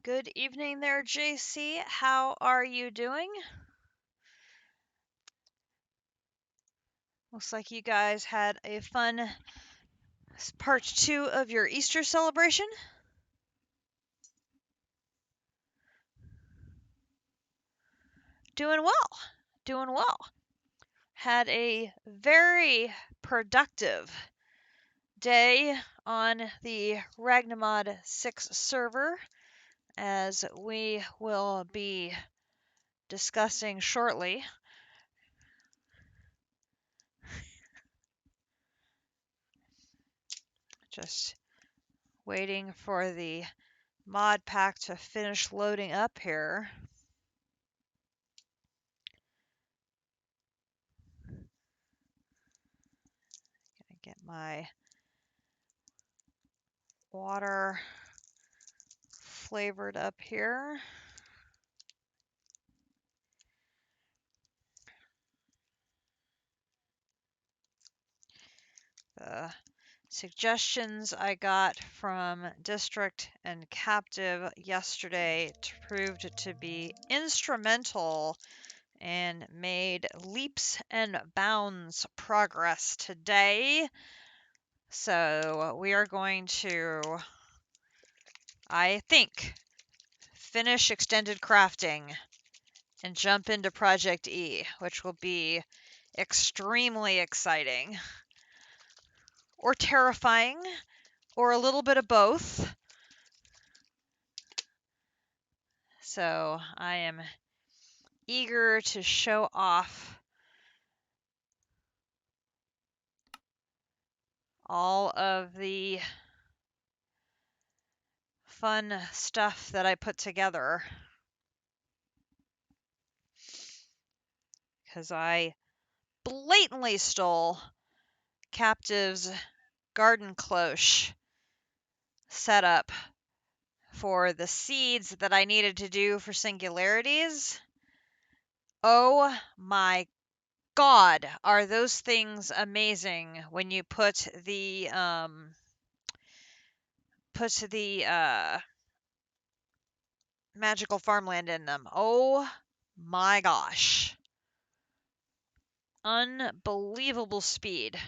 Good evening there, JC. How are you doing? Looks like you guys had a fun part 2 of your Easter celebration. Doing well. Doing well. Had a very productive day on the Ragnamod 6 server, as we will be discussing shortly. Just waiting for the mod pack to finish loading up here. Gonna get my water flavored up here. The suggestions I got from District and Captive yesterday proved to be instrumental and made leaps and bounds progress today. So we are going to, I think, finish extended crafting and jump into ProjectE, which will be extremely exciting. Or terrifying, or a little bit of both. So I am eager to show off all of the fun stuff that I put together, because I blatantly stole Captive's garden cloche setup for the seeds that I needed to do for singularities. Oh my God, are those things amazing when you put the magical farmland in them. Oh my gosh. Unbelievable speed.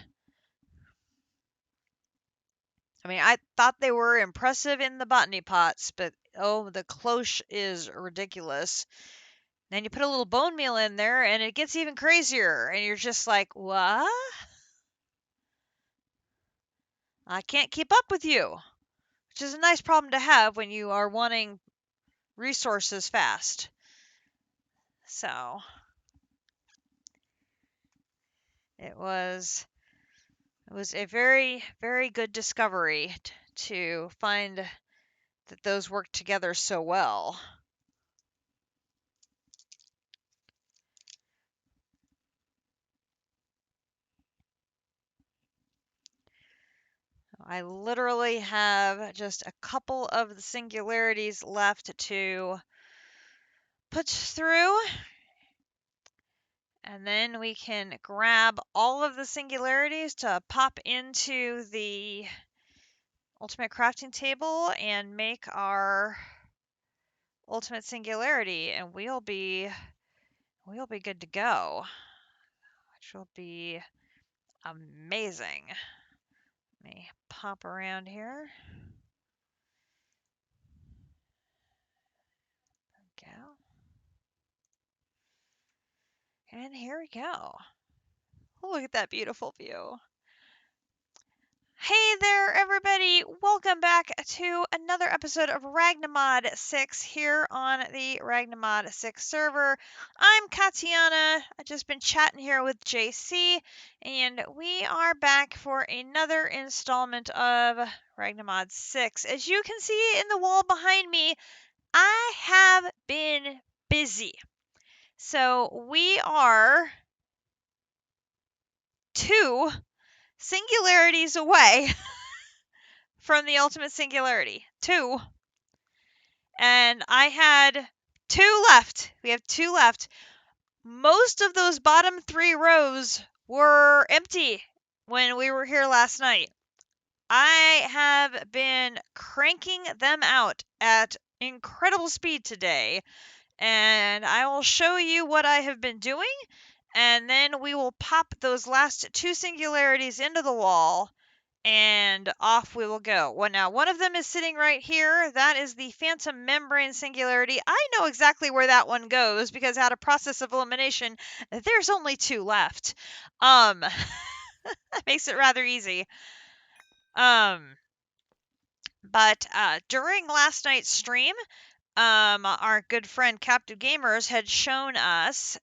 I mean, I thought they were impressive in the botany pots, but oh, the cloche is ridiculous. Then you put a little bone meal in there and it gets even crazier, and you're just like, what? I can't keep up with you, which is a nice problem to have when you are wanting resources fast. So it was a very, very good discovery to find that those work together so well. I literally have just a couple of the singularities left to put through, and then we can grab all of the singularities to pop into the ultimate crafting table and make our ultimate singularity, and we'll be good to go, which will be amazing. Let me pop around here. There we go. And here we go. Oh, look at that beautiful view. Hey there, everybody! Welcome back to another episode of Ragnamod 6 here on the Ragnamod 6 server. I'm Katiana. I've just been chatting here with JC, and we are back for another installment of Ragnamod 6. As you can see in the wall behind me, I have been busy. So we are 2 singularities away from the ultimate singularity. 2. And I had 2 left. We have 2 left. Most of those bottom 3 rows were empty when we were here last night. I have been cranking them out at incredible speed today, and I will show you what I have been doing, and then we will pop those last two singularities into the wall, and off we will go. Well, now, one of them is sitting right here. That is the Phantom Membrane Singularity. I know exactly where that one goes because out of process of elimination, there's only two left. That makes it rather easy. But during last night's stream, our good friend Captive Gamers had shown us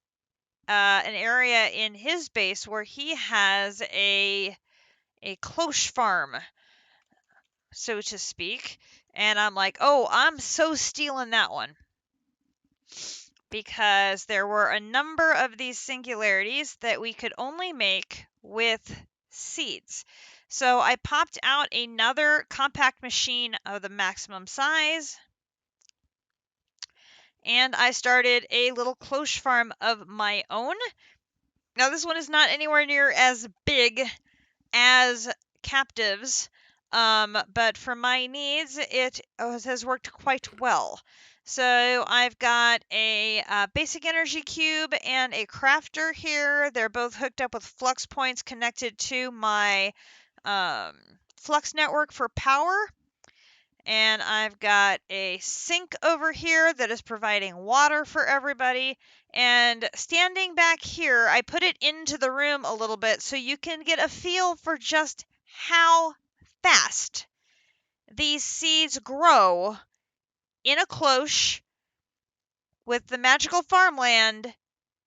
an area in his base where he has a cloche farm, so to speak. And I'm like, oh, I'm so stealing that one. Because there were a number of these singularities that we could only make with seeds. So I popped out another compact machine of the maximum size, and I started a little cloche farm of my own. Now, this one is not anywhere near as big as Captive's, but for my needs, it has worked quite well. So I've got a basic energy cube and a crafter here. They're both hooked up with flux points connected to my flux network for power. And I've got a sink over here that is providing water for everybody. And standing back here, I put it into the room a little bit so you can get a feel for just how fast these seeds grow in a cloche with the magical farmland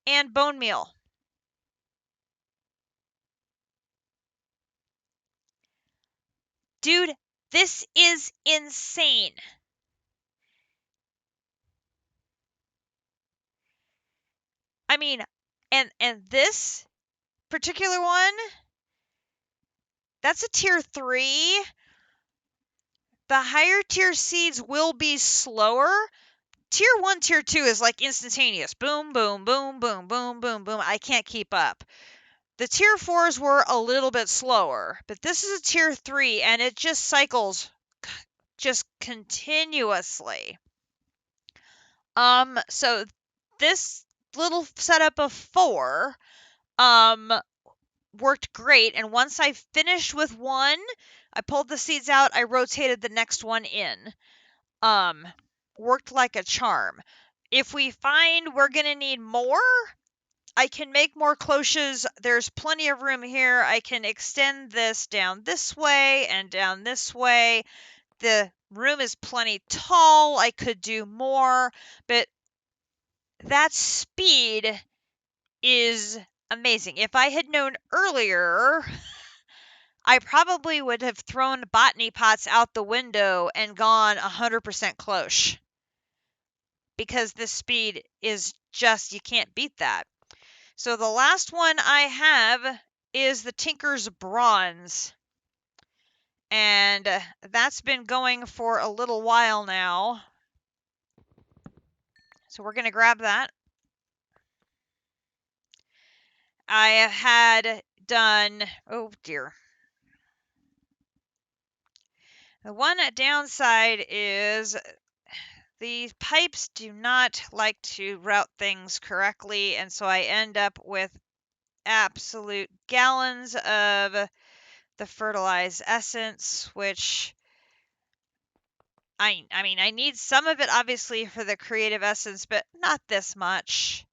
and bone meal. Dude, this is insane. I mean, and this particular one, that's a tier 3. The higher tier seeds will be slower. Tier 1, tier 2 is like instantaneous. Boom, boom, boom, boom, boom, boom, boom. I can't keep up. The tier 4s were a little bit slower, but this is a tier 3 and it just cycles just continuously. So this little setup of 4 worked great, and once I finished with one, I pulled the seeds out, I rotated the next one in. Worked like a charm. If we find we're gonna need more, I can make more cloches. There's plenty of room here. I can extend this down this way and down this way. The room is plenty tall. I could do more, but that speed is amazing. If I had known earlier, I probably would have thrown botany pots out the window and gone 100% cloche. Because the speed is just, you can't beat that. So the last one I have is the Tinker's Bronze. And that's been going for a little while now. So we're going to grab that. I had done, oh dear. The one downside is the pipes do not like to route things correctly, and so I end up with absolute gallons of the fertilized essence, which I mean, I need some of it obviously for the creative essence, but not this much.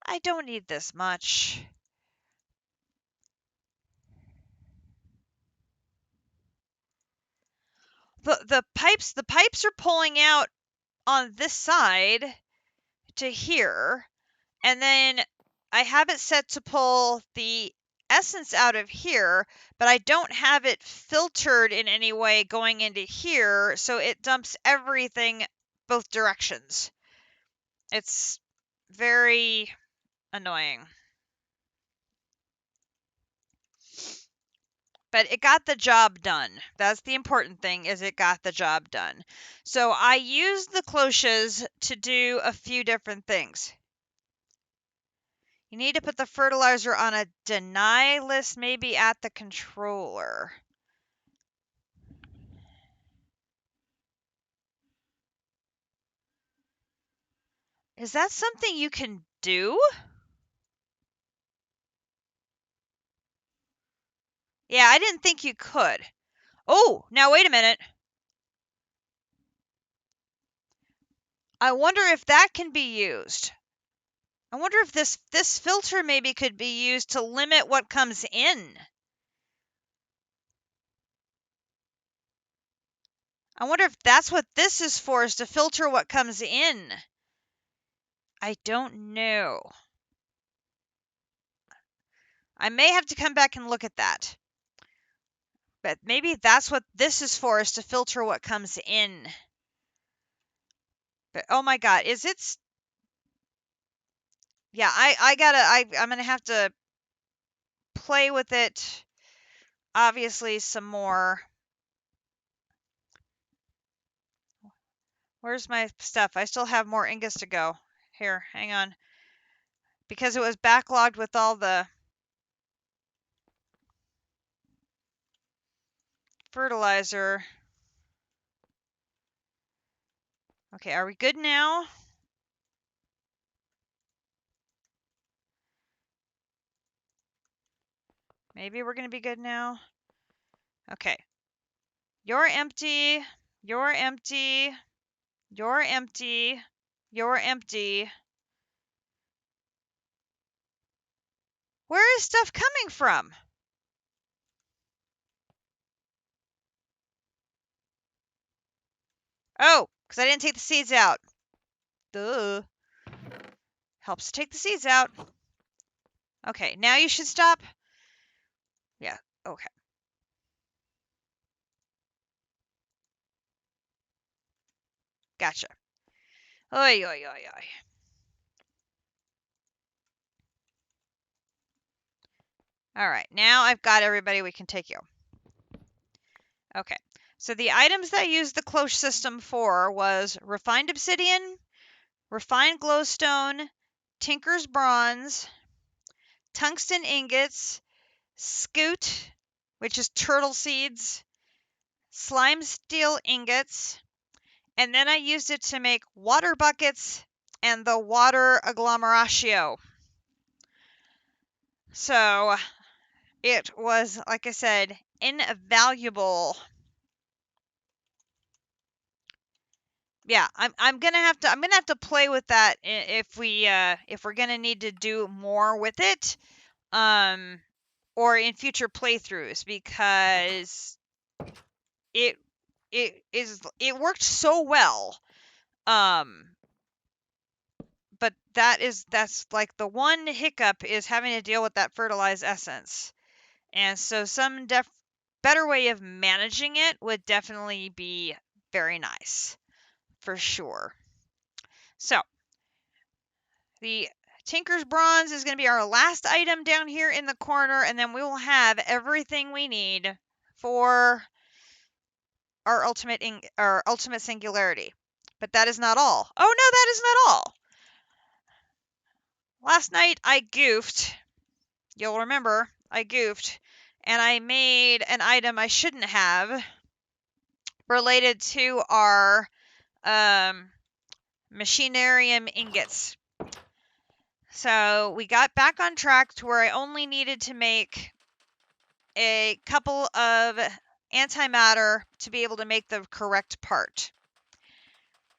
I don't need this much. The pipes are pulling out on this side to here, and then I have it set to pull the essence out of here, but I don't have it filtered in any way going into here, so it dumps everything both directions. It's very annoying. But it got the job done. That's the important thing, is it got the job done. So I used the cloches to do a few different things. You need to put the fertilizer on a deny list, maybe at the controller. Is that something you can do? Yeah, I didn't think you could. Oh, now wait a minute. I wonder if that can be used. I wonder if this filter maybe could be used to limit what comes in. I wonder if that's what this is for, is to filter what comes in. I don't know. I may have to come back and look at that. But maybe that's what this is for, is to filter what comes in. But oh my god, is it? Yeah, I'm gonna have to play with it, obviously, some more. Where's my stuff? I still have more ingots to go. Here, hang on. Because it was backlogged with all the fertilizer. Okay, are we good now? Maybe we're going to be good now. Okay. You're empty. You're empty. You're empty. You're empty. Where is stuff coming from? Oh, because I didn't take the seeds out. Duh. Helps to take the seeds out. Okay, now you should stop. Yeah, okay. Gotcha. Oy, oy, oy, oy. All right, now I've got everybody. We can take you. Okay, so the items that I used the cloche system for was refined obsidian, refined glowstone, tinker's bronze, tungsten ingots, scoot, which is turtle seeds, slime steel ingots, and then I used it to make water buckets and the water agglomeratio. So it was, like I said, invaluable. Yeah, I'm gonna have to play with that if we're gonna need to do more with it, or in future playthroughs, because it it worked so well. But that's like the one hiccup, is having to deal with that fertilized essence, and so some better way of managing it would definitely be very nice, for sure. So the Tinker's Bronze is going to be our last item down here in the corner, and then we will have everything we need for our ultimate singularity. But that is not all. Oh no, that is not all. Last night I goofed. You'll remember I goofed, and I made an item I shouldn't have, related to our machinarium ingots. So we got back on track to where I only needed to make a couple of antimatter to be able to make the correct part.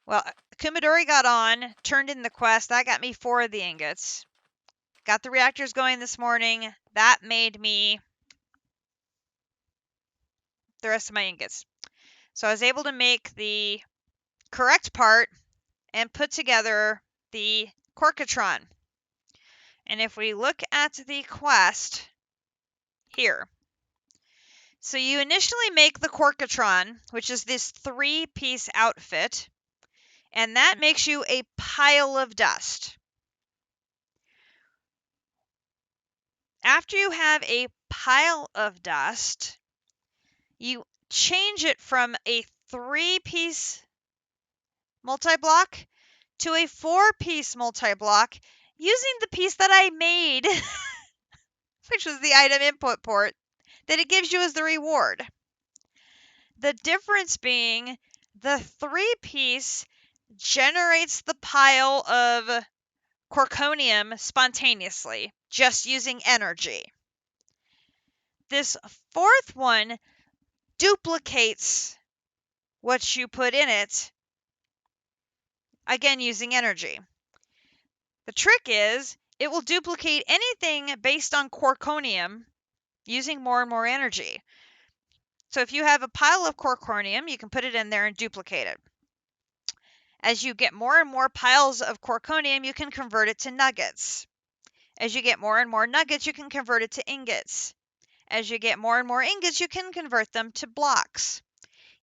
Well, Kumadori got on, turned in the quest. That got me 4 of the ingots. Got the reactors going this morning. That made me the rest of my ingots. So I was able to make the correct part and put together the Corkatron. And if we look at the quest here, so you initially make the Corkatron, which is this 3-piece outfit, and that makes you a pile of dust. After you have a pile of dust, you change it from a 3-piece multi-block to a 4-piece multi-block using the piece that I made, which was the item input port that it gives you as the reward. The difference being the 3-piece generates the pile of corconium spontaneously, just using energy. This fourth one duplicates what you put in it, again using energy. The trick is it will duplicate anything based on corconium using more and more energy. So if you have a pile of corconium, you can put it in there and duplicate it. As you get more and more piles of corconium, you can convert it to nuggets. As you get more and more nuggets, you can convert it to ingots. As you get more and more ingots, you can convert them to blocks.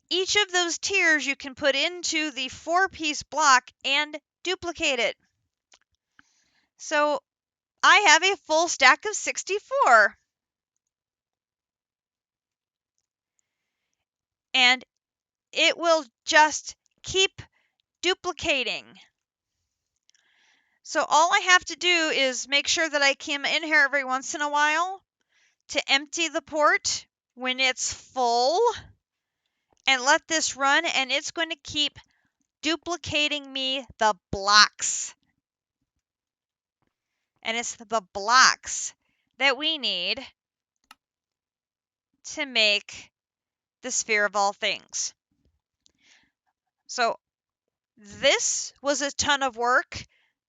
Each of those tiers you can put into the 4-piece block and duplicate it. So I have a full stack of 64. And it will just keep duplicating. So all I have to do is make sure that I come in here every once in a while to empty the port when it's full and let this run, and it's going to keep duplicating me the blocks. And it's the blocks that we need to make the sphere of all things. So this was a ton of work.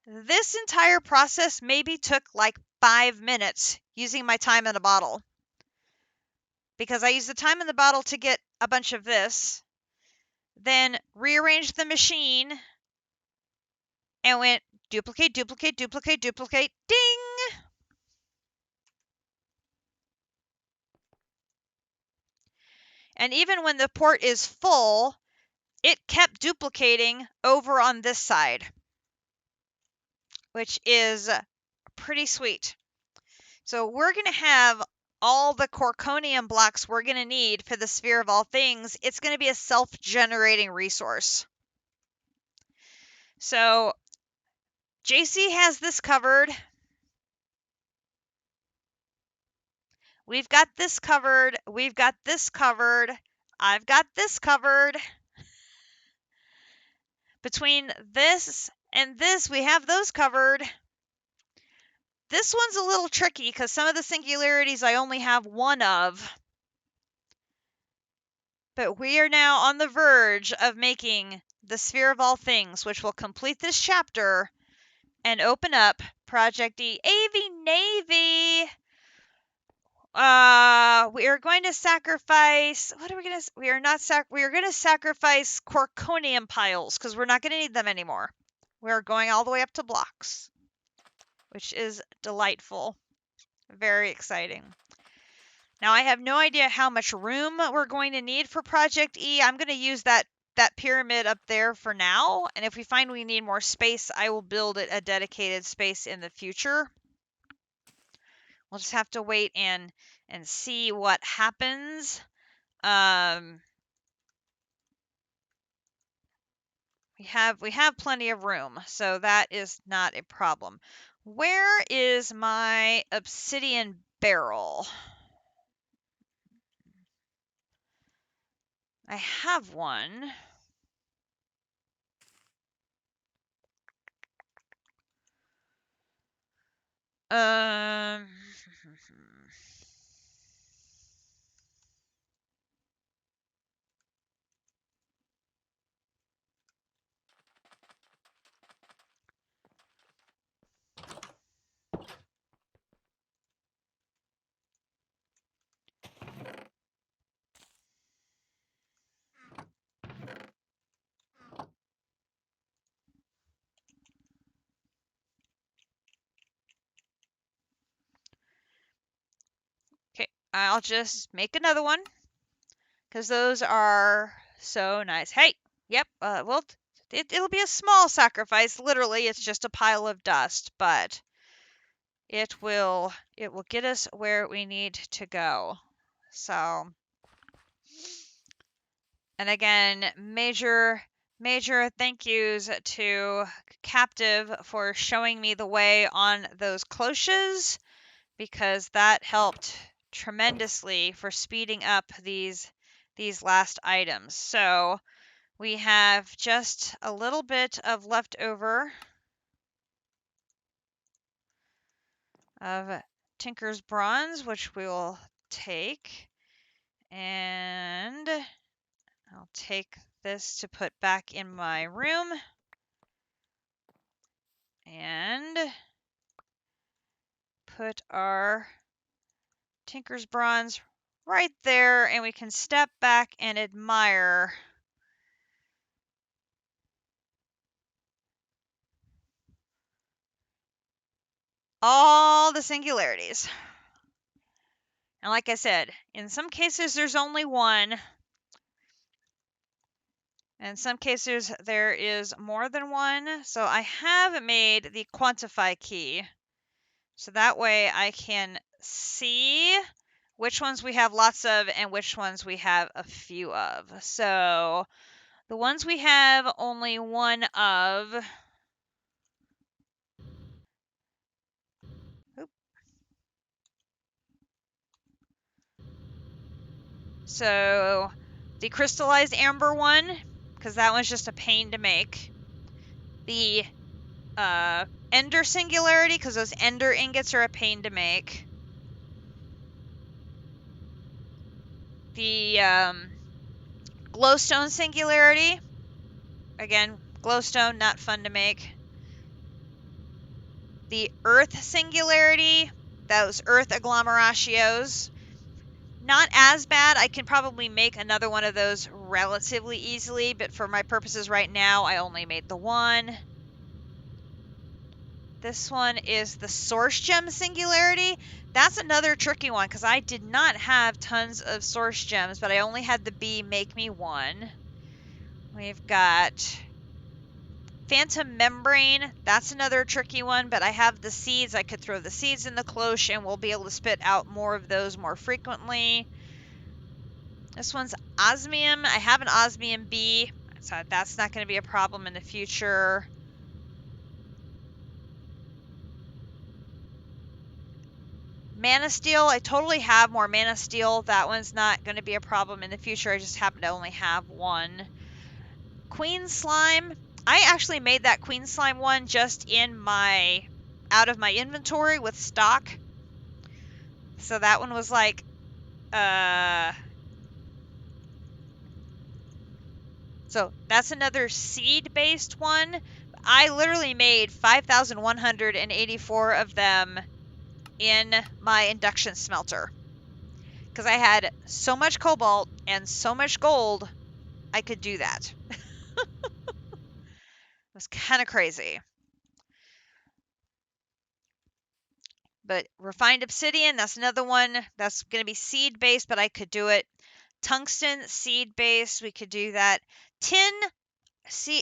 This entire process maybe took like 5 minutes using my time in a bottle. Because I used the time in the bottle to get a bunch of this, then rearranged the machine, and went duplicate, duplicate, duplicate, duplicate, ding! And even when the port is full, it kept duplicating over on this side, which is pretty sweet. So we're going to have all the corconium blocks we're going to need for the sphere of all things. It's going to be a self-generating resource. So JC has this covered. We've got this covered. We've got this covered. I've got this covered. Between this and this, we have those covered. This one's a little tricky because some of the singularities I only have one of. But we are now on the verge of making the sphere of all things, which will complete this chapter and open up ProjectE. Avy Navy! We are going to sacrifice. What are we going to? We are not We are going to sacrifice corconium piles because we're not going to need them anymore. We are going all the way up to blocks, which is delightful. Very exciting. Now I have no idea how much room we're going to need for ProjectE. I'm going to use that pyramid up there for now, and if we find we need more space, I will build it a dedicated space in the future. We'll just have to wait and see what happens. We have plenty of room, so that is not a problem. Where is my obsidian barrel? I have one. Okay, I'll just make another one because those are so nice. Hey, yep, well, it'll be a small sacrifice. Literally, it's just a pile of dust, but it will get us where we need to go. So, and again, major thank yous to Captive for showing me the way on those cloches, because that helped tremendously for speeding up these last items. So We have just a little bit of leftover of Tinker's Bronze, which we will take. And I'll take this to put back in my room. And put our Tinker's Bronze right there, and we can step back and admire all the singularities. And like I said, in some cases there's only one. In some cases there is more than one. So I have made the quantify key. So that way I can see which ones we have lots of and which ones we have a few of. So the ones we have only one of. So the crystallized amber one, because that one's just a pain to make. The ender singularity, because those ender ingots are a pain to make. The glowstone singularity, again, glowstone, not fun to make. The earth singularity, those earth agglomerations, not as bad. I can probably make another one of those relatively easily, but for my purposes right now, I only made the one. This one is the Source Gem Singularity. That's another tricky one because I did not have tons of Source Gems, but I only had the bee make me one. We've got Phantom Membrane. That's another tricky one, but I have the seeds. I could throw the seeds in the cloche and we'll be able to spit out more of those more frequently. This one's Osmium. I have an Osmium bee, so that's not going to be a problem in the future. Mana Steel, I totally have more Mana Steel. That one's not going to be a problem in the future. I just happen to only have one. Queen Slime, I actually made that Queen Slime one just out of my inventory with stock. So that one was like, so that's another seed-based one. I literally made 5,184 of them in my induction smelter because I had so much cobalt and so much gold I could do that. It was kind of crazy. But refined obsidian, that's another one that's going to be seed based, but I could do it. Tungsten, seed based, we could do that. Tin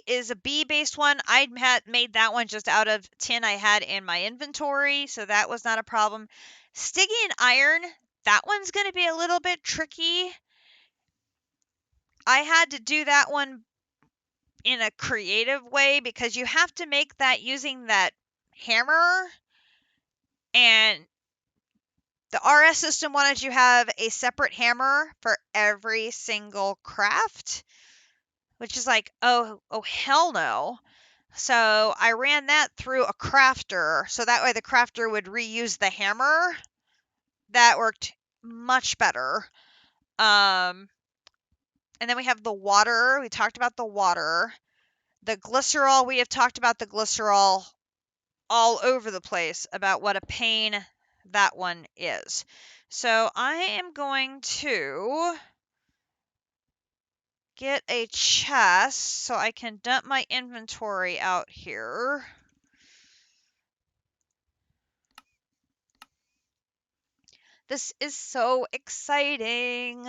is a bee based one. I had made that one just out of tin I had in my inventory, so that was not a problem. Stygian iron, that one's going to be a little bit tricky. I had to do that one in a creative way because you have to make that using that hammer, and the RS system wanted you have a separate hammer for every single craft, which is like, oh hell no. So I ran that through a crafter, so that way the crafter would reuse the hammer. That worked much better. And then we have the water. We talked about the water. The glycerol, we have talked about the glycerol all over the place about what a pain that one is. So I am going to get a chest so I can dump my inventory out here. This is so exciting.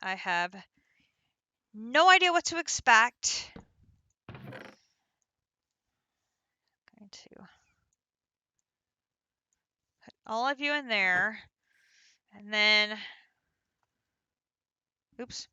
I have no idea what to expect. I'm going to put all of you in there. And then, oops.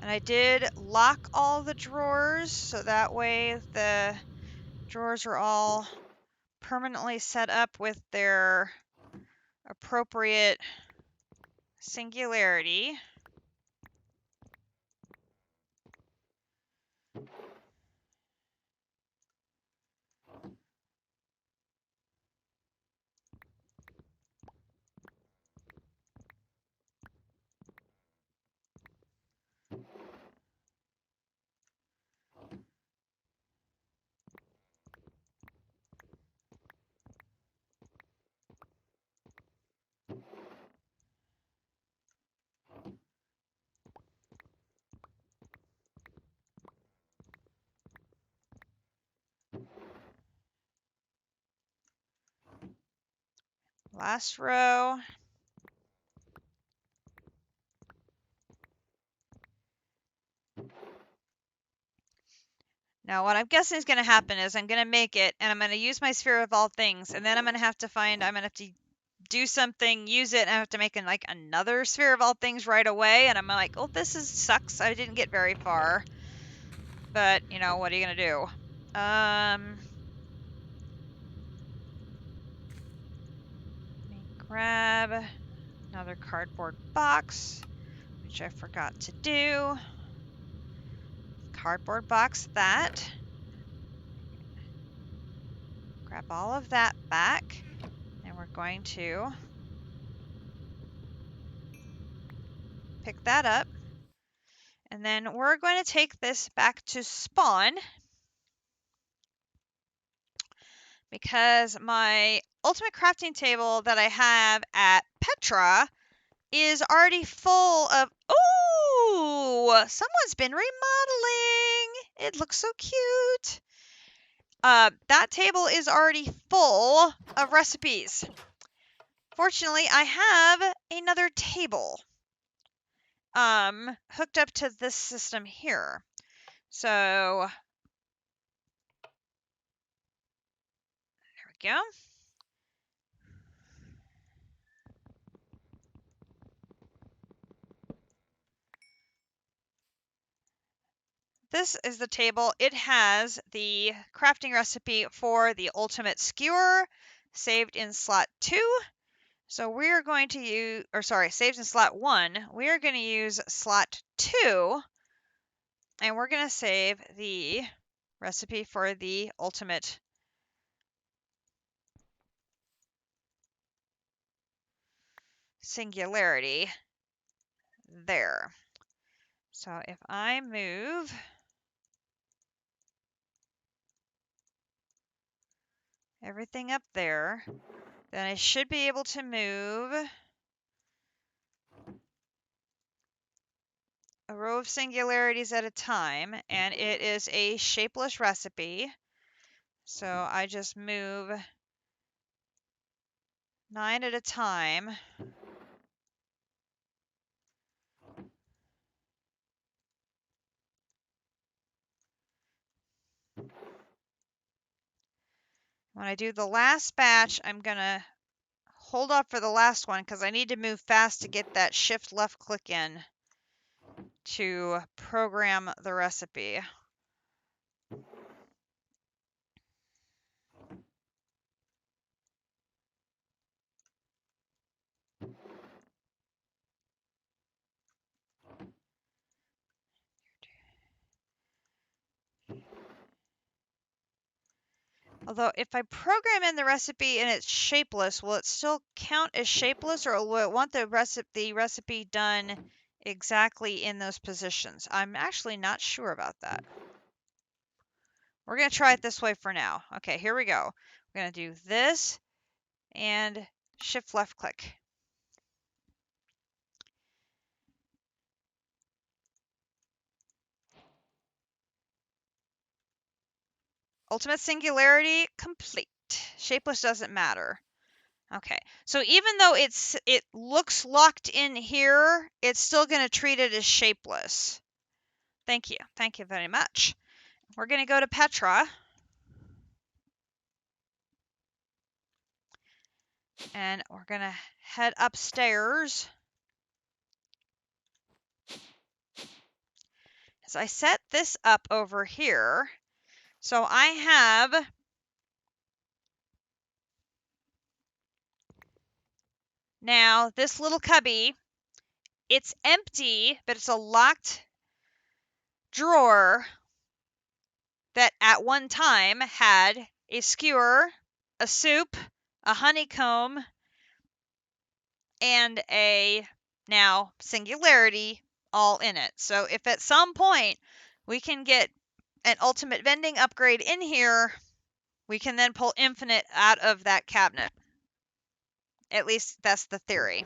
And I did lock all the drawers, so that way the drawers are all permanently set up with their appropriate singularity. Last row. Now, what I'm guessing is going to happen is I'm going to make it, and I'm going to use my sphere of all things, and then I'm going to have to do something, use it, and I have to make like another sphere of all things right away, and I'm like, oh, sucks. I didn't get very far. But, you know, what are you going to do? Let me grab another cardboard box, which I forgot to do. Cardboard box that. Grab all of that back, and we're going to pick that up. And then we're going to take this back to spawn because my ultimate crafting table that I have at Petra is already full of... Oh, someone's been remodeling. It looks so cute. That table is already full of recipes. Fortunately, I have another table hooked up to this system here. So there we go. This is the table. It has the crafting recipe for the ultimate skewer saved in slot 2. So we're going to use, or sorry, saved in slot 1. We are going to use slot 2, and we're going to save the recipe for the ultimate singularity there. So if I move everything up there, then I should be able to move a row of singularities at a time, and it is a shapeless recipe. So I just move 9 at a time. When I do the last batch, I'm going to hold off for the last one because I need to move fast to get that shift left click in to program the recipe. Although if I program in the recipe and it's shapeless, will it still count as shapeless, or will it want the recipe done exactly in those positions? I'm actually not sure about that. We're going to try it this way for now. Okay, here we go. We're going to do this and Shift left click. Ultimate Singularity complete. Shapeless doesn't matter. Okay, so even though it looks locked in here, it's still going to treat it as shapeless. Thank you. Thank you very much. We're going to go to Petra. And we're going to head upstairs. As I set this up over here, so I have now this little cubby. It's empty, but it's a locked drawer that at one time had a skewer, a soup, a honeycomb, and a now singularity all in it. So if at some point we can get an ultimate vending upgrade in here, we can then pull infinite out of that cabinet. At least that's the theory.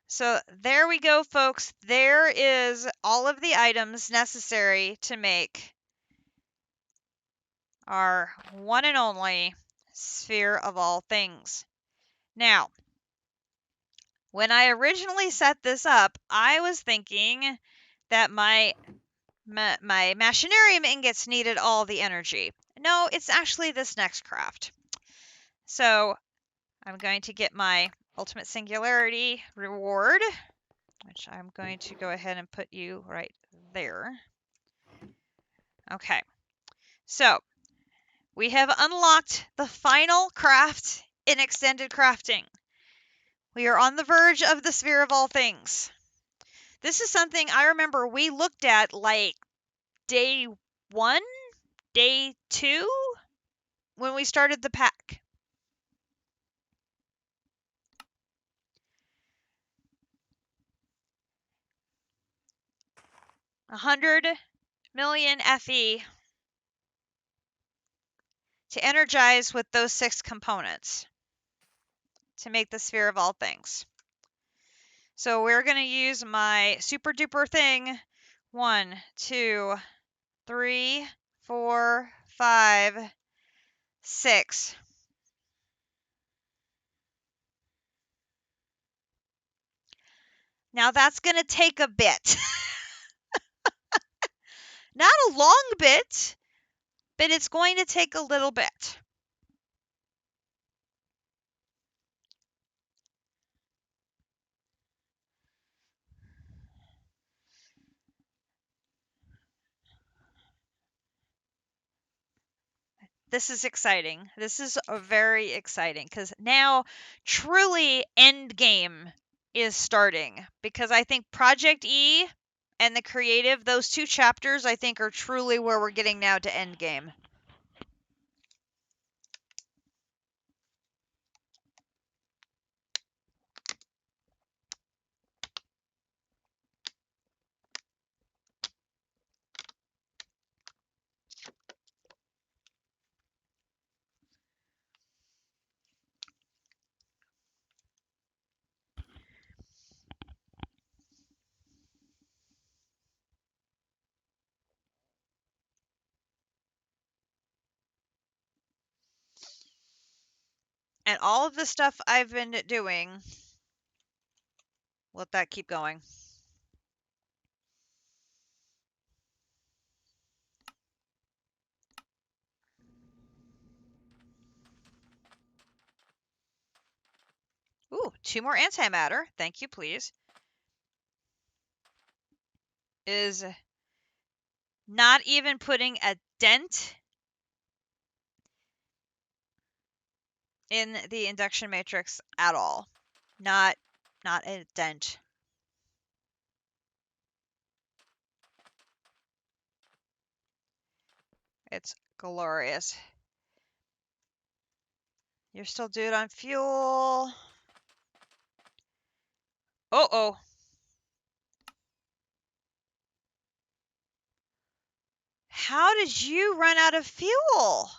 So there we go, folks. There is all of the items necessary to make our one and only sphere of all things. Now, when I originally set this up, I was thinking that my machinarium ingots needed all the energy. No, it's actually this next craft. So I'm going to get my Ultimate Singularity reward, which I'm going to go ahead and put you right there. Okay, so we have unlocked the final craft in extended crafting. We are on the verge of the sphere of all things. This is something I remember we looked at like day 1, day 2, when we started the pack. $100 million FE to energize with those 6 components to make the sphere of all things. So we're going to use my super duper thing. 1, 2, 3, 4, 5, 6. Now that's going to take a bit. Not a long bit, but it's going to take a little bit. This is exciting. This is very exciting because now truly end game is starting, because I think ProjectE and the creative, those 2 chapters, I think are truly where we're getting now to end game. And all of the stuff I've been doing, let that keep going. Ooh, 2 more antimatter. Thank you, please. Is not even putting a dent in the induction matrix at all. Not a dent. It's glorious. You're still due on fuel. Uh-oh. How did you run out of fuel?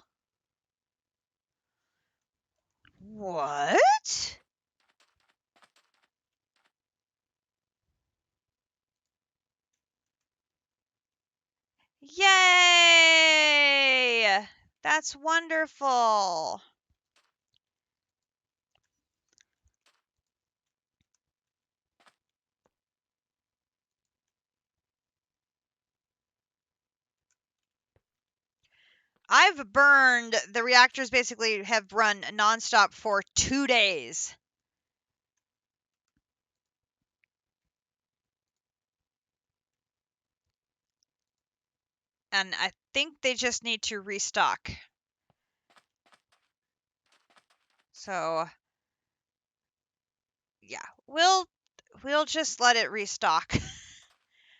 What? Yay! That's wonderful. I've burned, the reactors basically have run nonstop for 2 days. And I think they just need to restock. So, yeah, we'll just let it restock.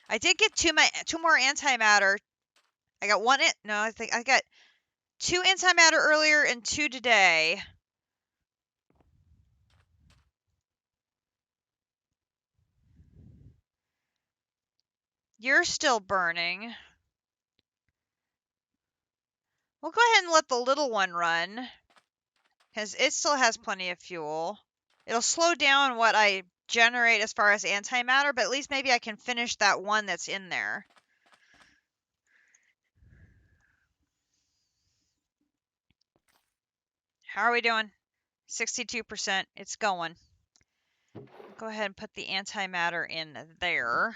I did get two more antimatter. I got one, no, I think I got 2 antimatter earlier and 2 today. You're still burning. We'll go ahead and let the little one run, because it still has plenty of fuel. It'll slow down what I generate as far as antimatter, but at least maybe I can finish that one that's in there. How are we doing? 62%. It's going. Go ahead and put the antimatter in there.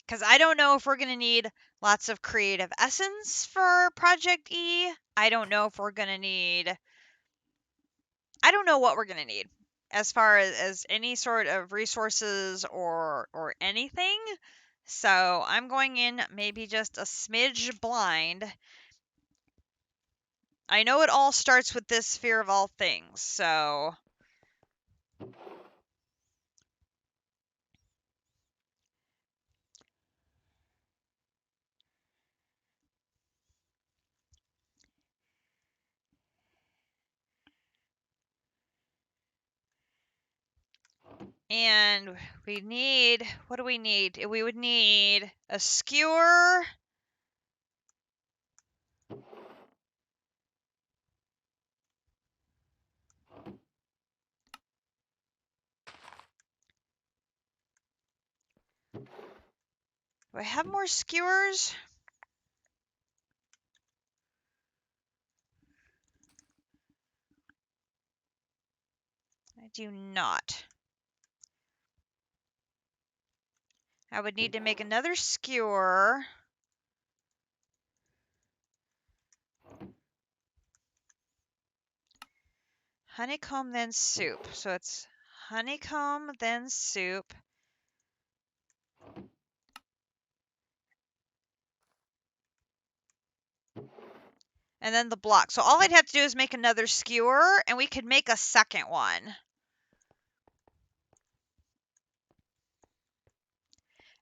Because I don't know if we're going to need lots of creative essence for ProjectE. I don't know if we're going to need... I don't know what we're going to need as far as any sort of resources or anything. So I'm going in maybe just a smidge blind. I know it all starts with this fear of all things, so... And we need, what do we need? We would need a skewer. Do I have more skewers? I do not. I would need to make another skewer. Honeycomb, then soup. So it's honeycomb, then soup. And then the block. So all I'd have to do is make another skewer, and we could make a second one.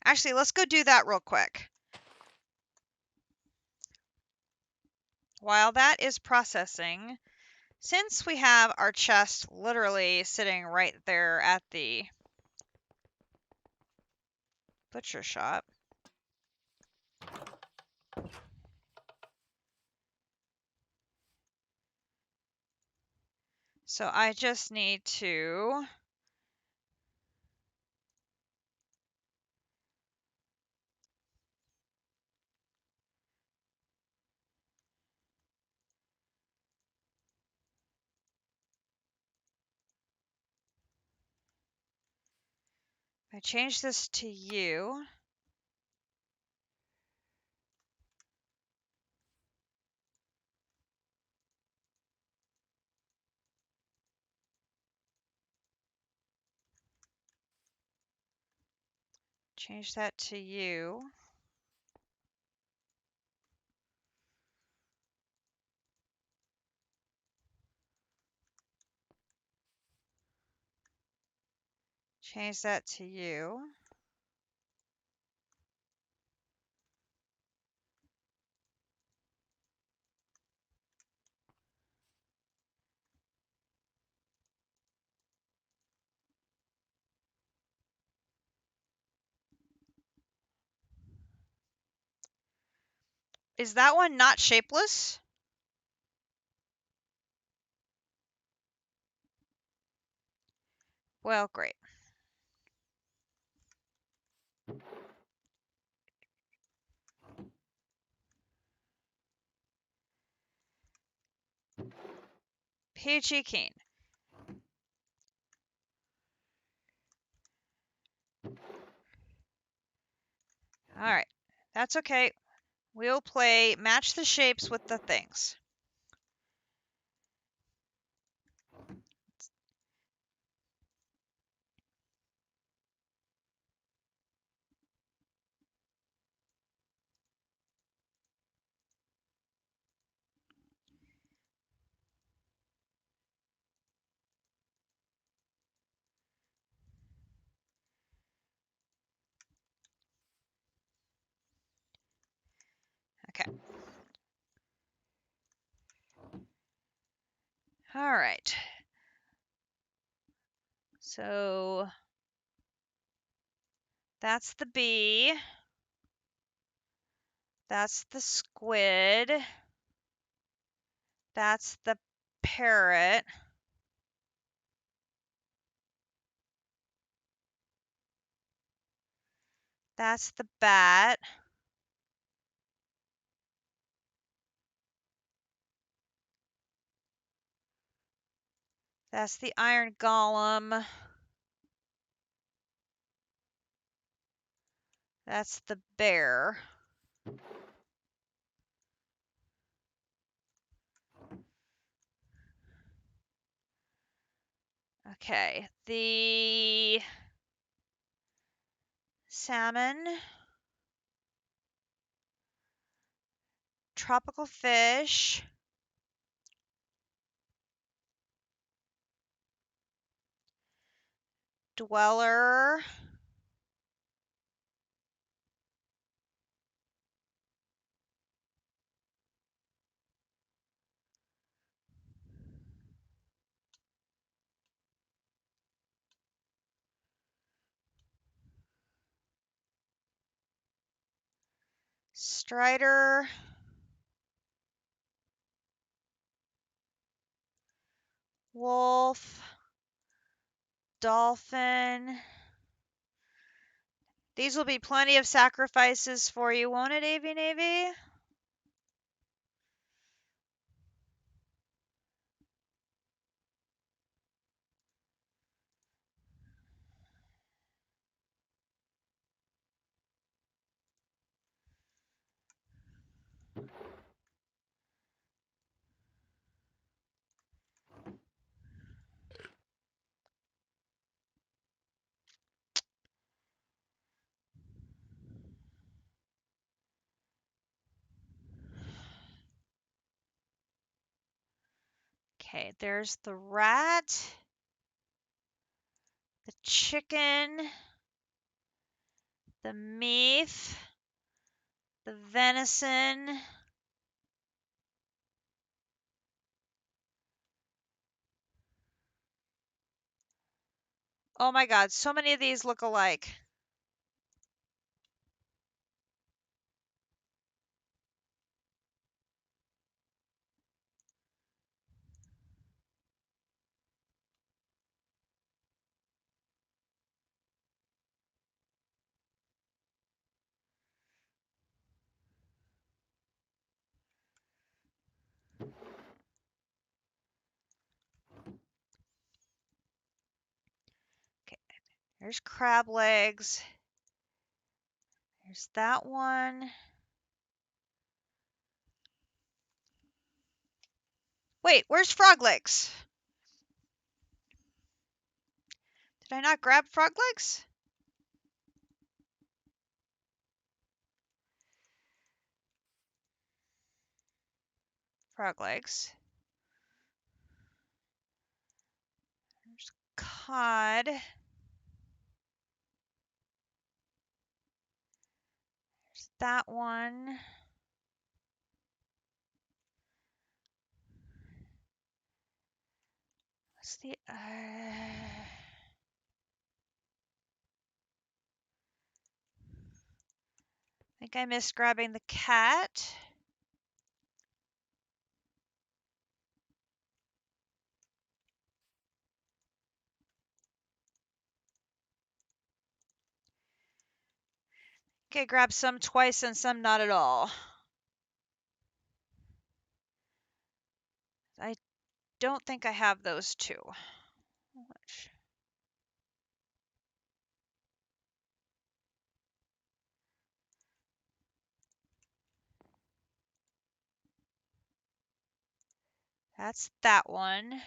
Actually, let's go do that real quick. While that is processing, since we have our chest literally sitting right there at the butcher shop, so I just need to I change this to you. Change that to you. Change that to you. Is that one not shapeless? Well, great. Peachy keen. Alright, that's okay. We'll play match the shapes with the things. Okay. Alright. So that's the bee. That's the squid. That's the parrot. That's the bat. That's the iron golem. That's the bear. Okay, the salmon, tropical fish, dweller, strider, wolf, dolphin. These will be plenty of sacrifices for you, won't it, Avy Navy? Okay, there's the rat, the chicken, the meat, the venison. Oh my god, so many of these look alike. Okay, there's crab legs. There's that one. Wait, where's frog legs? Did I not grab frog legs? Frog legs. There's cod. There's that one. What's the I think I missed grabbing the cat. Okay, grab some twice and some not at all. don't think I have those two. That's that one.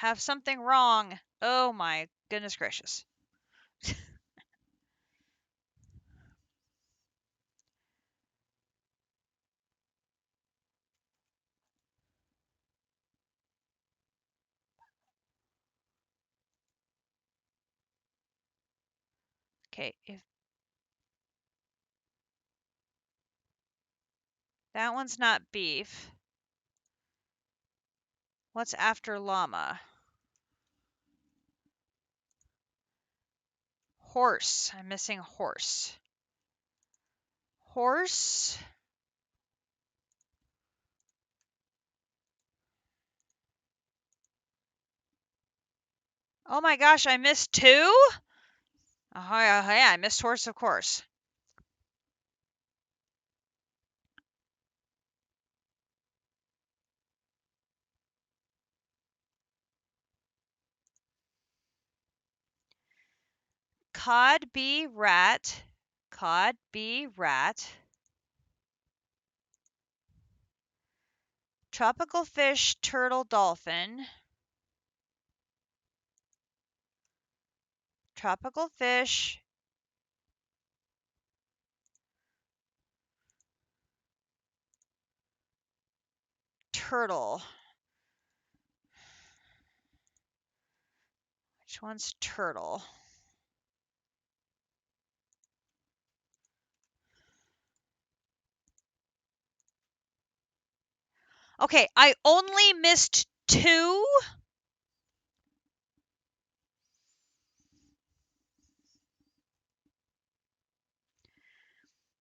Have something wrong. Oh my goodness gracious. Okay, if that one's not beef, what's after llama? Horse. I'm missing horse. Horse. Oh my gosh, I missed two? Oh yeah, I missed horse, of course. Cod, bee, rat. Cod, bee, rat. Tropical fish, turtle, dolphin. Tropical fish. Turtle. Which one's turtle? Okay, I only missed two.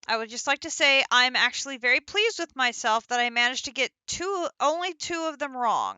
I would just like to say I'm actually very pleased with myself that I managed to get only two of them wrong.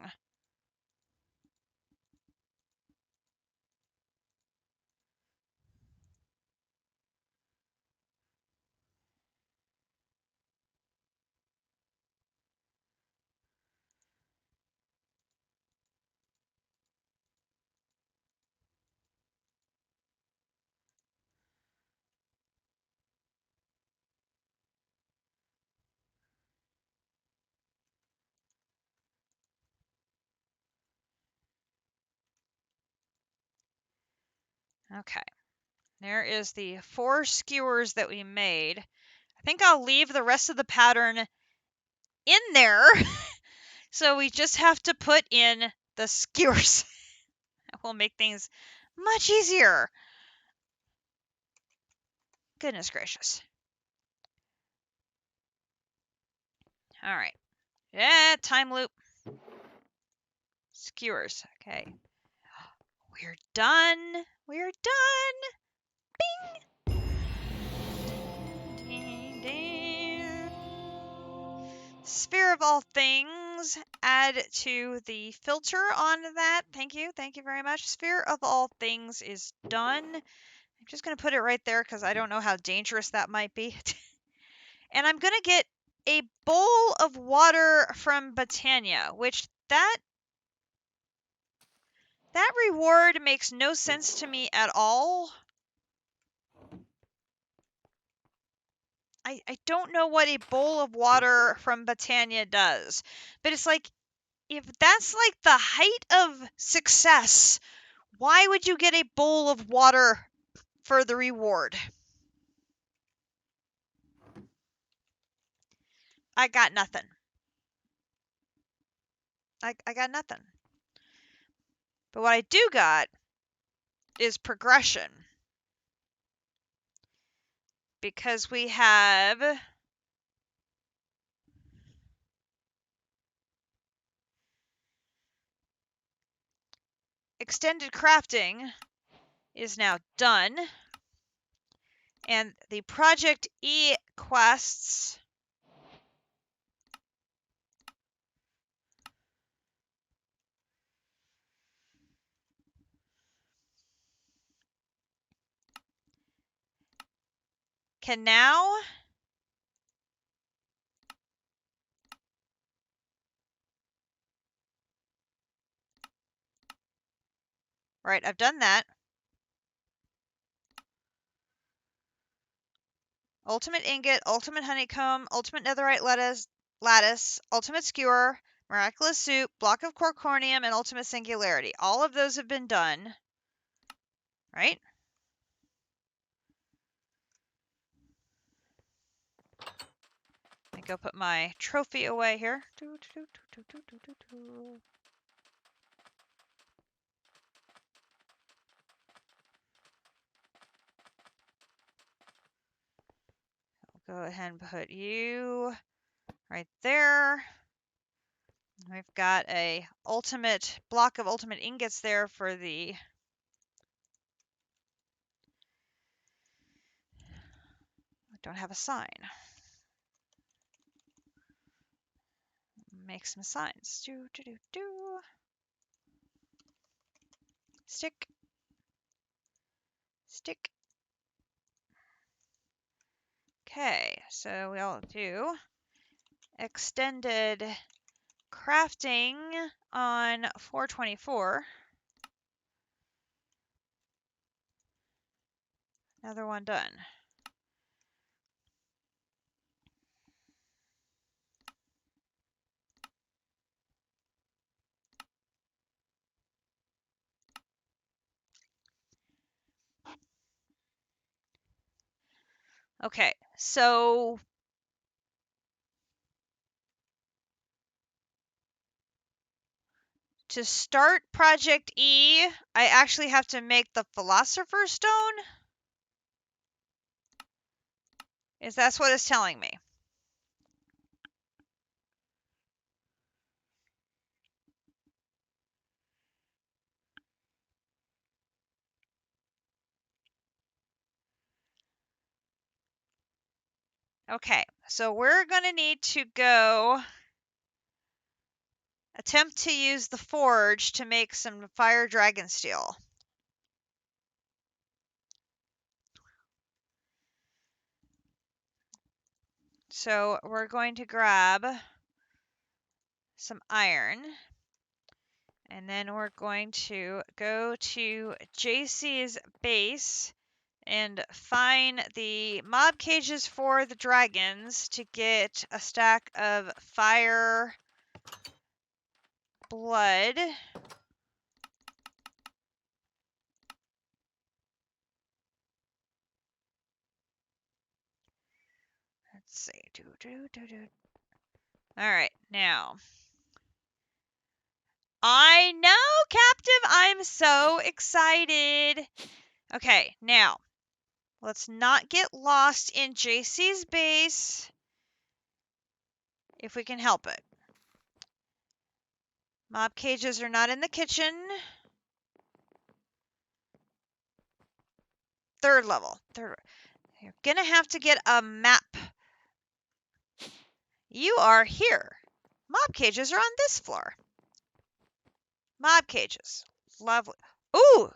Okay. There is the 4 skewers that we made. I think I'll leave the rest of the pattern in there. So we just have to put in the skewers. That will make things much easier. Goodness gracious. All right. Yeah, time loop. Skewers. Okay. We're done. We're done. Bing. Ding, ding. Sphere of all things. Add to the filter on that. Thank you. Thank you very much. Sphere of all things is done. I'm just going to put it right there because I don't know how dangerous that might be. And I'm going to get a bowl of water from Botania, which that reward makes no sense to me at all. I don't know what a bowl of water from Botania does, but it's like, if that's like the height of success, why would you get a bowl of water for the reward? I got nothing. I got nothing. But what I do got is progression. Because we have extended crafting is now done. And the ProjectE quests can now right, I've done that. Ultimate ingot, ultimate honeycomb, ultimate netherite lattice, ultimate skewer, miraculous soup, block of corconium, and ultimate singularity. All of those have been done, right? Let me go put my trophy away here. I'll go ahead and put you right there. We've got a ultimate block of ultimate ingots there for the I don't have a sign. Make some signs. Stick. Stick. Okay, so we'll do extended crafting on 424. Another one done. Okay, so to start ProjectE, I actually have to make the Philosopher Stone. That's what it's telling me. Okay, so we're going to need to go attempt to use the forge to make some fire dragon steel. So we're going to grab some iron, and then we're going to go to JC's base and find the mob cages for the dragons to get a stack of fire blood. Let's see. All right, now. I know, Captive. I'm so excited. Okay, now. Let's not get lost in JC's base if we can help it. Mob cages are not in the kitchen. Third level. You're gonna have to get a map. You are here. Mob cages are on this floor. Mob cages. Lovely. Ooh!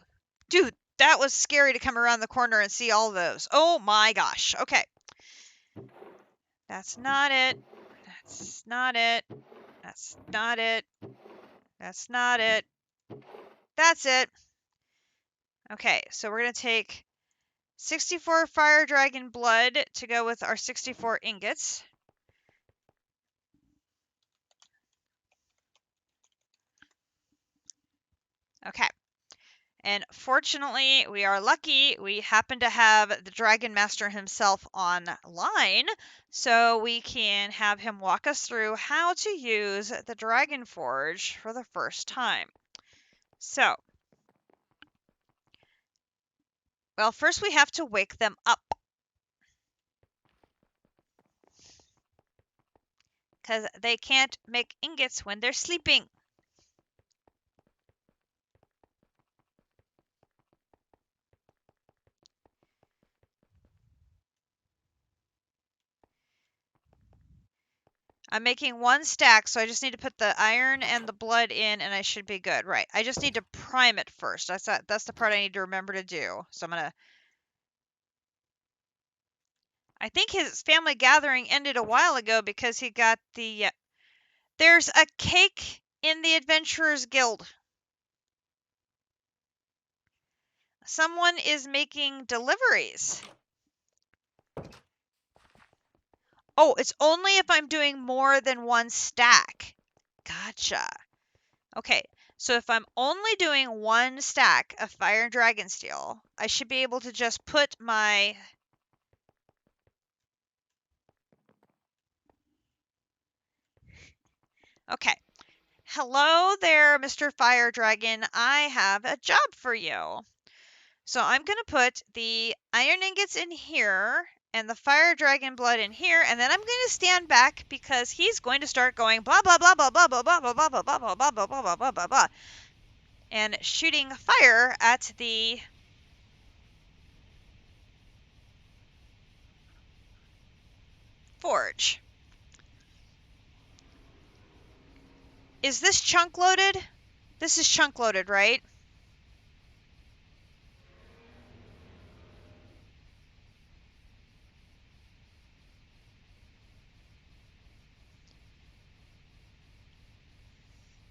Dude, that was scary to come around the corner and see all those. Oh my gosh. Okay. That's not it. That's not it. That's not it. That's not it. That's it. Okay, so we're going to take 64 fire dragon blood to go with our 64 ingots. Okay. And fortunately, we are lucky. We happen to have the Dragon Master himself online, so we can have him walk us through how to use the Dragon Forge for the first time. So, well, first we have to wake them up, because they can't make ingots when they're sleeping. I'm making 1 stack, so I just need to put the iron and the blood in, and I should be good. Right. I just need to prime it first. That's the part I need to remember to do. So I'm gonna. I think his family gathering ended a while ago because he got the. There's a cake in the Adventurers Guild. Someone is making deliveries. Oh, it's only if I'm doing more than 1 stack. Gotcha. Okay, so if I'm only doing 1 stack of Fire and Dragon Steel, I should be able to just put my... Okay. Hello there, Mr. Fire Dragon. I have a job for you. So I'm going to put the iron ingots in here and the fire dragon blood in here, and then I'm going to stand back because he's going to start going blah blah blah blah blah blah blah blah blah blah blah blah blah blah blah blah blah blah and shooting fire at the forge. Is this chunk loaded? This is chunk loaded, right?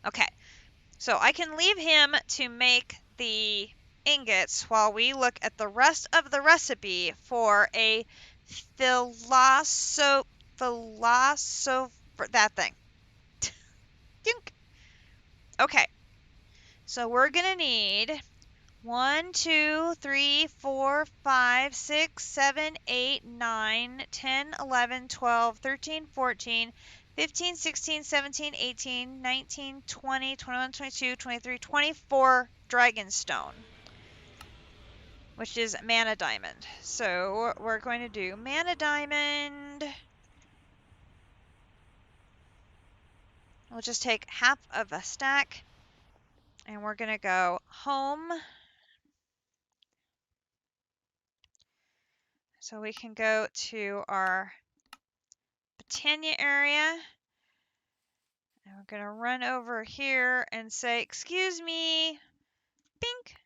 Okay. So I can leave him to make the ingots while we look at the rest of the recipe for a philosopher, that thing. Okay, so we're gonna need 1, 2, 3, 4, 5, 6, 7, 8, 9, 10, 11, 12, 13, 14, 15, 16, 17, 18, 19, 20, 21, 22, 23, 24 dragonstone, which is mana diamond. So we're going to do mana diamond. We'll just take half of a stack, and we're going to go home. So we can go to our Britannia area. And we're going to run over here and say, excuse me, bink.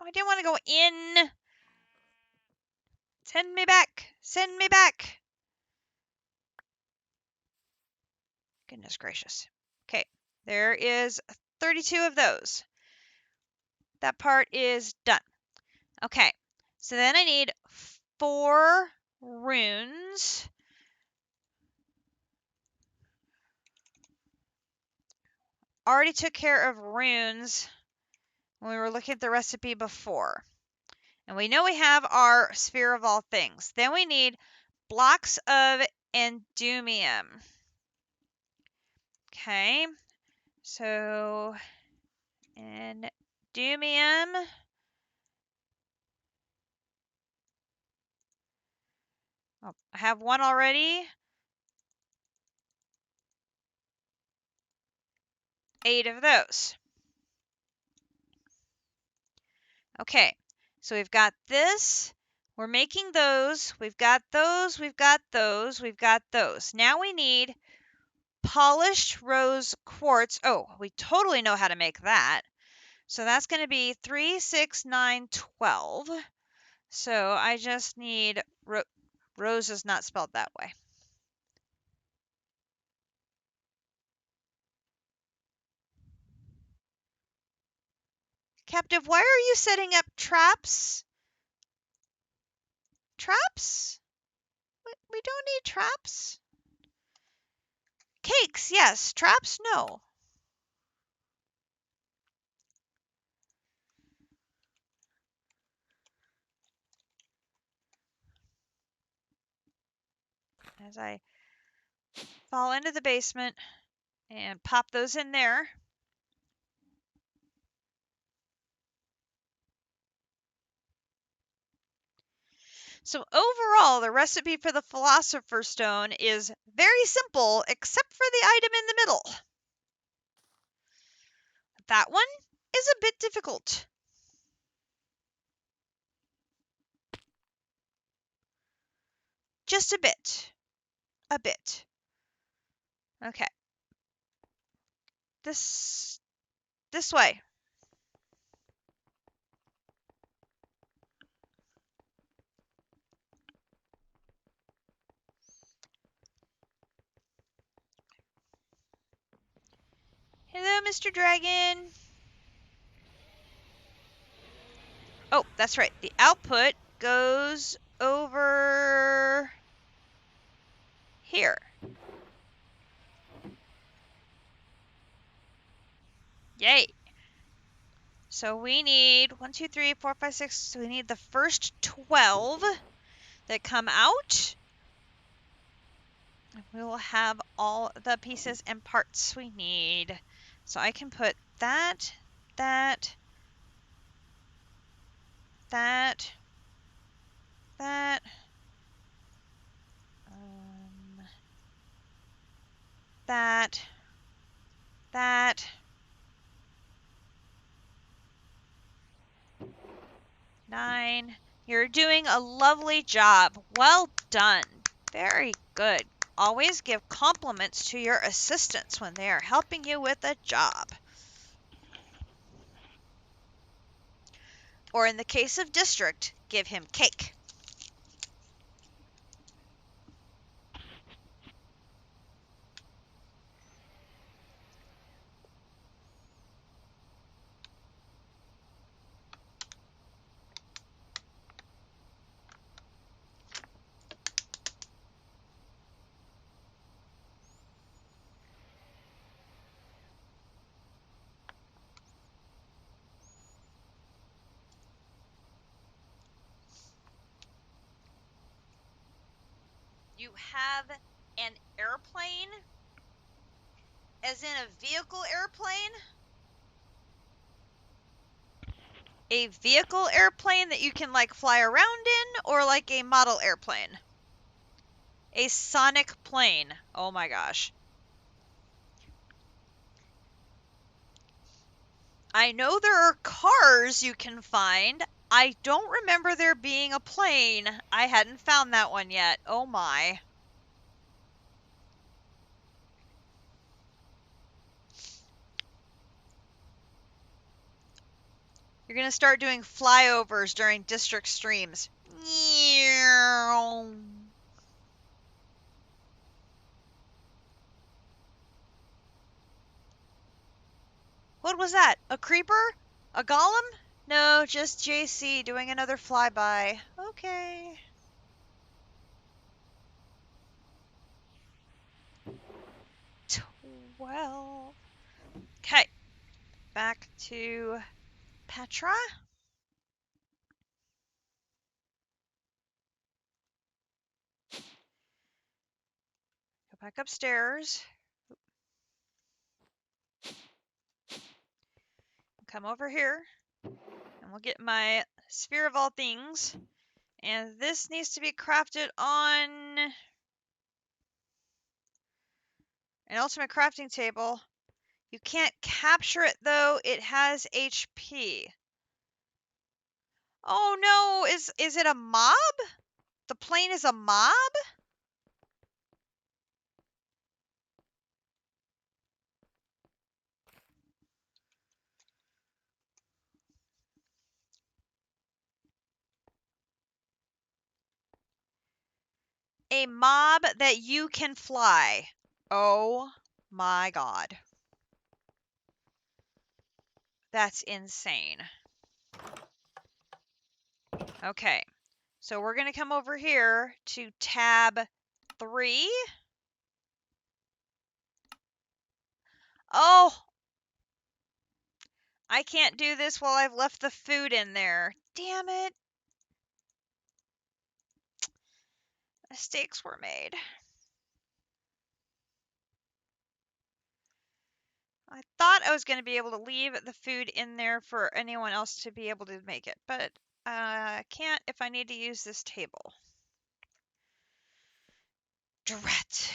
Oh, I didn't want to go in. Send me back. Send me back. Goodness gracious. Okay, there is 32 of those. That part is done. Okay, so then I need 4 runes. Already took care of runes when we were looking at the recipe before. And we know we have our Sphere of All Things. Then we need blocks of endumium. Okay, so endumium. Oh, I have 1 already. 8 of those. Okay, so we've got this. We're making those. We've got those. We've got those. We've got those. Now we need polished rose quartz. Oh, we totally know how to make that. So that's going to be 3, 6, 9, 12. So I just need rose is not spelled that way. Captive, why are you setting up traps? Traps? We don't need traps. Cakes, yes. Traps, no. As I fall into the basement and pop those in there. So overall, the recipe for the Philosopher's Stone is very simple, except for the item in the middle. That one is a bit difficult. just a bit. A bit. Okay. This way. Hello, Mr. Dragon. Oh, that's right. The output goes over here. Yay. So we need 1, 2, 3, 4, 5, 6. So we need the first 12 that come out. We will have all the pieces and parts we need. So I can put that, that, that, that, that, that. 9. You're doing a lovely job. Well done. Very good. Always give compliments to your assistants when they are helping you with a job. Or in the case of District, give him cake. You have an airplane, as in a vehicle airplane? A vehicle airplane that you can like fly around in, or like a model airplane? A sonic plane. Oh my gosh. I know there are cars you can find. I don't remember there being a plane. I hadn't found that one yet. Oh my. You're gonna start doing flyovers during district streams. What was that? A creeper? A golem? No, just JC doing another flyby. Okay. Well. Okay. Back to Petra. Go back upstairs. Come over here. And we'll get my sphere of all things. And this needs to be crafted on an ultimate crafting table. You can't capture it though, it has HP. Oh no, is it a mob? The plane is a mob? A mob that you can fly. Oh my god. That's insane. Okay, so we're going to come over here to tab 3. Oh! I can't do this while I've left the food in there. Damn it. Mistakes were made. I thought I was going to be able to leave the food in there for anyone else to be able to make it, but I can't if I need to use this table. Drat.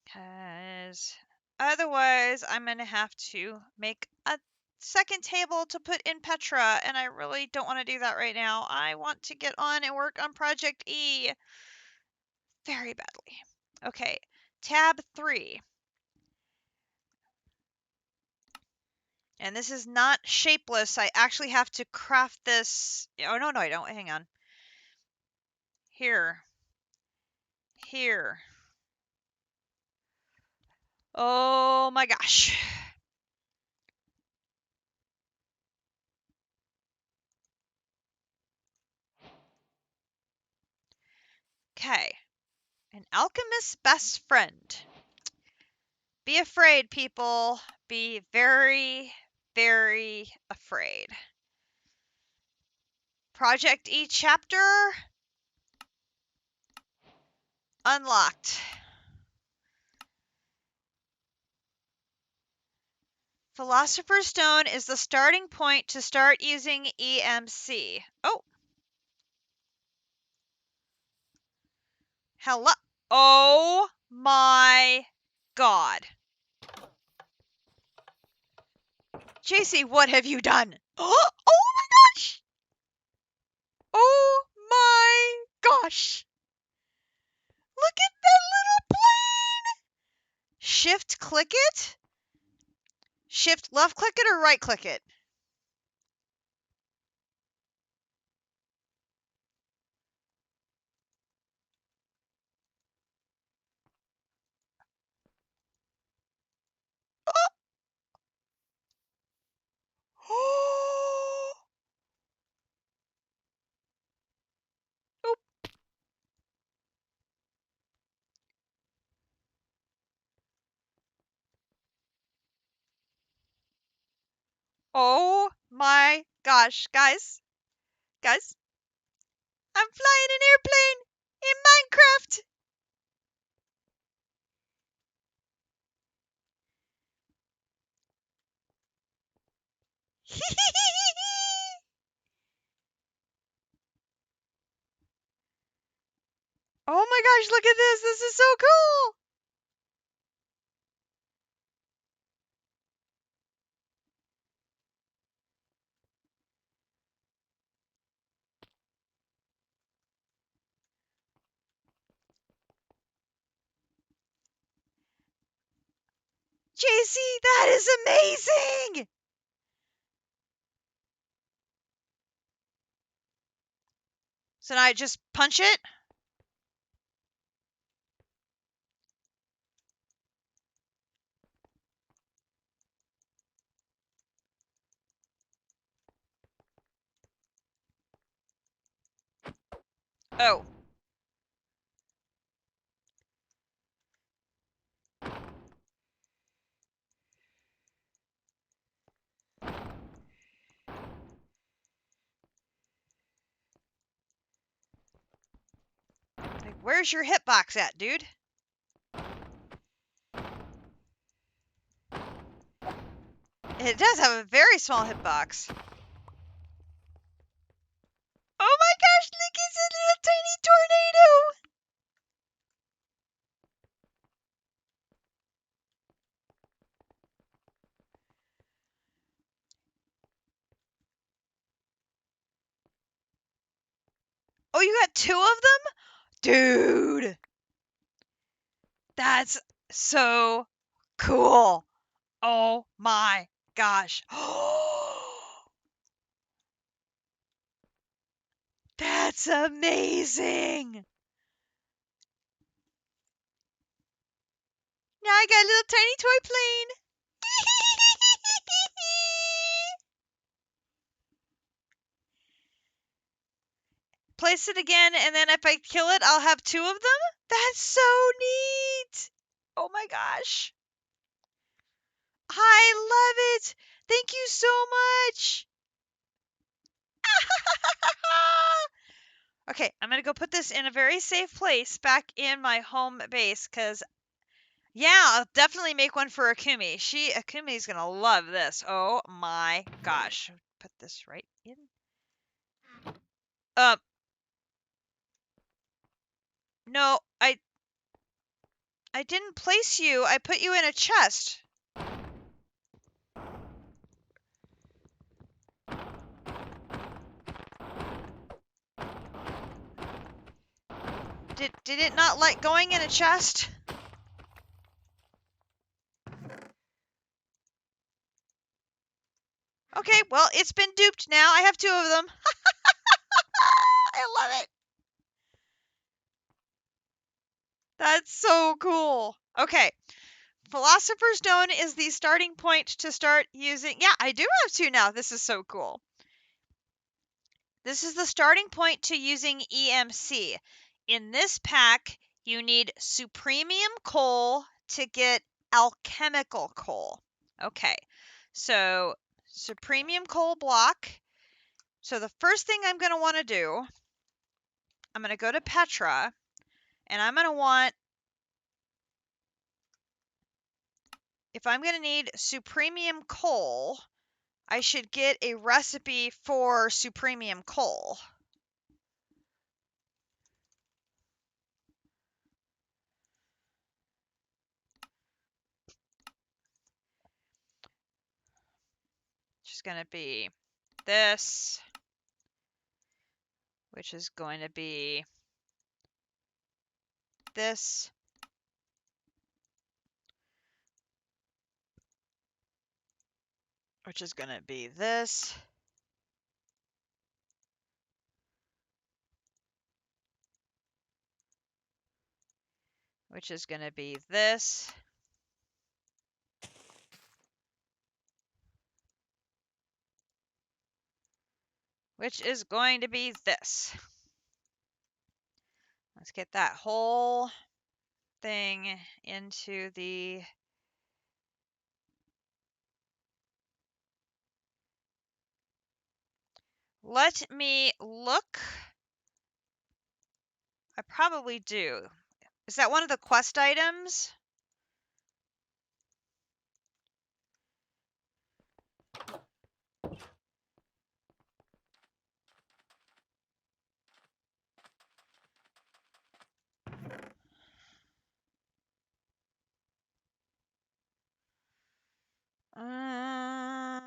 Because otherwise I'm going to have to make second table to put in Petra, and I really don't want to do that right now. I want to get on and work on ProjectE very badly. Okay, tab 3. And this is not shapeless. I actually have to craft this. Oh, no, I don't. Hang on. Here. Here. Oh my gosh. Okay. An alchemist's best friend. Be afraid, people. Be very, very afraid. ProjectE chapter unlocked. Philosopher's Stone is the starting point to start using EMC. Oh. Hello. Oh my god. JC, what have you done? Oh my gosh! Oh my gosh! Look at that little plane! Shift click it? Shift left click it or right click it? Oh! Oop. Oh my gosh, guys. Guys, I'm flying an airplane in Minecraft. Oh my gosh, look at this. This is so cool. JC, that is amazing. So now I just punch it. Oh. Like, where's your hitbox at, dude? It does have a very small hitbox. Oh my gosh, look, it's a little tiny tornado! Oh, you got 2 of them? Dude! That's so cool. Oh my gosh. That's amazing! Now I got a little tiny toy plane. Place it again, and then if I kill it, I'll have 2 of them? That's so neat! Oh my gosh. I love it! Thank you so much! Okay, I'm gonna go put this in a very safe place back in my home base, because, yeah, I'll definitely make one for Akumi. Akumi's gonna love this. Oh my gosh. Put this right in. No, I didn't place you. I put you in a chest. Did it not like going in a chest? Okay, well, it's been duped now. I have 2 of them. I love it. That's so cool. Okay. Philosopher's Stone is the starting point to start using. Yeah, I do have 2 now. This is so cool. This is the starting point to using EMC. In this pack, you need Supremium Coal to get Alchemical Coal. Okay, so Supremium Coal block. So the first thing I'm going to want to do, I'm going to go to Petra, and I'm going to want, if I'm going to need Supremium Coal, I should get a recipe for Supremium Coal. Which is going to be this, which is going to be this, which is going to be this, which is going to be this, which is going to be this. Let's get that whole thing into the... Let me look. I probably do. Is that one of the quest items? Uh,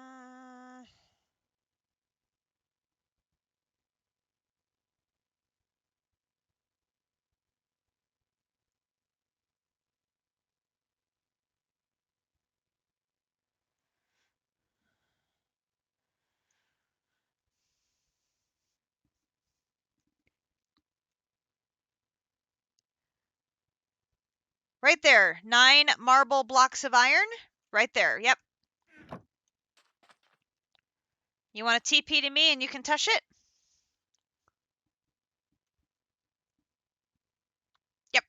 right there. 9 marble blocks of iron. Right there. Yep. You want to TP to me and you can touch it? Yep.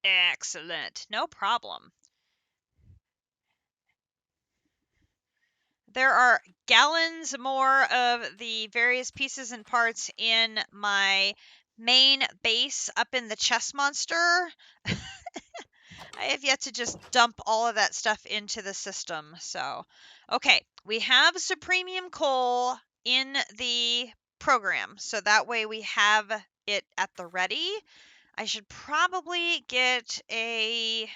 Excellent. No problem. There are gallons more of the various pieces and parts in my main base up in the chest monster. I have yet to just dump all of that stuff into the system. So, okay, we have Supremium Coal in the program, so that way we have it at the ready. I should probably get a...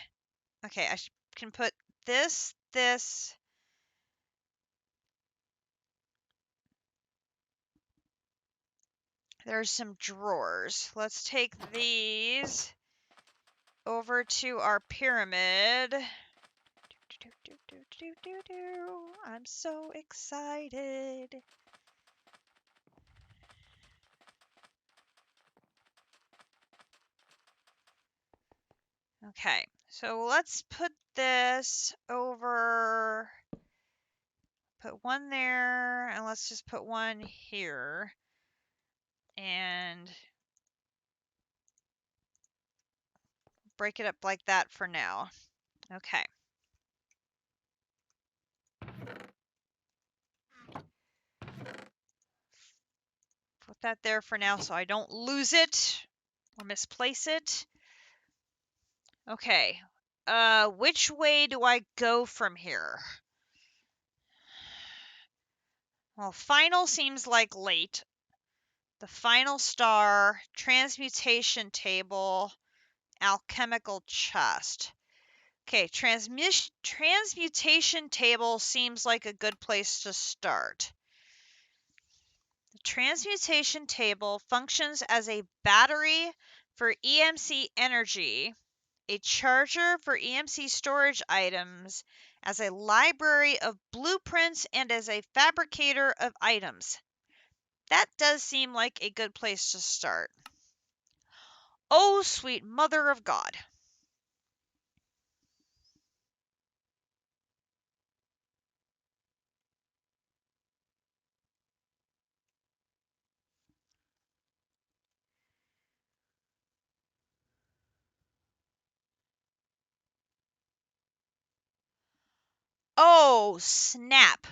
Okay, can put this. There's some drawers. Let's take these over to our pyramid. I'm so excited. Okay, so let's put this over, put one there, and let's just put one here. And break it up like that for now. Okay. Put that there for now so I don't lose it or misplace it. Okay. Which way do I go from here? Well, final seems like late. The Final Star, Transmutation Table, Alchemical Chest. Okay, Transmutation Table seems like a good place to start. The Transmutation Table functions as a battery for EMC energy, a charger for EMC storage items, as a library of blueprints, and as a fabricator of items. That does seem like a good place to start. Oh, sweet mother of God. Oh, snap.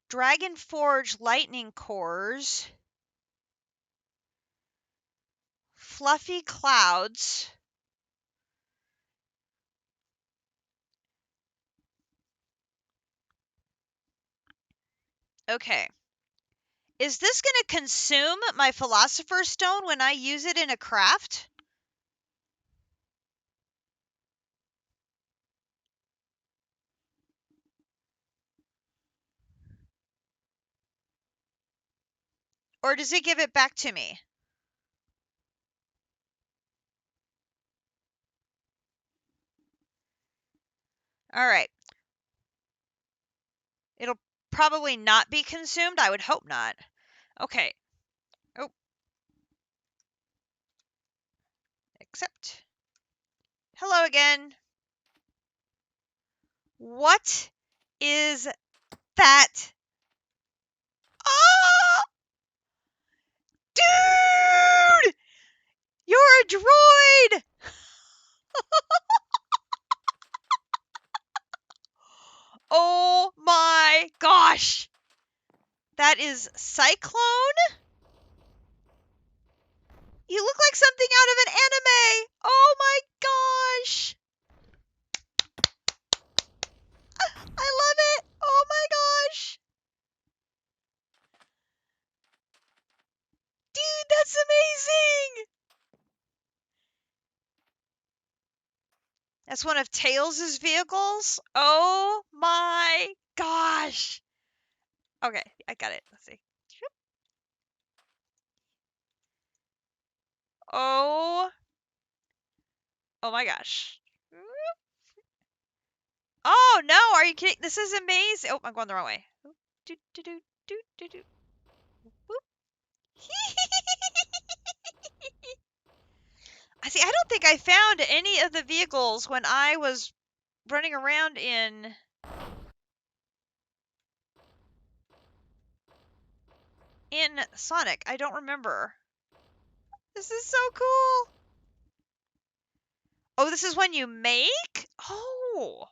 Dragon Forge lightning cores. Fluffy clouds. Okay. Is this going to consume my Philosopher Stone when I use it in a craft? Or does it give it back to me? All right. It'll probably not be consumed. I would hope not. Okay. Oh. Accept. Hello again. What is that? Oh! Dude! You're a droid! Oh my gosh! That is Cyclone? You look like something out of an anime! Oh my gosh! I love it! Oh my gosh! Dude, that's amazing! That's one of Tails' vehicles? Oh my gosh! Okay, I got it. Let's see. Oh. Oh my gosh. Oh no, are you kidding? This is amazing. Oh, I'm going the wrong way. Do, do, do, do, do, do. I see, I don't think I found any of the vehicles when I was running around in Sonic. I don't remember. This is so cool. Oh, this is when you make? Oh.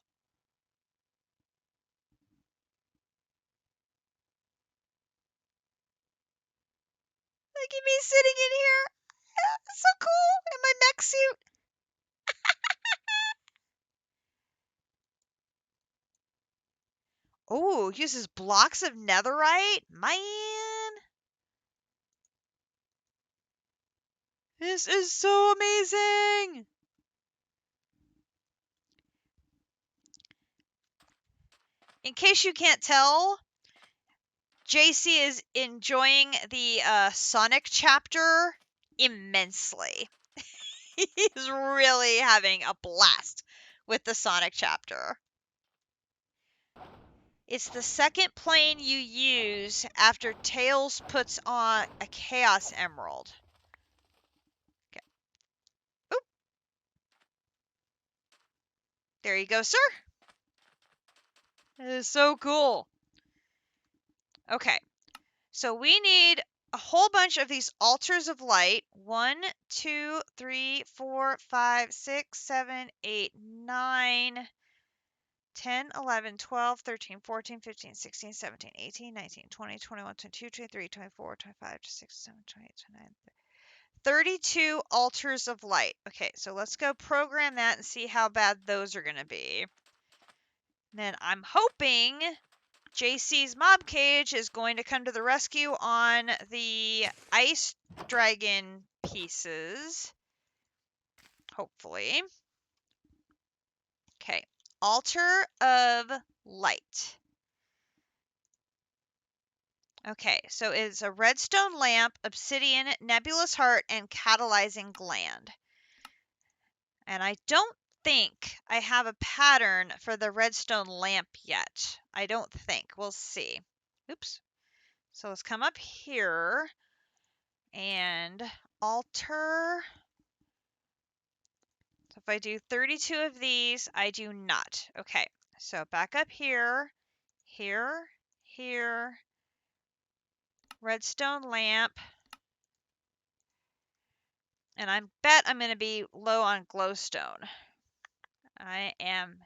Look at me sitting in here. So cool. In my mech suit. Oh, uses blocks of netherite? Man. This is so amazing. In case you can't tell, JC is enjoying the Sonic chapter immensely. He's really having a blast with the Sonic chapter. It's the second plane you use after Tails puts on a Chaos Emerald. Okay. Oop. There you go, sir. That is so cool. Okay. So we need a whole bunch of these altars of light. 1, 2, 3, 4, 5, 6, 7, 8, 9, 10, 11, 12, 13, 14, 15, 16, 17, 18, 19, 20, 21, 22, 23, 24, 25, 26, 27, 28, 29, 32 altars of light. Okay, so let's go program that and see how bad those are going to be. Then I'm hoping JC's mob cage is going to come to the rescue on the ice dragon pieces. Hopefully. Okay. Altar of Light. Okay, so it's a redstone lamp, obsidian, nebulous heart, and catalyzing gland. And I don't think I have a pattern for the redstone lamp yet. I don't think. We'll see. Oops. So let's come up here and alter. So if I do 32 of these, I do not. Okay, so back up here, here, here, redstone lamp. And I bet I'm going to be low on glowstone. I am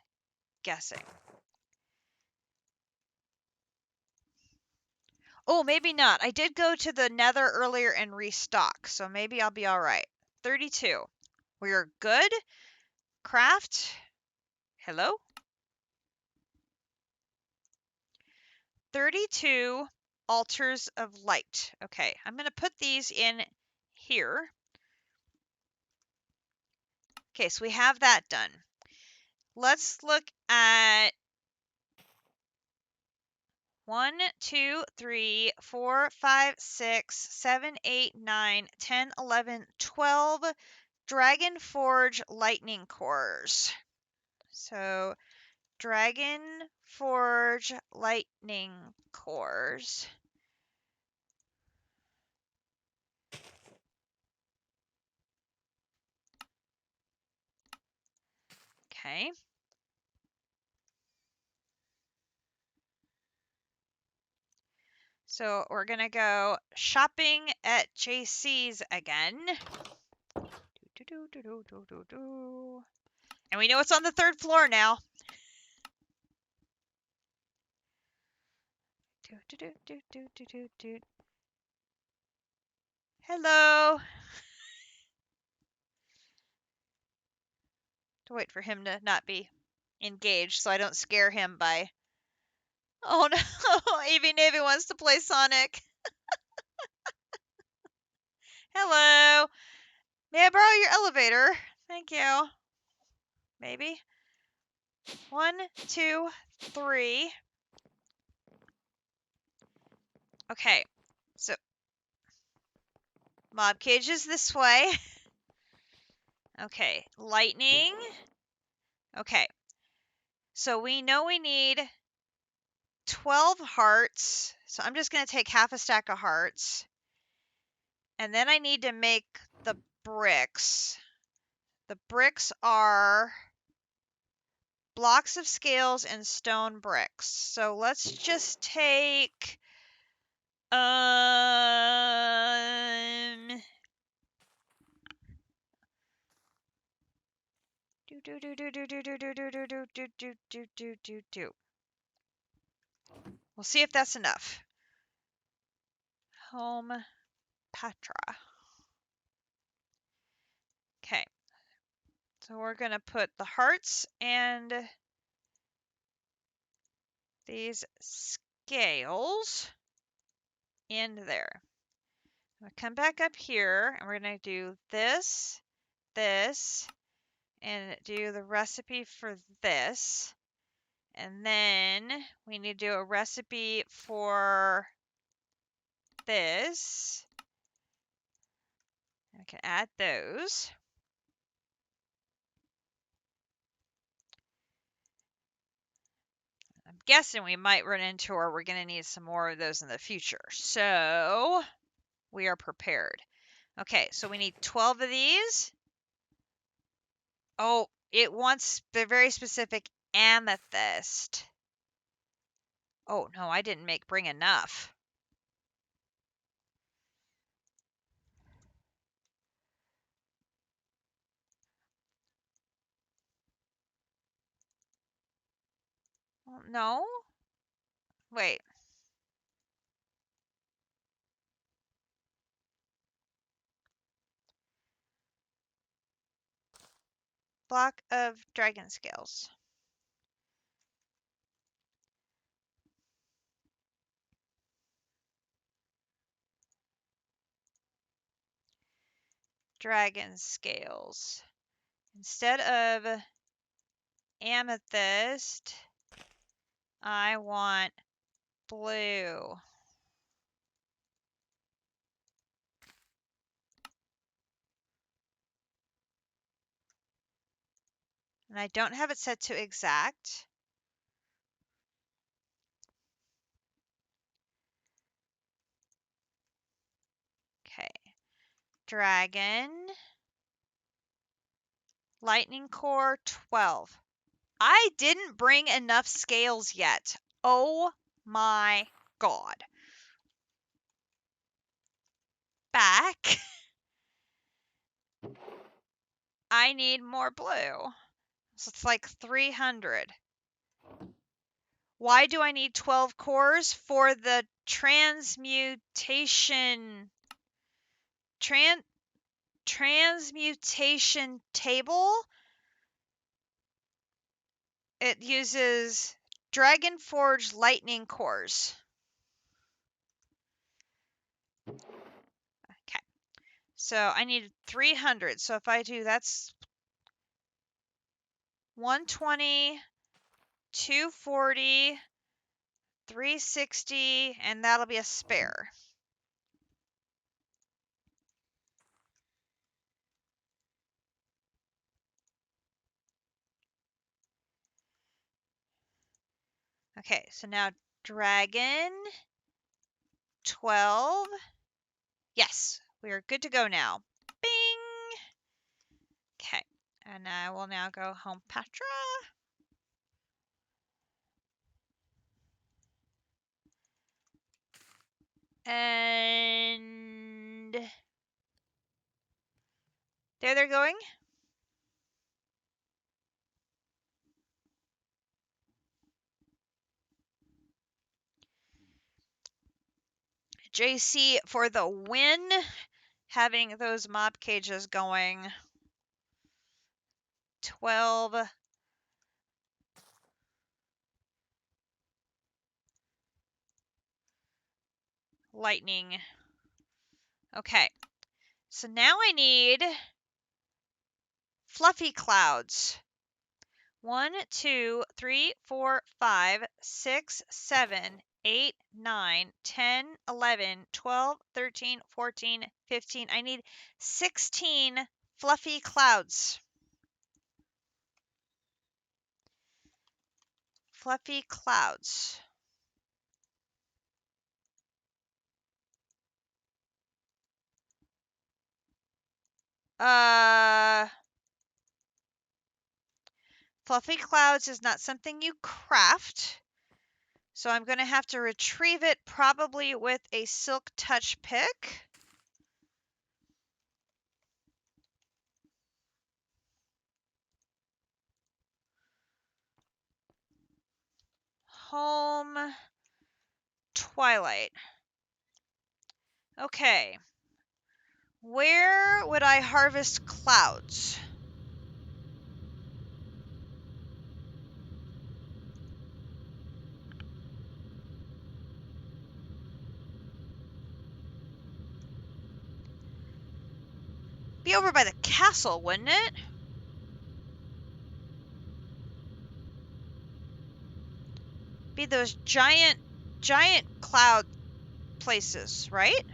guessing. Oh, maybe not. I did go to the nether earlier and restock, so maybe I'll be all right. 32. We're good. Craft. Hello? 32 altars of light. Okay, I'm going to put these in here. Okay, so we have that done. Let's look at 1, 2, 3, 4, 5, 6, 7, 8, 9, 10, 11, 12 Dragon Forge lightning cores. So Dragon Forge lightning cores. Okay. So we're going to go shopping at JC's again. And we know it's on the 3rd floor now. Hello. To wait for him to not be engaged so I don't scare him by... Oh no, Evie Navy wants to play Sonic. Hello. May I borrow your elevator? Thank you. Maybe. 1, 2, 3. Okay. So, mob cages this way. Okay. Lightning. Okay. So we know we need 12 hearts. So I'm just going to take half a stack of hearts. And then I need to make the bricks. The bricks are blocks of scales and stone bricks. So let's just take We'll see if that's enough. Home Patra. Okay. So we're going to put the hearts and these scales in there. I'm going to come back up here and we're going to do this, this, and do the recipe for this. And then we need to do a recipe for this. I can add those. I'm guessing we might run into or we're going to need some more of those in the future. So we are prepared. Okay, so we need 12 of these. Oh, it wants the very specific amethyst. Oh, no, I didn't bring enough. No? Wait. Block of dragon scales. dragon scales. Instead of amethyst, I want blue. And I don't have it set to exact. Okay. Dragon. Lightning core 12. I didn't bring enough scales yet. Oh my god. Back. I need more blue. So it's like 300. Why do I need 12 cores? For the transmutation table. It uses Dragon Forge lightning cores. Okay. So I need 300. So if I do, that's 120, 240, 360, and that'll be a spare. Okay, so now dragon 12. Yes, we are good to go now. Bing! Okay, and I will now go home Patra. And there they're going. JC for the win, having those mob cages going. 12. Lightning. Okay, so now I need fluffy clouds. 1, 2, 3, 4, 5, 6, 7, 8, 9, 10, 11, 12, 13, 14, 15. I need 16 fluffy clouds. Fluffy clouds. Fluffy clouds is not something you craft. So I'm going to have to retrieve it probably with a silk touch pick. Home. Twilight. Okay. Where would I harvest clouds? Be over by the castle, wouldn't it? Be those giant cloud places, right?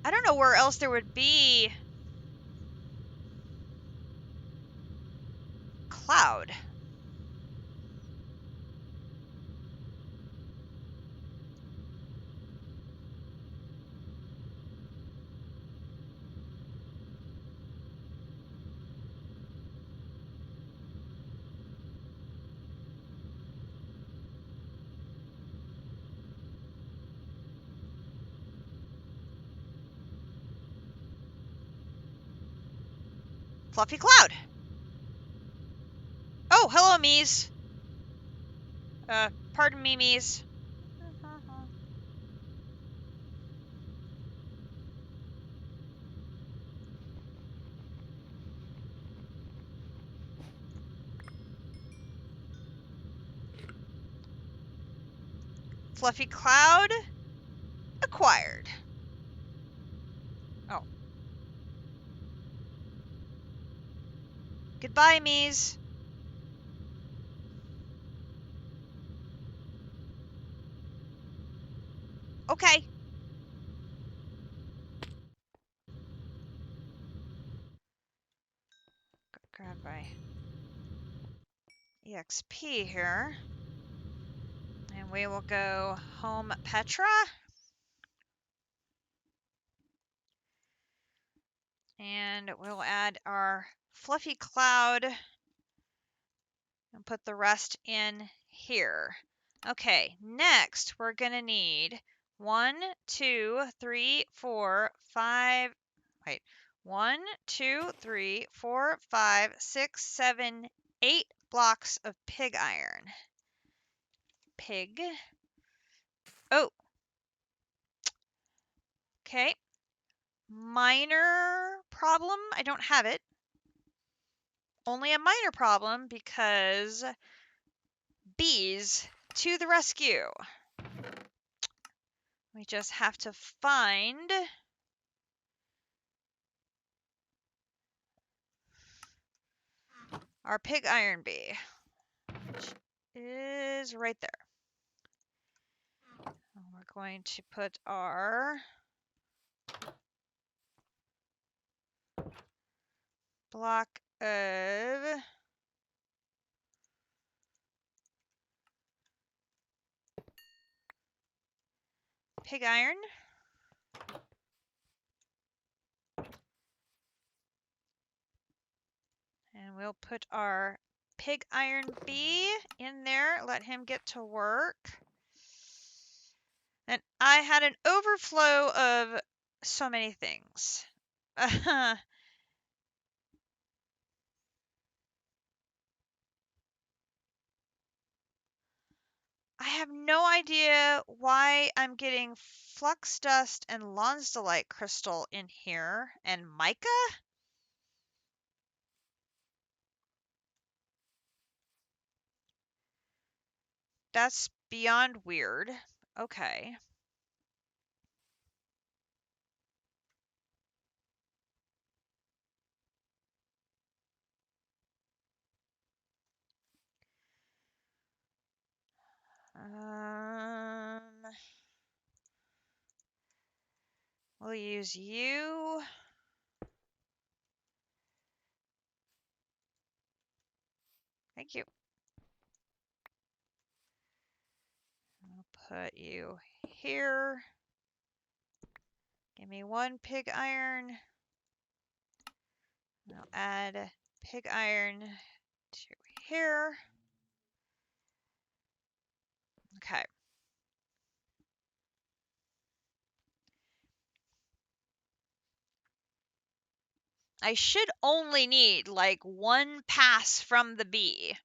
I don't know where else there would be cloud. Fluffy cloud. Oh, hello, Mies. Pardon me, Mies. Fluffy cloud acquired. Oh. Goodbye, Mies. Okay. Grab my EXP here. And we will go home Petra. And we'll add our fluffy cloud and put the rest in here. Okay, next we're going to need 1, 2, 3, 4, 5. Wait. 1, 2, 3, 4, 5, 6, 7, 8 blocks of pig iron. Pig. Oh. Okay. Minor problem. I don't have it. Only a minor problem because bees to the rescue. We just have to find our pig iron bee, which is right there. And we're going to put our block of pig iron. And we'll put our pig iron bee in there, let him get to work. And I had an overflow of so many things. I have no idea why I'm getting flux dust and lonsdaleite crystal in here and mica. That's beyond weird. Okay. We'll use you. Thank you. I'll put you here. Give me 1 pig iron. I'll add pig iron to here. Okay. I should only need like 1 pass from the bee.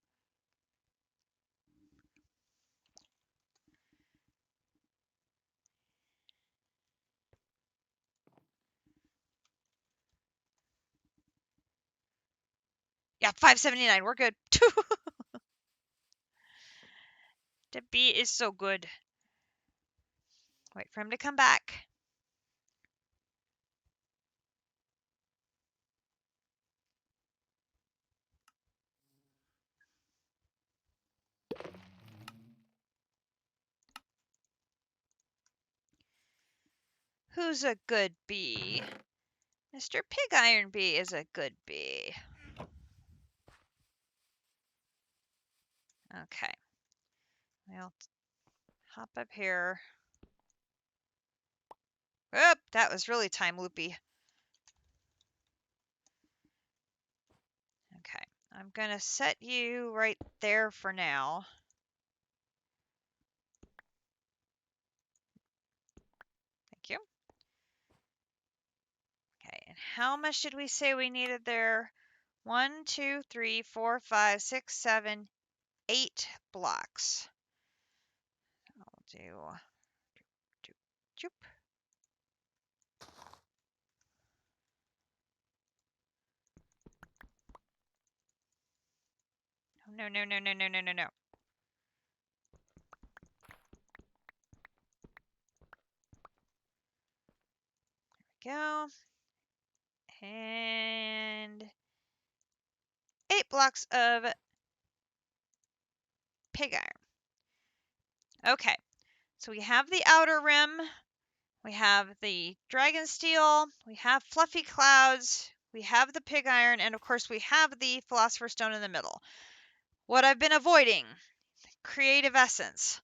Yeah, 579. We're good. The bee is so good. Wait for him to come back. Who's a good bee? Mr. Pig Iron Bee is a good bee. Okay. We'll hop up here. Oop, that was really time loopy. Okay, I'm gonna set you right there for now. Thank you. Okay, and how much did we say we needed there? 1, 2, 3, 4, 5, 6, 7, 8 blocks. I'll do choop. No. go. And 8 blocks of pig iron. Okay, so we have the outer rim, we have the dragon steel, we have fluffy clouds, we have the pig iron, and of course we have the philosopher's stone in the middle. What I've been avoiding, creative essence.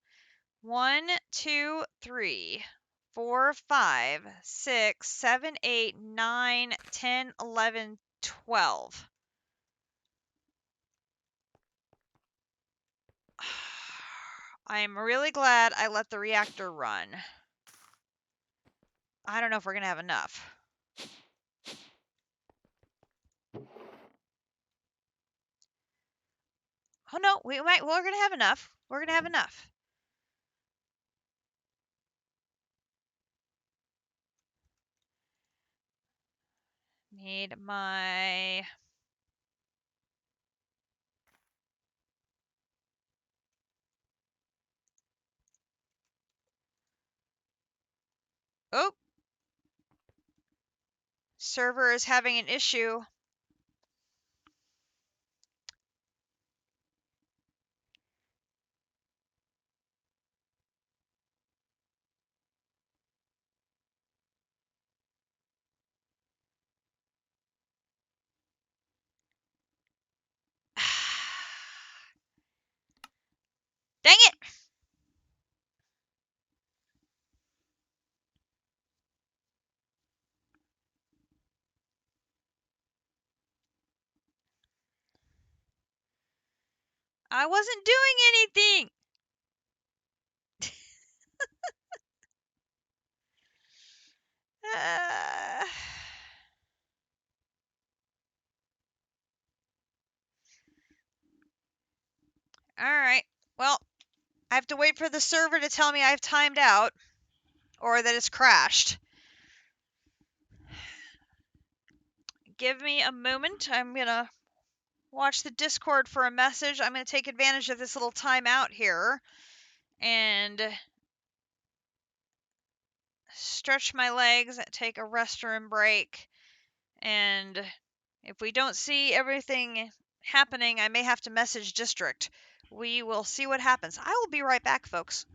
1, 2, 3, 4, 5, 6, 7, 8, 9, 10, 11, 12. I'm really glad I let the reactor run. I don't know if we're going to have enough. Oh no, we're going to have enough. We're going to have enough. Need my... Oh! Server is having an issue. Dang it! I wasn't doing anything! Alright, well, I have to wait for the server to tell me I've timed out, or that it's crashed. Give me a moment. I'm gonna watch the Discord for a message. I'm gonna take advantage of this little timeout here and stretch my legs, take a restroom break, and if we don't see everything happening, I may have to message district. We will see what happens. I will be right back, folks.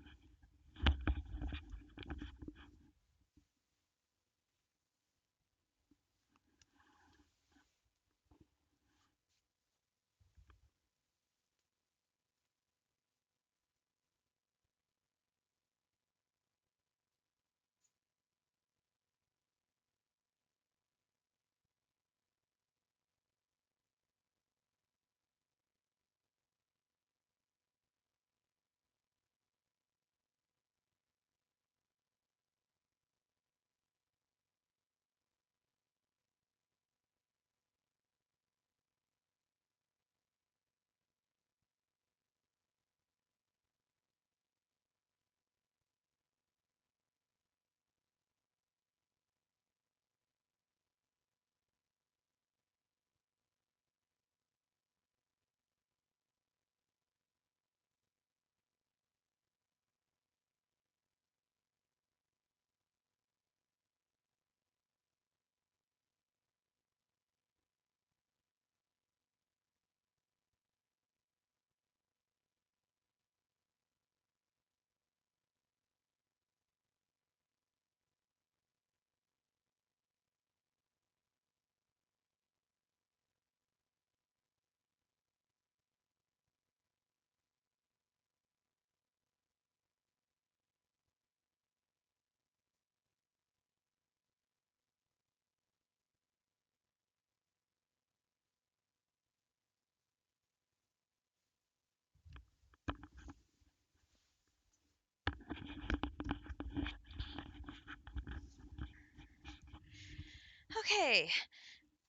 Okay,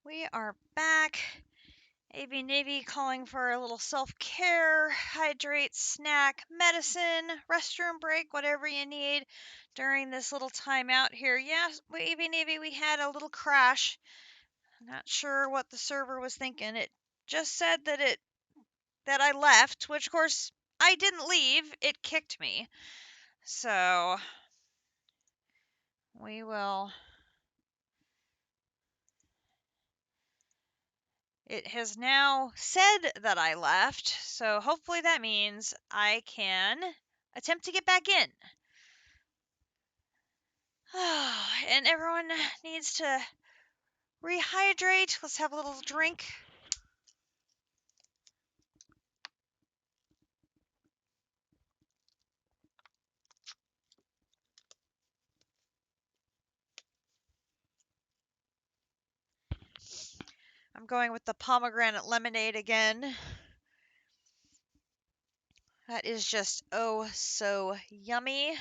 we are back. AV Navy calling for a little self-care, hydrate, snack, medicine, restroom break, whatever you need during this little timeout here. Yes, AV Navy, we had a little crash. I'm not sure what the server was thinking. It just said that I left, which of course I didn't leave. It kicked me. So we will It has now said that I left, so hopefully that means I can attempt to get back in. And everyone needs to rehydrate. Let's have a little drink. I'm going with the pomegranate lemonade again. That is just oh so yummy.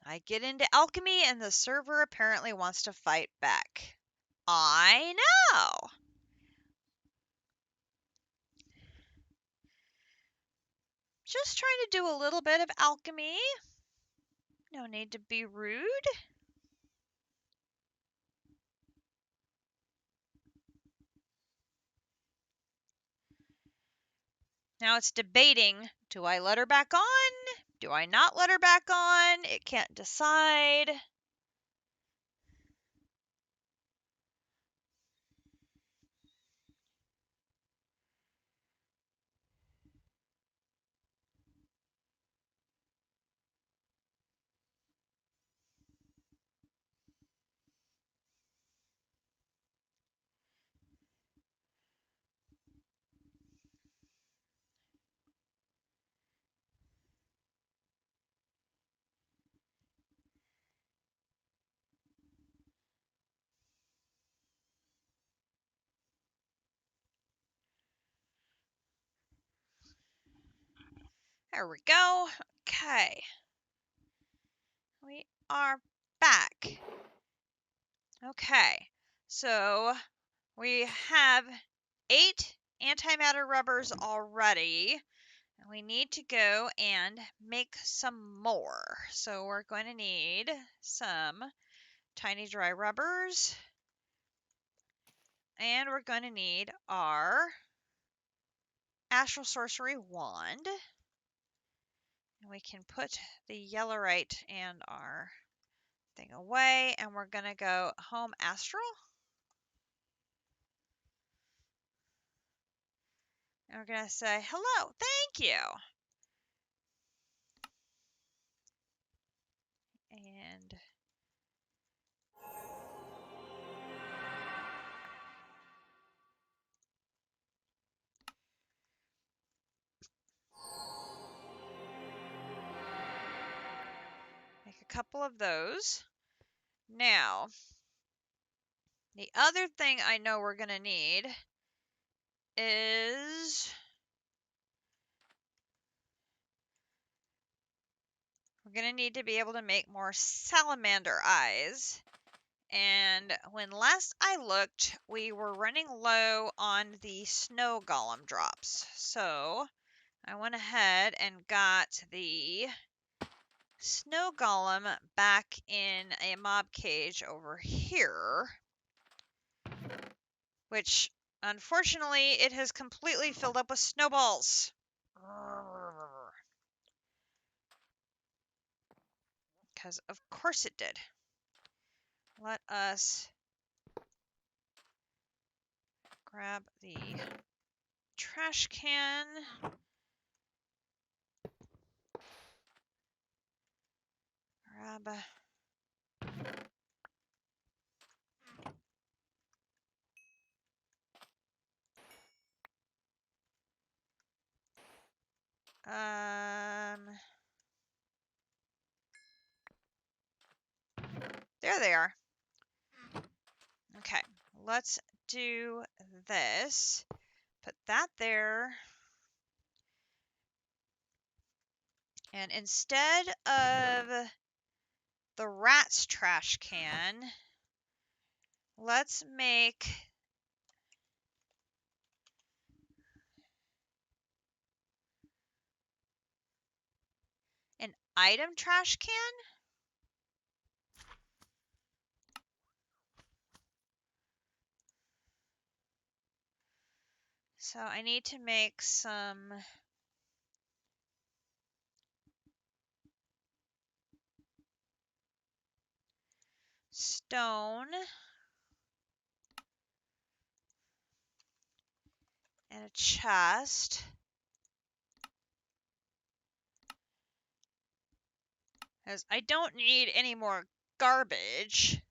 I get into alchemy and the server apparently wants to fight back. I know. Just trying to do a little bit of alchemy. No need to be rude. Now it's debating, do I let her back on? Do I not let her back on? It can't decide. There we go. Okay. We are back. Okay. So we have 8 antimatter rubbers already. And we need to go and make some more. So we're going to need some tiny dry rubbers. And we're going to need our Astral Sorcery Wand. And we can put the Yellowite and our thing away. And we're going to go home astral. And we're going to say, hello, thank you. And make a couple of those. Now, the other thing I know we're going to need is we're going to need to be able to make more salamander eyes. And when last I looked, we were running low on the snow golem drops. So I went ahead and got the snow golem back in a mob cage over here, which unfortunately it has completely filled up with snowballs. Because of course it did. Let us grab the trash can. Grab there they are. Okay, let's do this. Put that there. And instead of the rat's trash can, let's make an item trash can. So I need to make some stone. And a chest. Because I don't need any more garbage.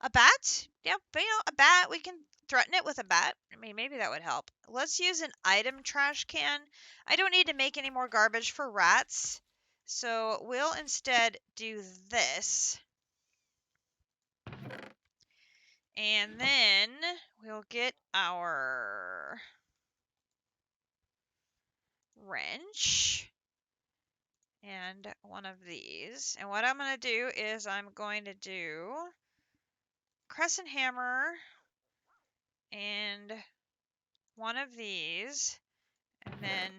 A bat? Yeah, but a bat, we can threaten it with a bat. I mean, maybe that would help. Let's use an item trash can. I don't need to make any more garbage for rats. So we'll instead do this. And then we'll get our wrench and one of these. And what I'm going to do is I'm going to do crescent hammer and one of these. And then,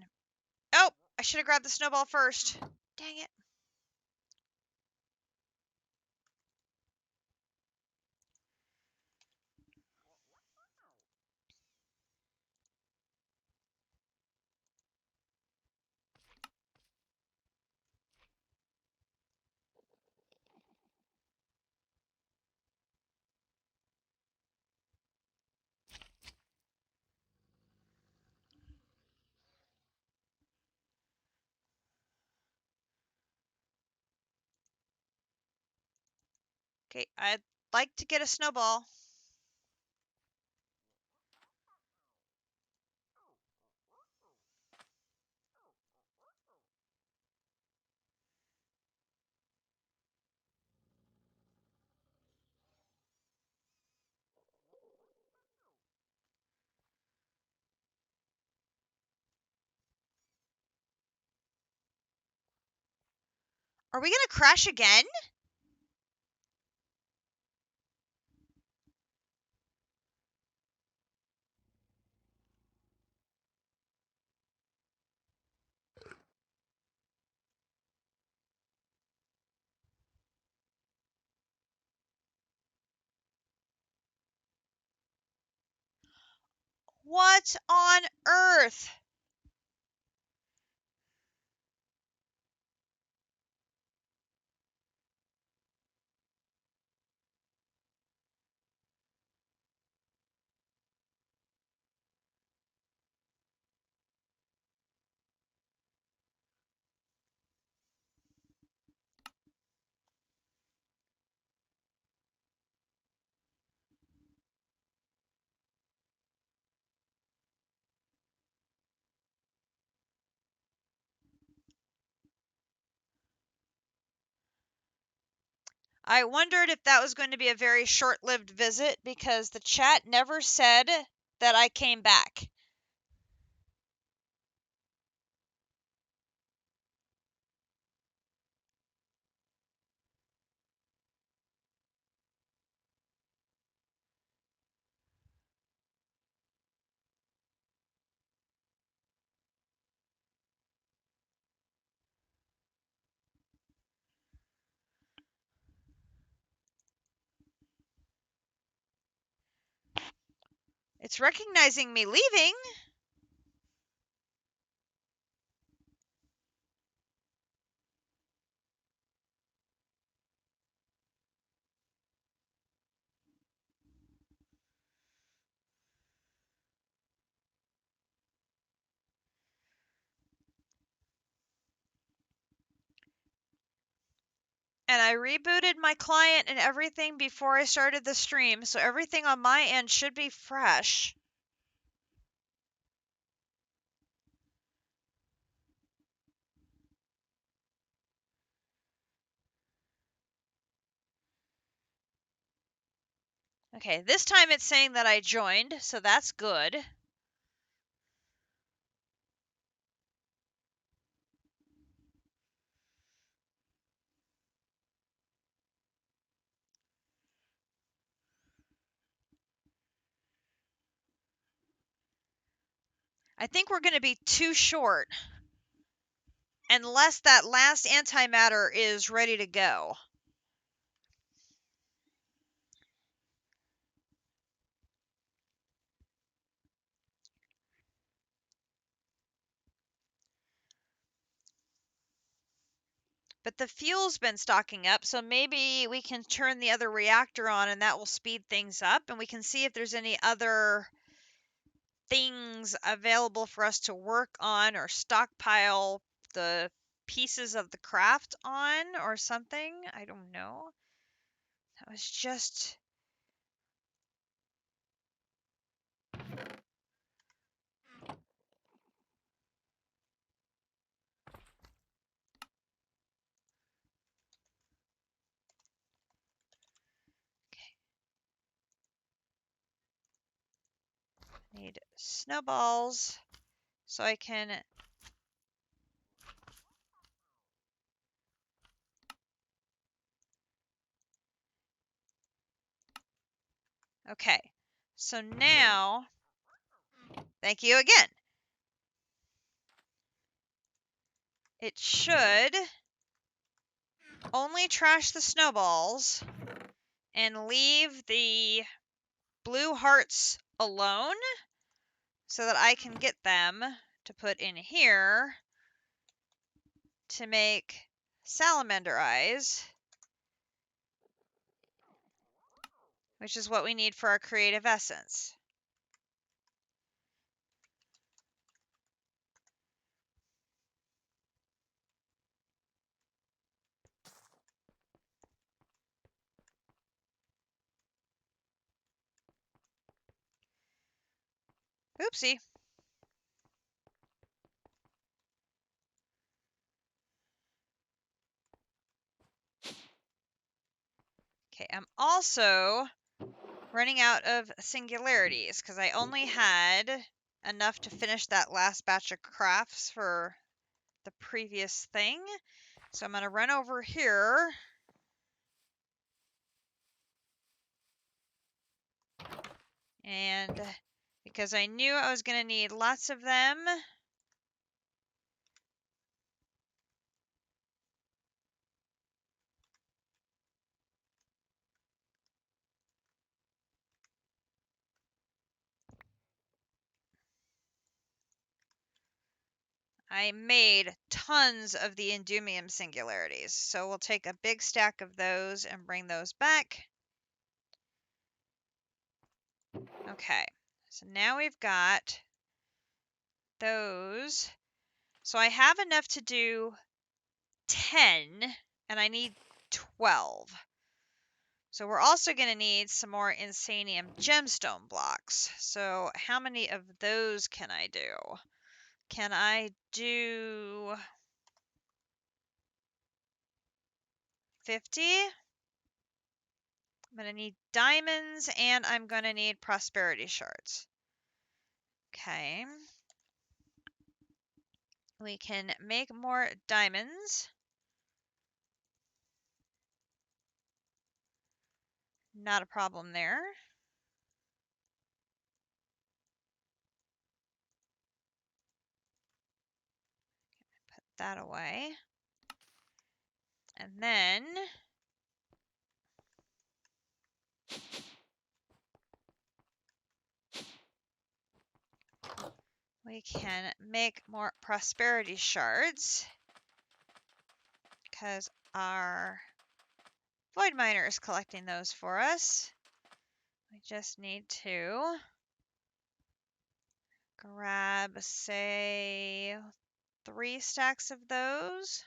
oh, I should have grabbed the snowball first. Dang it. Okay, I'd like to get a snowball. Are we going to crash again? What on earth? I wondered if that was going to be a very short-lived visit because the chat never said that I came back. It's recognizing me leaving. And I rebooted my client and everything before I started the stream, so everything on my end should be fresh. Okay, this time it's saying that I joined, so that's good. I think we're going to be too short unless that last antimatter is ready to go. But the fuel's been stocking up, so maybe we can turn the other reactor on and that will speed things up, and we can see if there's any other things available for us to work on or stockpile the pieces of the craft on or something. I don't know. That was just... Need snowballs so I can... Okay, so now, thank you again. It should only trash the snowballs and leave the blue hearts alone so that I can get them to put in here to make salamander eyes, which is what we need for our creative essence. Oopsie. Okay, I'm also running out of singularities because I only had enough to finish that last batch of crafts for the previous thing. So I'm going to run over here. And because I knew I was going to need lots of them, I made tons of the Endumium singularities. So we'll take a big stack of those and bring those back. Okay, so now we've got those. So I have enough to do 10, and I need 12. So we're also going to need some more Insanium gemstone blocks. So how many of those can I do? Can I do 50? I'm going to need diamonds, and I'm going to need prosperity shards. Okay. We can make more diamonds. Not a problem there. Put that away. And then we can make more prosperity shards because our void miner is collecting those for us. We just need to grab, say, 3 stacks of those.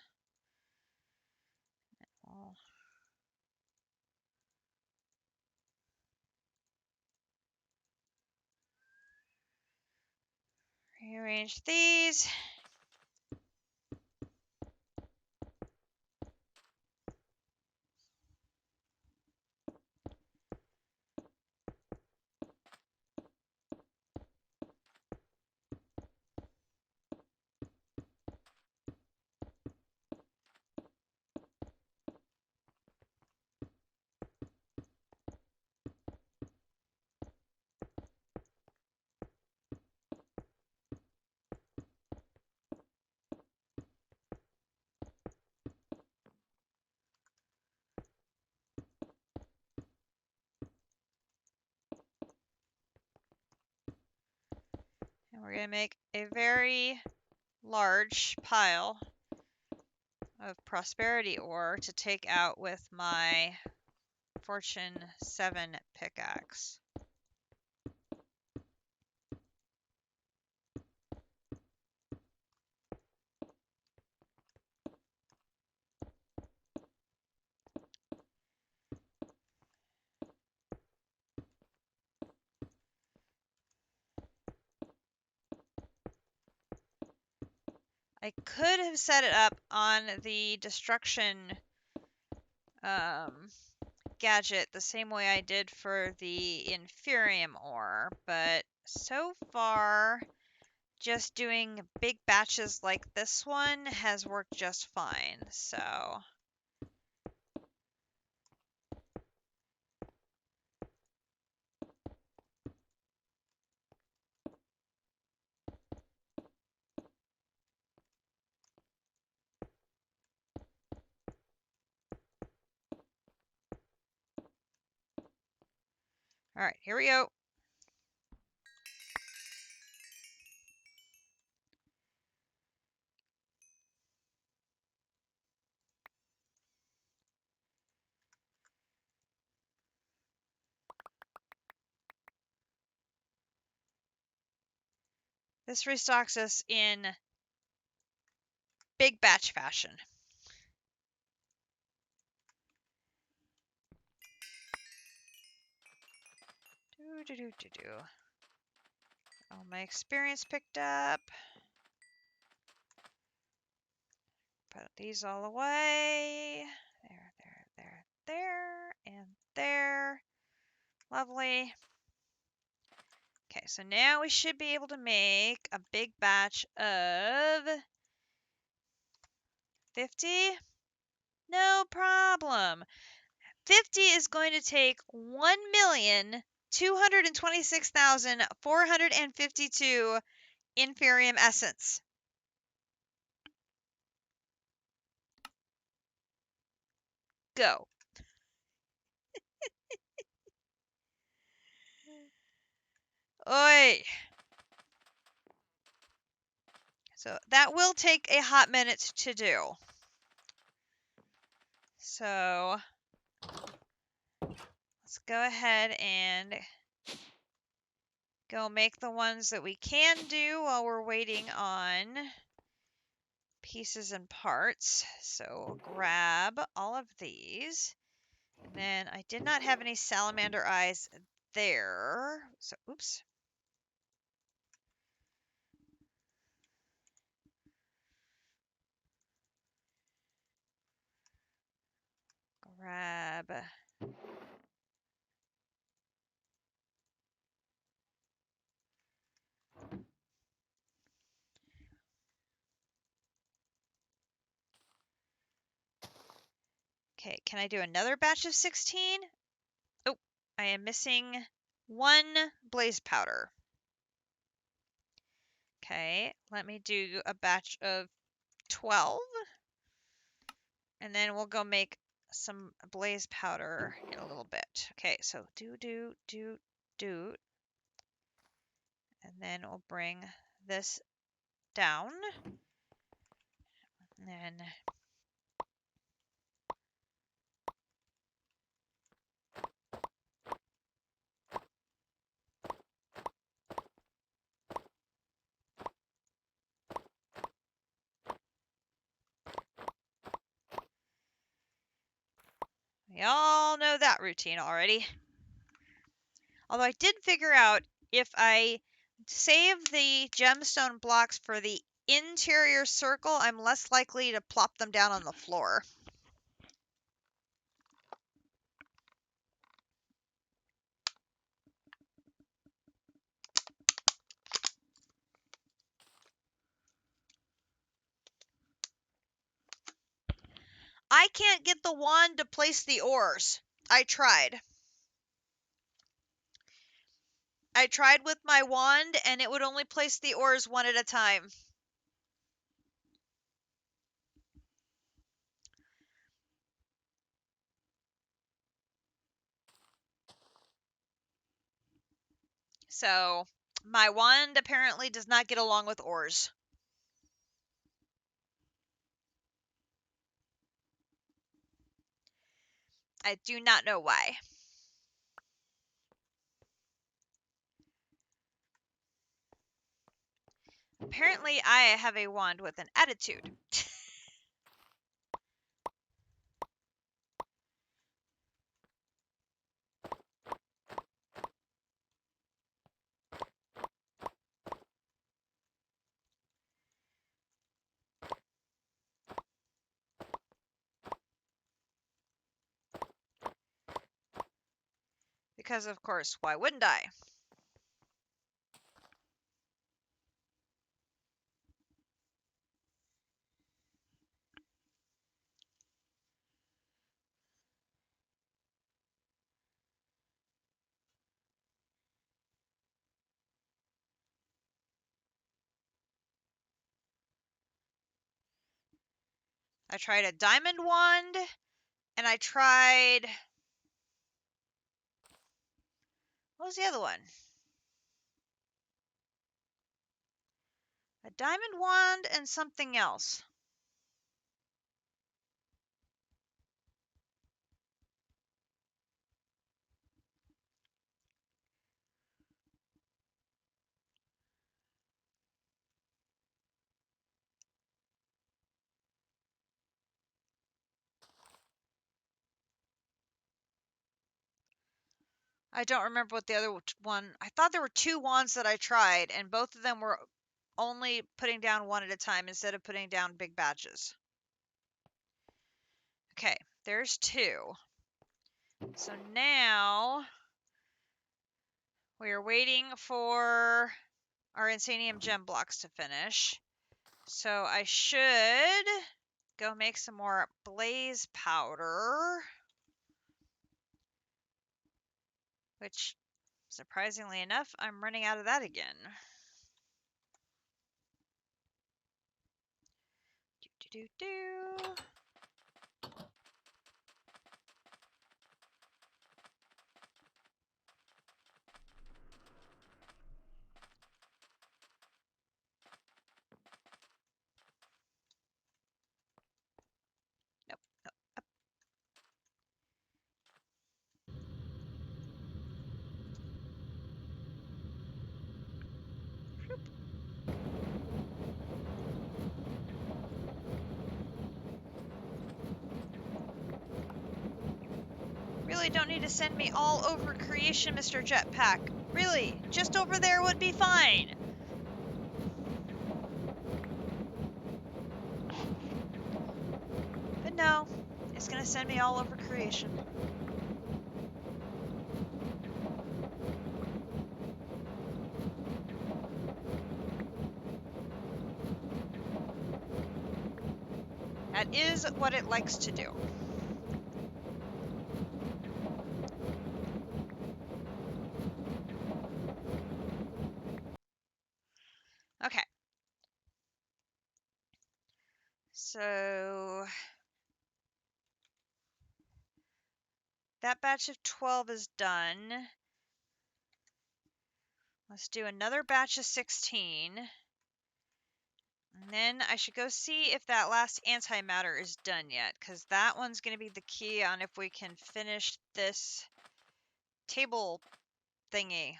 We'll rearrange these. And we're going to make a very large pile of prosperity ore to take out with my Fortune 7 pickaxe. I could have set it up on the destruction gadget the same way I did for the inferium ore, but so far just doing big batches like this one has worked just fine. So all right, here we go. This restocks us in big batch fashion. All my experience picked up. Put these all away. There, and there. Lovely. Okay, so now we should be able to make a big batch of 50. No problem. 50 is going to take 1,226,452 inferium essence. Go. Oi. So that will take a hot minute to do. So let's go ahead and go make the ones that we can do while we're waiting on pieces and parts. So grab all of these. And then I did not have any salamander eyes there. So, oops. Grab. Okay, can I do another batch of 16? Oh, I am missing one blaze powder. Okay, let me do a batch of 12. And then we'll go make some blaze powder in a little bit. Okay, so do. And then we'll bring this down. And then we all know that routine already. Although I did figure out if I save the gemstone blocks for the interior circle, I'm less likely to plop them down on the floor. I can't get the wand to place the ores. I tried. I tried with my wand, and it would only place the ores one at a time. So, my wand apparently does not get along with ores. I do not know why. Apparently, I have a wand with an attitude. Because, of course, why wouldn't I? I tried a diamond wand, and I tried... What was the other one? A diamond wand and something else. I don't remember what the other one... I thought there were 2 wands that I tried, and both of them were only putting down one at a time instead of putting down big batches. Okay, there's 2. So now we are waiting for our Insanium gem blocks to finish. So I should go make some more blaze powder, which, surprisingly enough, I'm running out of that again. Do-do-do-do. Nope, nope, up. Really don't need to send me all over creation, Mr. Jetpack. Really, just over there would be fine. But no, it's gonna send me all over creation. That is what it likes to do. Okay. So that batch of 12 is done. Let's do another batch of 16. And then I should go see if that last antimatter is done yet, because that one's going to be the key on if we can finish this table thingy.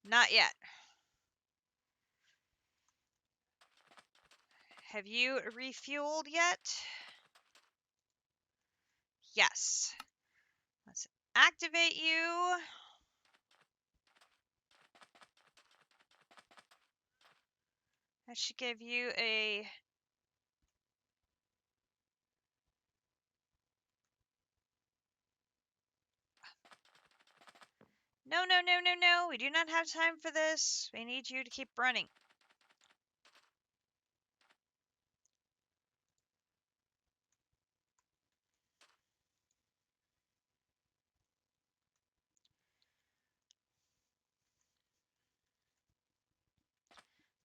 Not yet. Have you refueled yet? Yes. Let's activate you. That should give you a... No, no, no, no, no. We do not have time for this. We need you to keep running.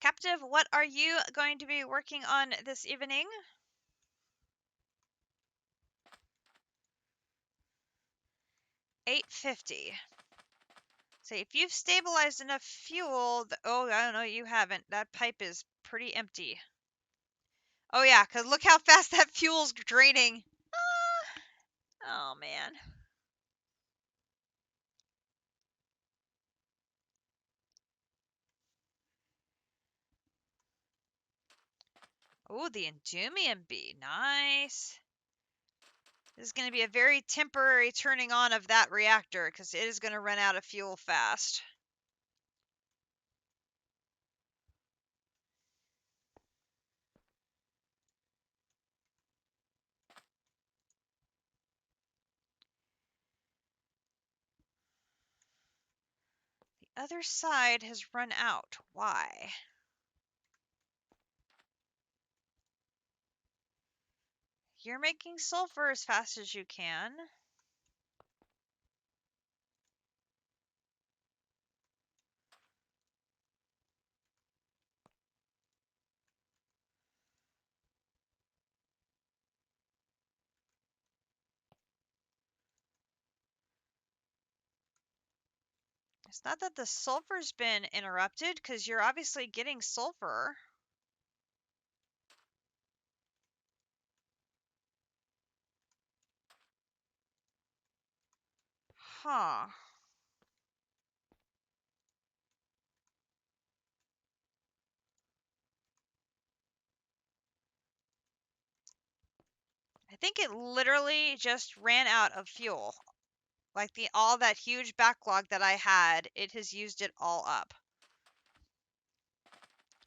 Captive, what are you going to be working on this evening? 8:50. Say, if you've stabilized enough fuel, oh, I don't know, you haven't. That pipe is pretty empty. Oh yeah, because look how fast that fuel's draining. Oh man. Oh, the Endumium bee. Nice. This is going to be a very temporary turning on of that reactor because it is going to run out of fuel fast. The other side has run out. Why? You're making sulfur as fast as you can. It's not that the sulfur's been interrupted because you're obviously getting sulfur. Huh. I think it literally just ran out of fuel. Like all that huge backlog that I had, it has used it all up.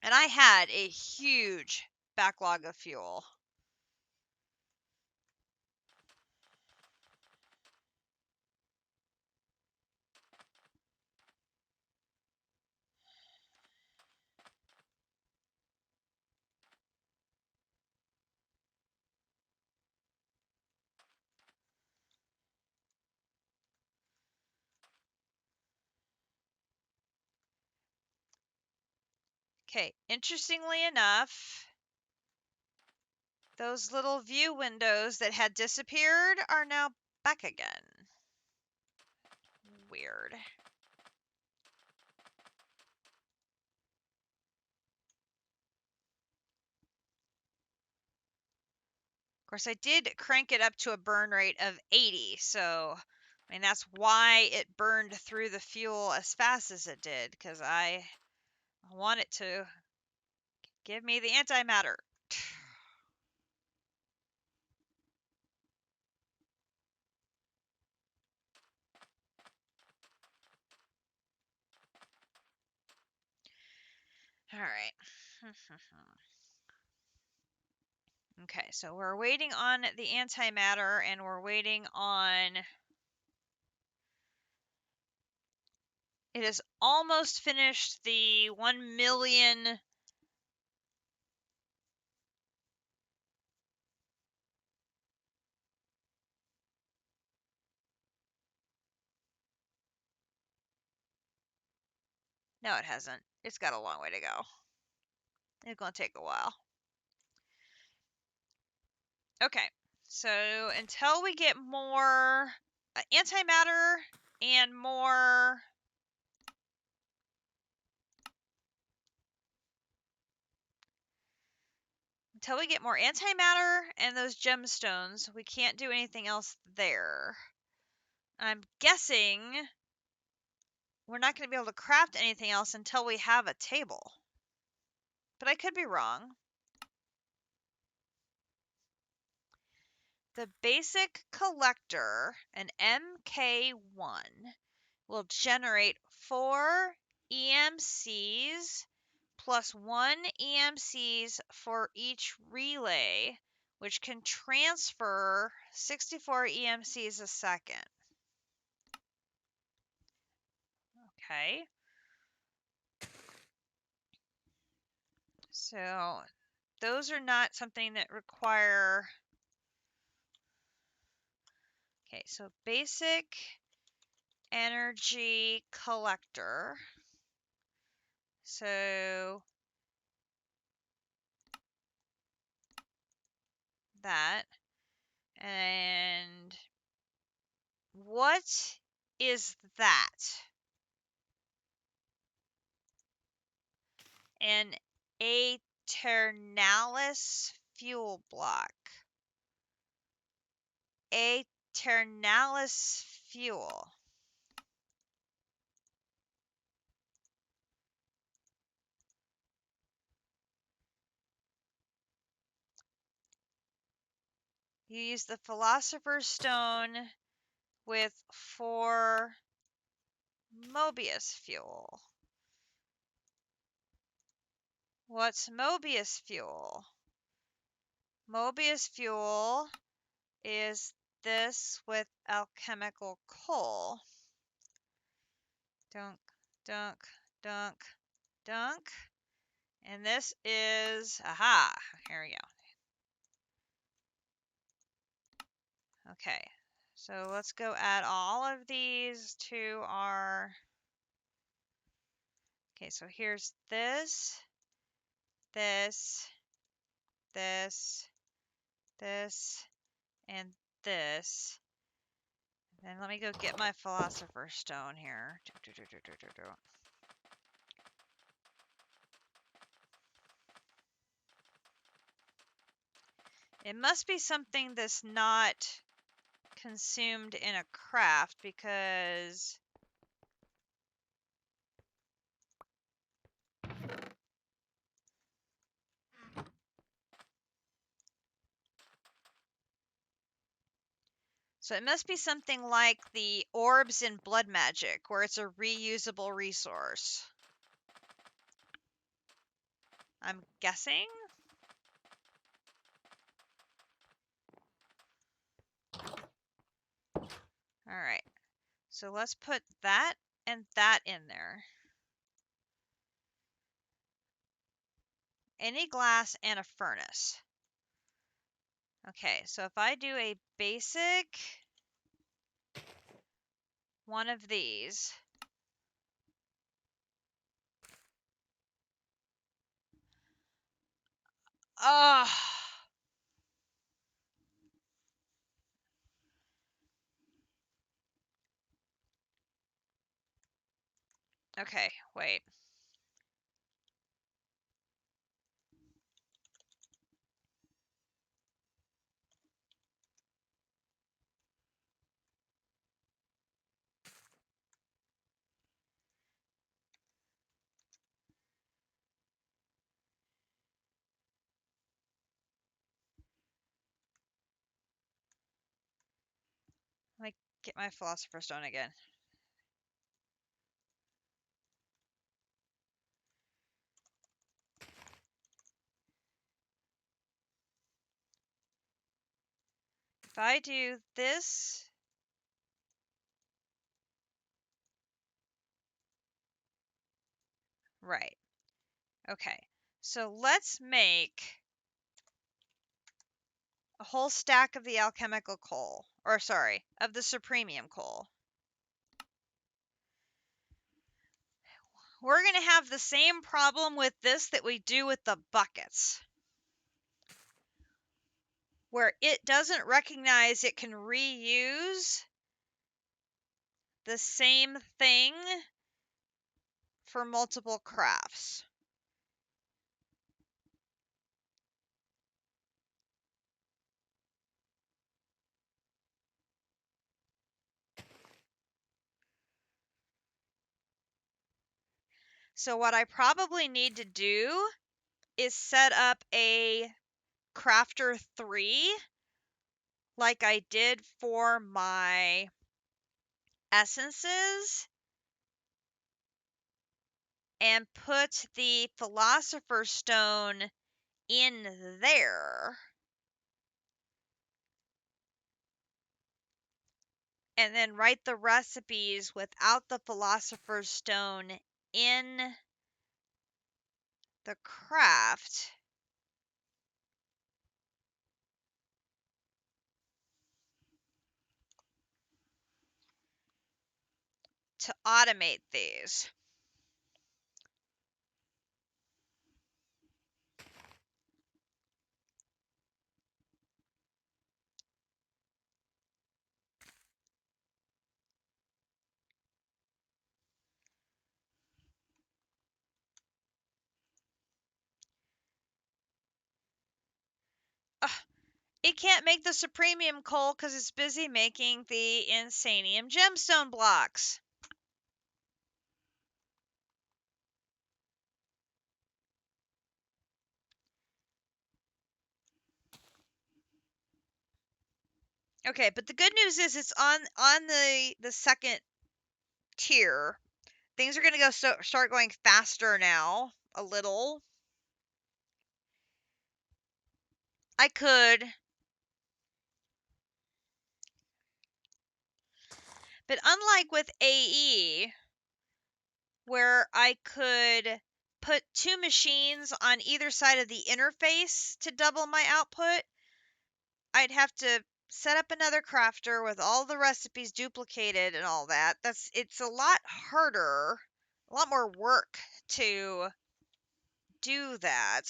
And I had a huge backlog of fuel. Okay, interestingly enough, those little view windows that had disappeared are now back again. Weird. Of course, I did crank it up to a burn rate of 80, so I mean that's why it burned through the fuel as fast as it did, because I want it to give me the antimatter. All right. Okay, so we're waiting on the antimatter, and we're waiting on... It is almost finished the 1 million... No, it hasn't. It's got a long way to go. It's going to take a while. Okay, so until we get more antimatter and more... Until we get more antimatter and those gemstones, we can't do anything else there. I'm guessing we're not going to be able to craft anything else until we have a table. But I could be wrong. The basic collector, an MK1, will generate 4 EMCs plus 1 EMCs for each relay, which can transfer 64 EMCs a second. Okay. So those are not something that require... Okay, so basic energy collector. So that. And what is that? an Aeternalis fuel block. Aeternalis fuel. You use the Philosopher's Stone with 4 Mobius Fuel. What's Mobius Fuel? Mobius Fuel is this with alchemical coal. Dunk, dunk, dunk, dunk. And this is, aha, here we go. Okay, so let's go add all of these to our, okay, so here's this, this, this, this, and this. Then let me go get my Philosopher's Stone here. It must be something that's not consumed in a craft because so it must be something like the orbs in blood magic where it's a reusable resource. I'm guessing. All right. So let's put that and that in there. Any glass and a furnace. Okay, so if I do a basic one of these. Oh. Okay, wait. Let me get my Philosopher's Stone again. If I do this, right. Okay, so let's make a whole stack of the alchemical coal, or sorry, of the supremium coal. We're going to have the same problem with this that we do with the buckets, where it doesn't recognize it can reuse the same thing for multiple crafts. So what I probably need to do is set up a crafter 3 like I did for my essences and put the Philosopher's Stone in there. And then write the recipes without the Philosopher's Stone in the craft. To automate these. It can't make the Supremium coal because it's busy making the Insanium gemstone blocks. Okay, but the good news is it's on the second tier. Things are going to go start going faster now, a little. I could, but unlike with AE, where I could put 2 machines on either side of the interface to double my output, I'd have to set up another crafter with all the recipes duplicated and all that. It's a lot harder, a lot more work to do that.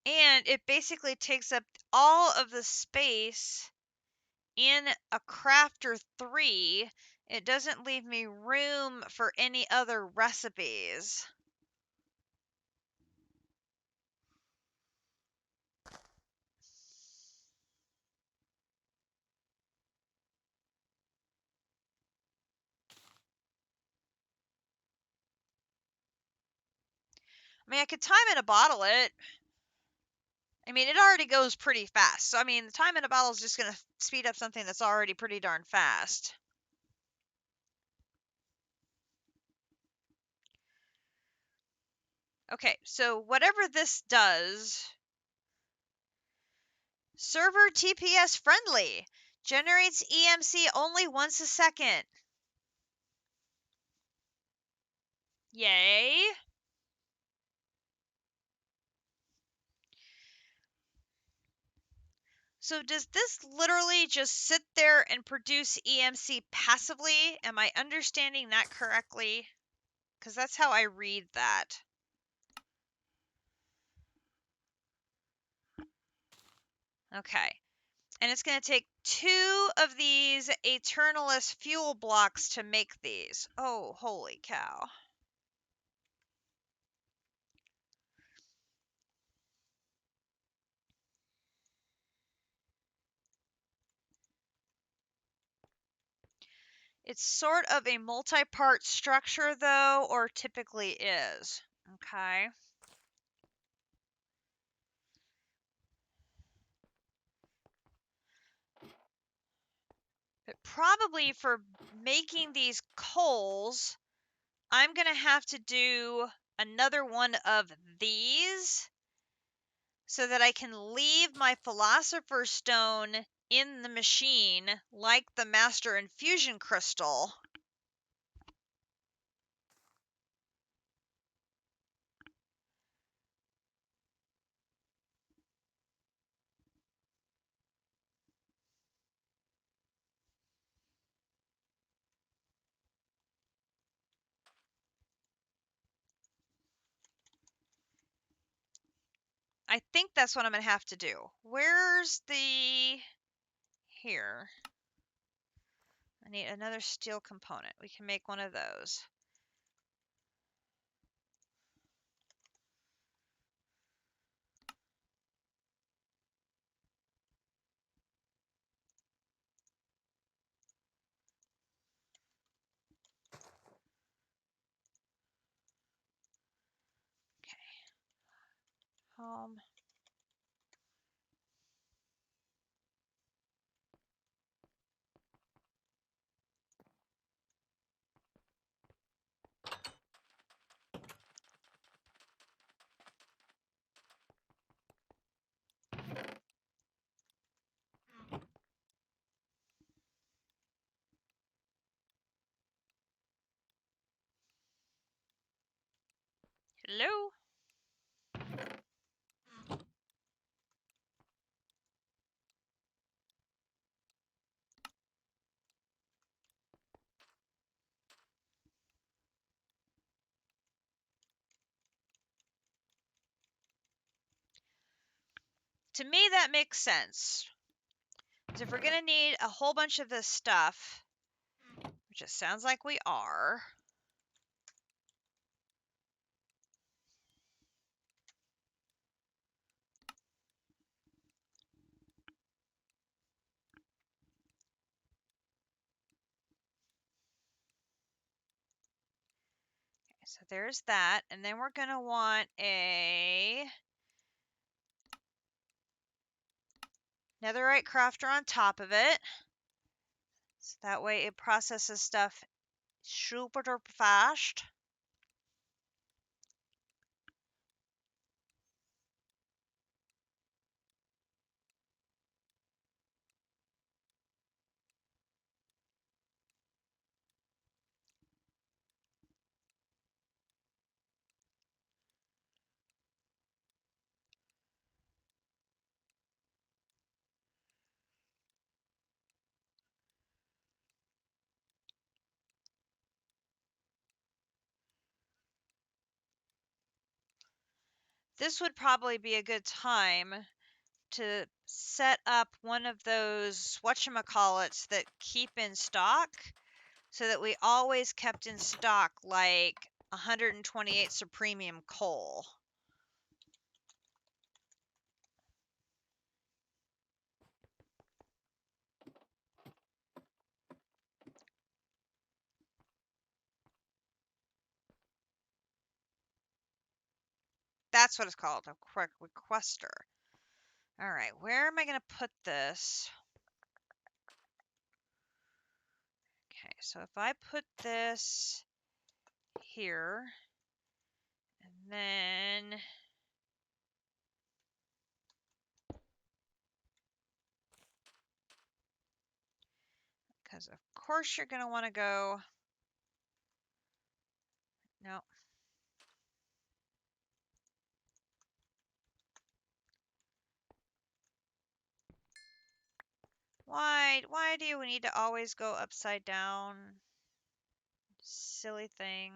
And it basically takes up all of the space in a crafter 3. It doesn't leave me room for any other recipes. I mean, I could time in a bottle it. I mean, it already goes pretty fast. So, I mean, the time in a bottle is just going to speed up something that's already pretty darn fast. Okay, so whatever this does, server TPS friendly, generates EMC only once a second. Yay. So does this literally just sit there and produce EMC passively? Am I understanding that correctly? Because that's how I read that. Okay. And it's going to take 2 of these Eternalist fuel blocks to make these. Oh, holy cow. It's sort of a multi-part structure, though, or typically is. Okay. But probably for making these coals, I'm going to have to do another one of these so that I can leave my Philosopher Stone in the machine like the Master Infusion Crystal. I think that's what I'm going to have to do. Where's the... Here. I need another steel component. We can make one of those. Home. Hello? To me, that makes sense. Because if we're going to need a whole bunch of this stuff, which it sounds like we are, so there's that, and then we're going to want a netherite crafter on top of it. So that way it processes stuff super duper fast. This would probably be a good time to set up one of those whatchamacallits that keep in stock so that we always kept in stock like 128 supremium coal. That's what it's called, a quick requester. All right, where am I going to put this? Okay, so if I put this here, and then because of course you're going to want to go, no. Why do you need to always go upside down? Silly thing.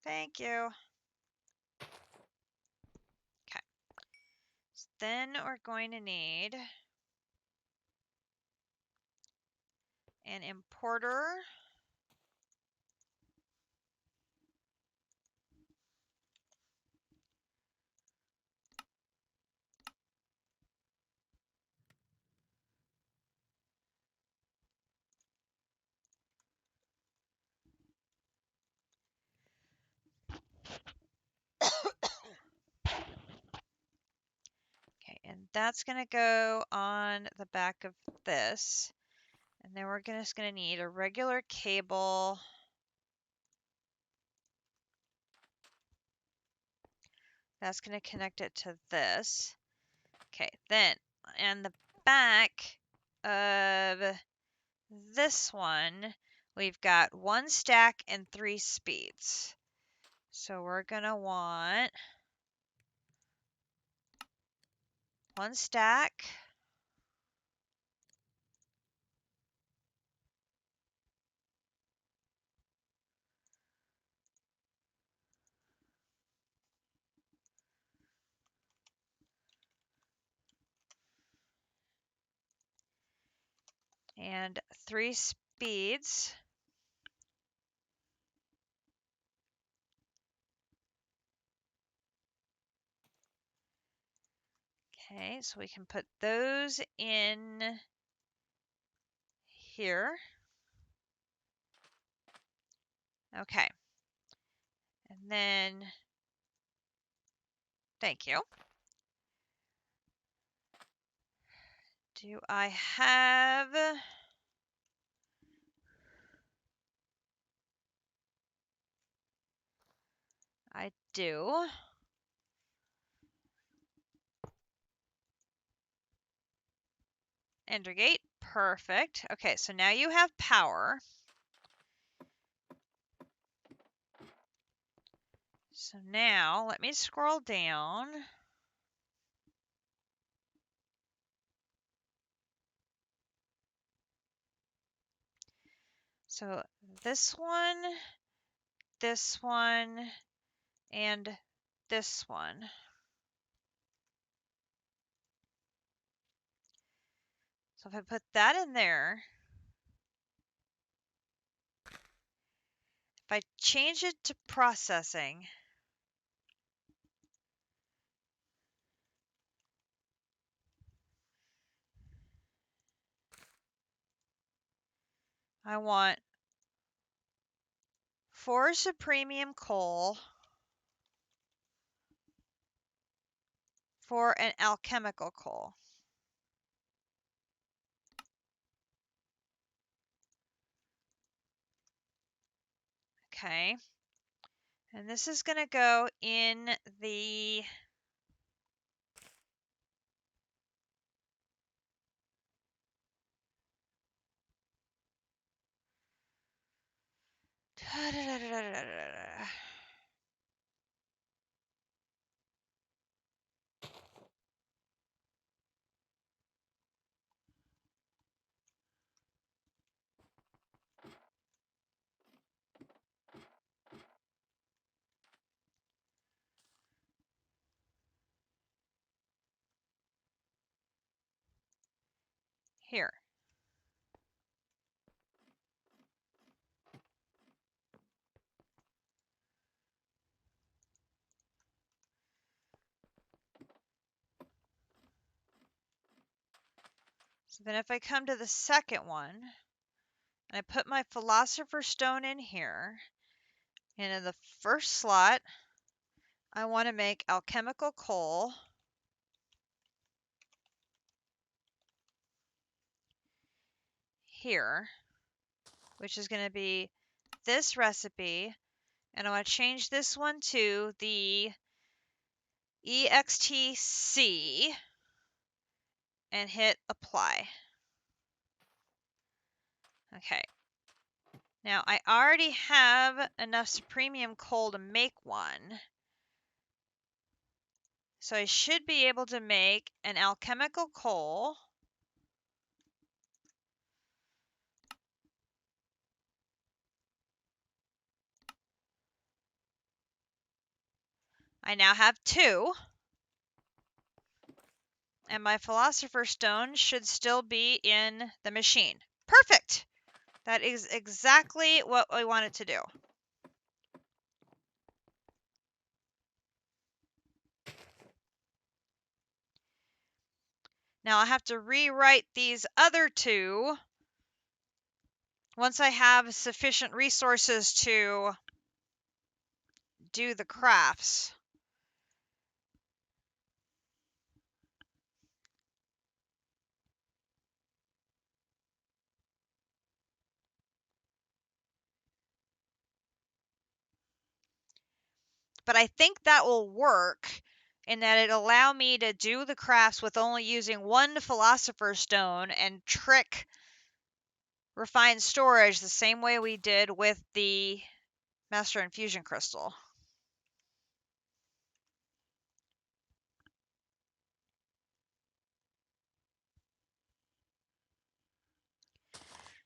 Thank you. Okay. So then we're going to need an importer. Okay, and that's going to go on the back of this. And then we're just going to need a regular cable. That's going to connect it to this. Okay, then on the back of this one, we've got 1 stack and 3 speeds. So we're going to want 1 stack. And 3 speeds. Okay, so we can put those in here. Okay. And then, thank you. Do I have... I do. Ender gate, perfect. Okay, so now you have power. So now, let me scroll down. So this one, and this one. So if I put that in there, if I change it to processing, I want 4 supremium coal for an alchemical coal. Okay. And this is going to go in the here. So then if I come to the second one, and I put my Philosopher Stone in here, and in the first slot, I want to make alchemical coal. Here, which is going to be this recipe, and I want to change this one to the EXTC and hit apply. Okay. Now I already have enough supremium coal to make one. So I should be able to make an alchemical coal. I now have 2. And my Philosopher's Stone should still be in the machine. Perfect! That is exactly what I wanted to do. Now I have to rewrite these other 2 once I have sufficient resources to do the crafts. But I think that will work in that it'll allow me to do the crafts with only using 1 Philosopher's Stone and trick refined storage the same way we did with the Master Infusion Crystal.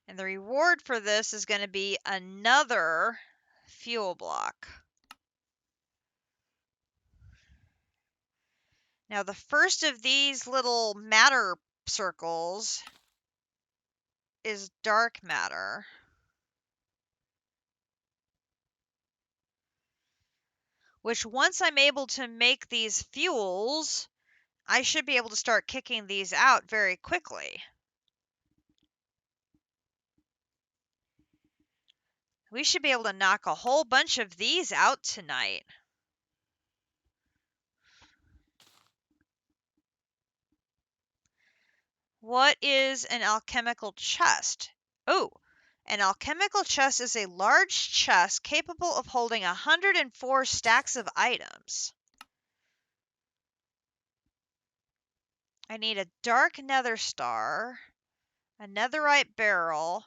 And the reward for this is going to be another fuel block. Now the first of these little matter circles is dark matter. Which once I'm able to make these fuels, I should be able to start kicking these out very quickly. We should be able to knock a whole bunch of these out tonight. What is an alchemical chest? Oh, an alchemical chest is a large chest capable of holding 104 stacks of items. I need a dark nether star, a netherite barrel,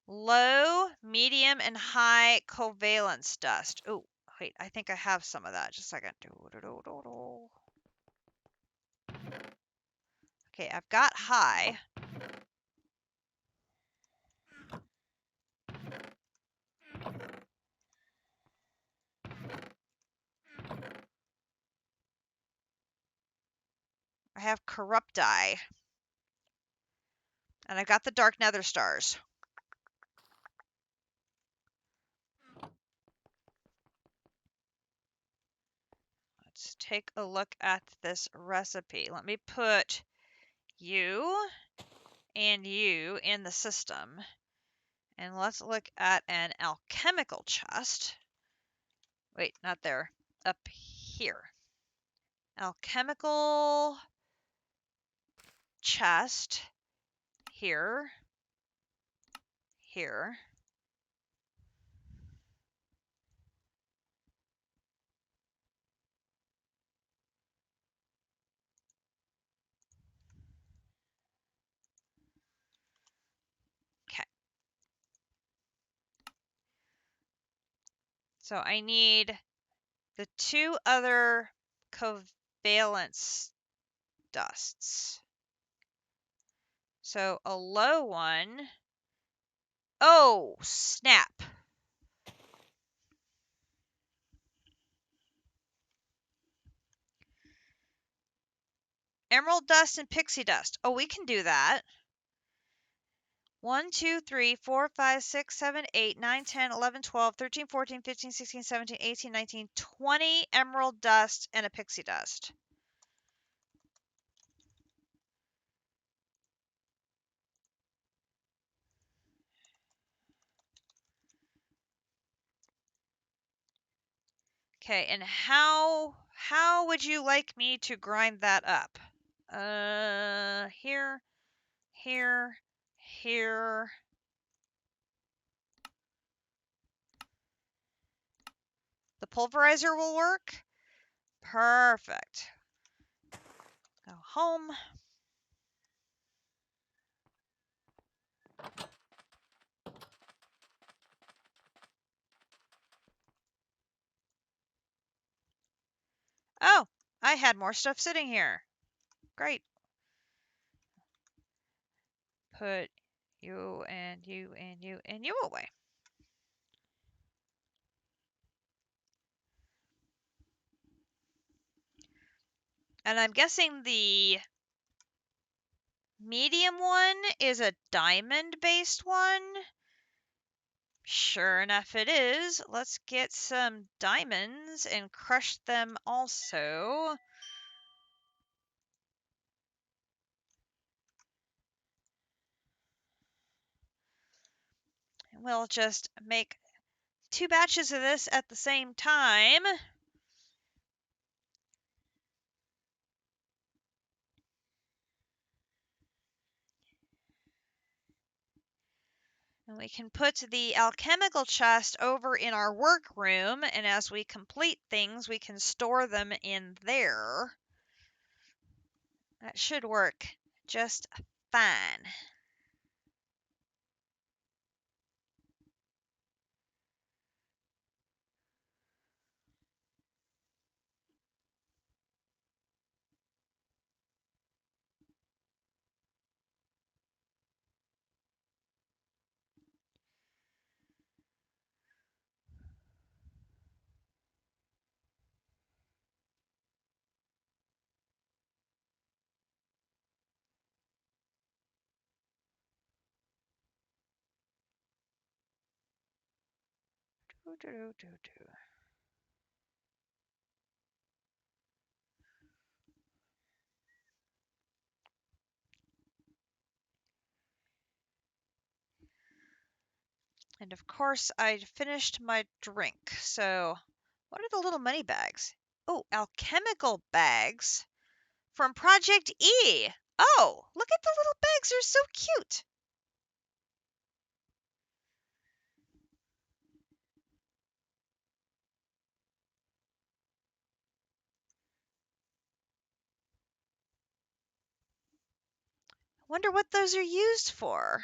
low, medium, and high covalence dust. Oh, wait, I think I have some of that. Just a second. Okay, I've got high. I have CorruptEye. And I've got the Dark Nether Stars. Let's take a look at this recipe. Let me put you and you in the system. And let's look at an alchemical chest. Wait, not there. Up here. Alchemical chest. Here. Here. Okay. So I need the 2 other covalence dusts. So a low one. Oh, snap. Emerald dust and pixie dust. Oh, we can do that. 1, 2, 3, 4, 5, 6, 7, 8, 9, 10, 11, 12, 13, 14, 15, 16, 17, 18, 19, 20 emerald dust and a pixie dust. Okay, and how would you like me to grind that up? Here, here, here. The pulverizer will work? Perfect. Go home. Oh, I had more stuff sitting here. Great. Put you and you and you and you away. And I'm guessing the medium one is a diamond-based one. Sure enough it is. Let's get some diamonds and crush them also. We'll just make 2 batches of this at the same time. And we can put the alchemical chest over in our workroom, and as we complete things, we can store them in there. That should work just fine. And of course, I finished my drink. So, what are the little money bags? Oh, alchemical bags from Project E. Oh, look at the little bags. They're so cute. Wonder what those are used for.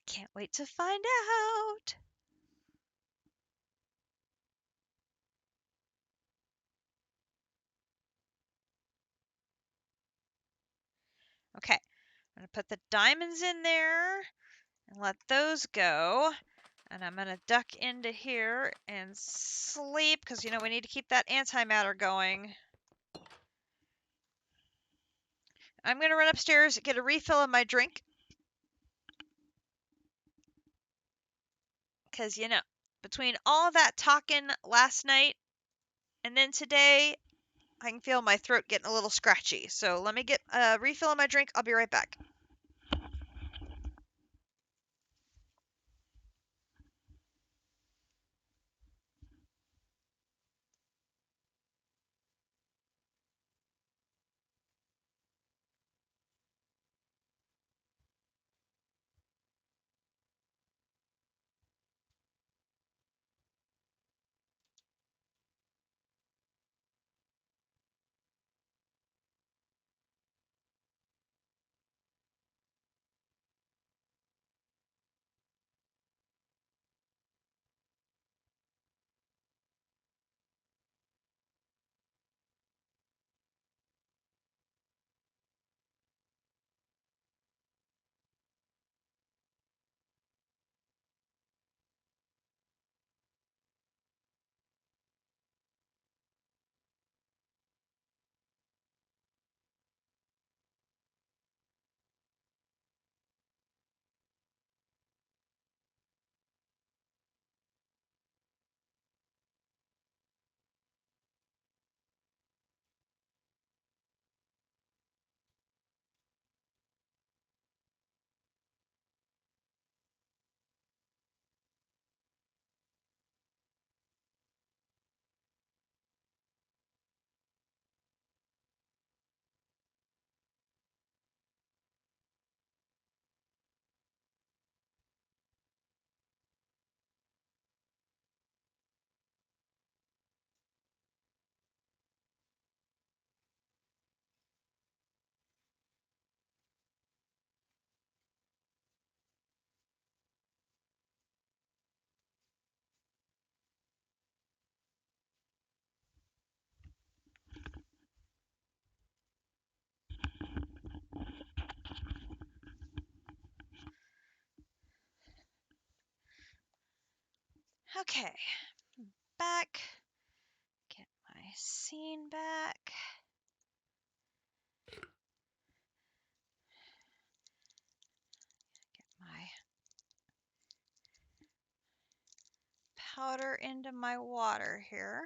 Can't wait to find out. Okay, I'm going to put the diamonds in there and let those go. And I'm going to duck into here and sleep because, you know, we need to keep that antimatter going. I'm going to run upstairs, get a refill of my drink. Because, you know, between all that talking last night and then today, I can feel my throat getting a little scratchy. So let me get a refill of my drink. I'll be right back. Okay, back. Get my scene back. Get my powder into my water here.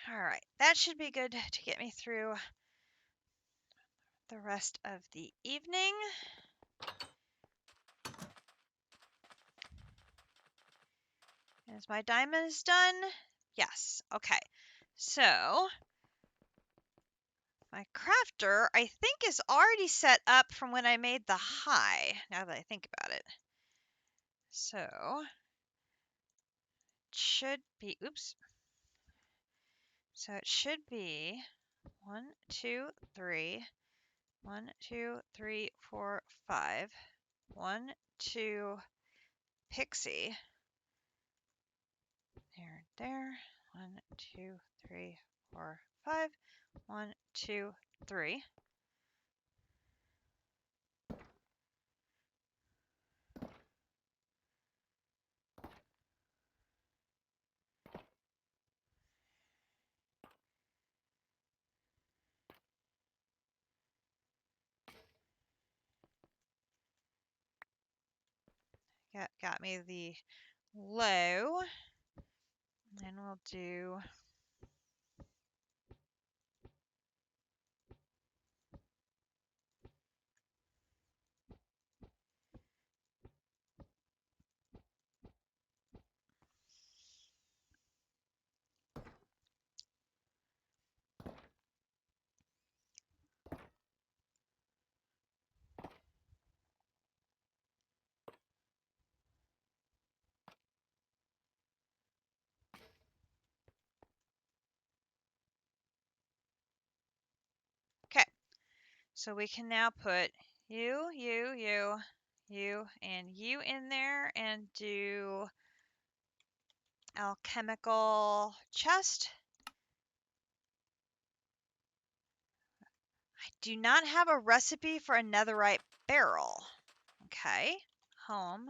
All right, that should be good to get me through the rest of the evening. Is my diamonds done? Yes. Okay. So my crafter, I think, is already set up from when I made the high, now that I think about it. So it should be, oops. So it should be 1, 2, 3, 1, 2, 3, 4, 5, 1, 2, pixie. There. 1, 2, 3, 4, 5. 1, 2, 3. Got me the low. And we'll do So we can now put you, and you in there and do alchemical chest. I do not have a recipe for a netherite barrel. Okay. Home.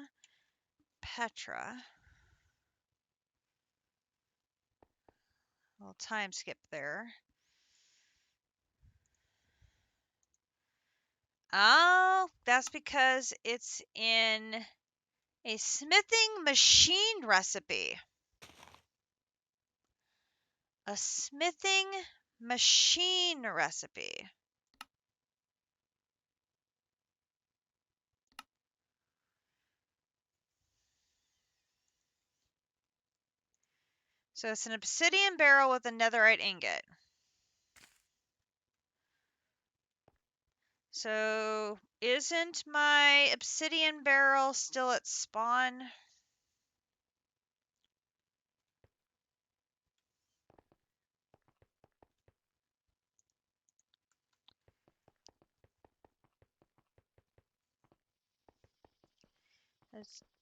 Petra. Little time skip there. Oh, that's because it's in a smithing machine recipe. A smithing machine recipe. So it's an obsidian barrel with a netherite ingot. So isn't my obsidian barrel still at spawn?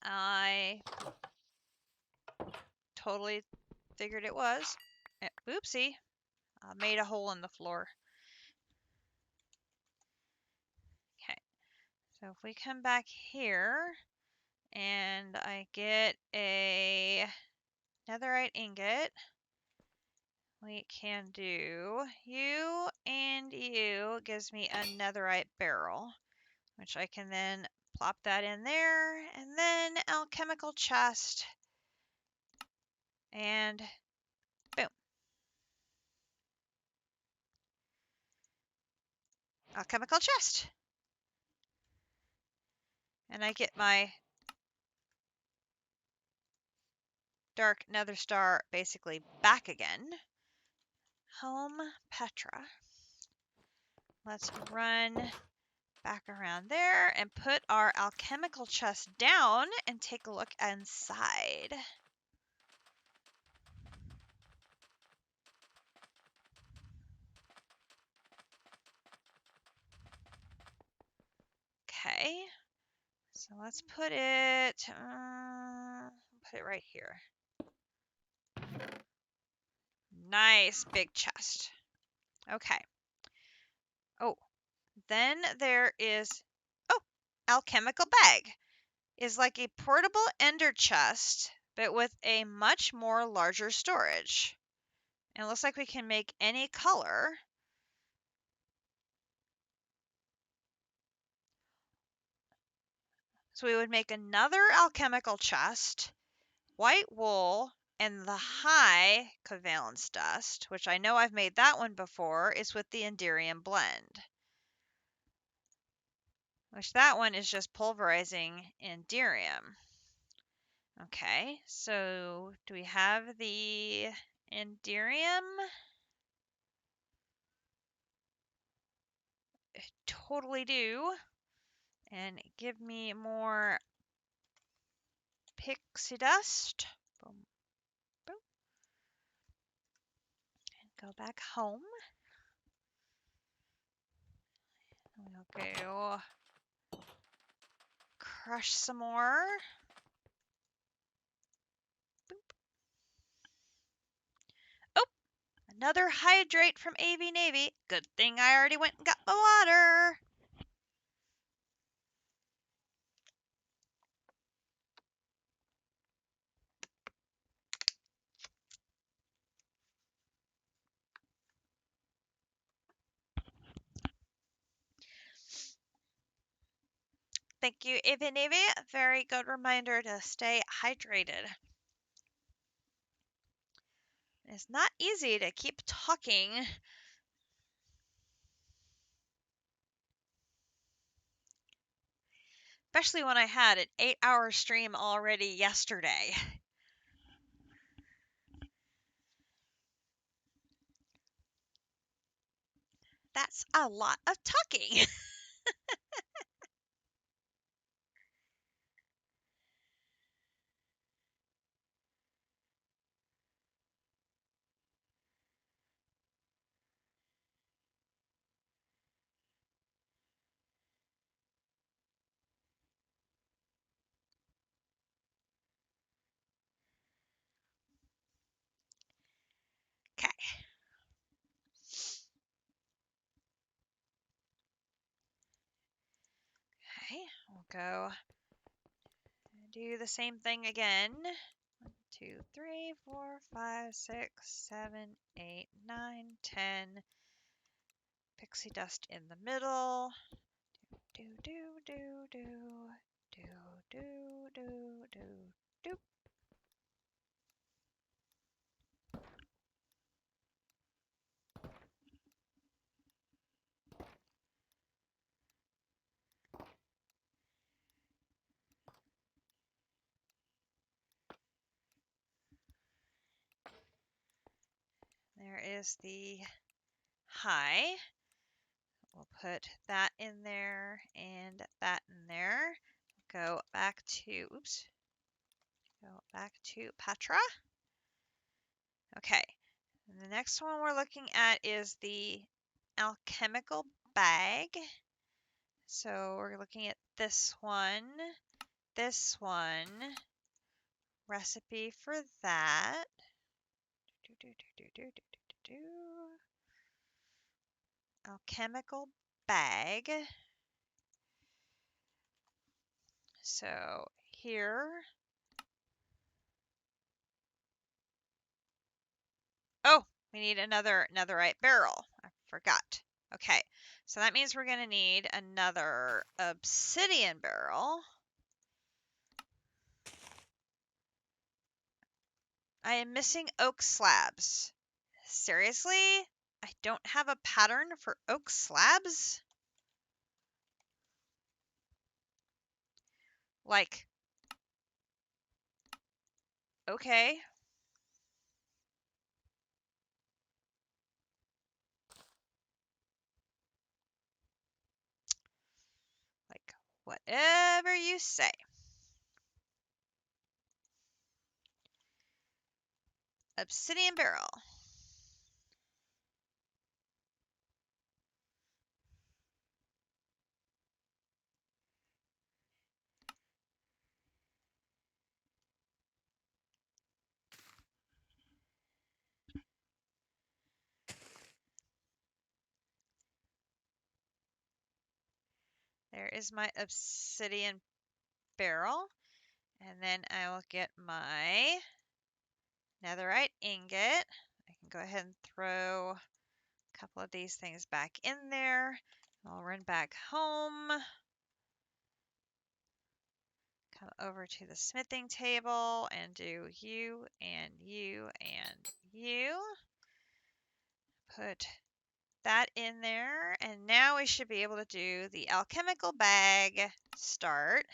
I totally figured it was. Oopsie. I made a hole in the floor. Okay. So if we come back here and I get a netherite ingot, we can do you and you gives me a netherite barrel, which I can then plop that in there, and then alchemical chest, and boom. Alchemical chest. And I get my dark nether star basically back again. Home Petra. Let's run back around there and put our alchemical chest down and take a look inside. Okay, so let's put it right here. Nice big chest. Okay. Oh, then there is, oh, Alchemical Bag is like a portable ender chest, but with a much more larger storage. And it looks like we can make any color. So we would make another alchemical chest, white wool, and the high covalence dust, which I know I've made that one before, is with the Enderium blend. Which that one is just pulverizing Enderium. Okay, so do we have the Enderium? I totally do. And give me more pixie dust. Boom, boom. And go back home. We'll go crush some more. Boop. Oh, another hydrate from AV Navy. Good thing I already went and got the water. Thank you, AV Navy. Very good reminder to stay hydrated. It's not easy to keep talking. Especially when I had an 8-hour stream already yesterday. That's a lot of talking. Okay, we'll go do the same thing again. 1, 2, 3, 4, 5, 6, 7, 8, 9, 10. Pixie dust in the middle. Do, do, do, do, do, do, do, do, do. There is the high. We'll put that in there and that in there. Go back to, oops, go back to Patra. Okay, and the next one we're looking at is the Alchemical Bag. So we're looking at this one, recipe for that. Alchemical Bag. So here. Oh, we need another netherite barrel. I forgot. Okay, so that means we're going to need another obsidian barrel. I am missing oak slabs. Seriously? I don't have a pattern for oak slabs? Like, okay. Like, whatever you say. Obsidian barrel. There is my obsidian barrel. And then I will get my netherite ingot. I can go ahead and throw a couple of these things back in there. I'll run back home. Come over to the smithing table and do you and you and you. Put that in there. And now we should be able to do the alchemical bag start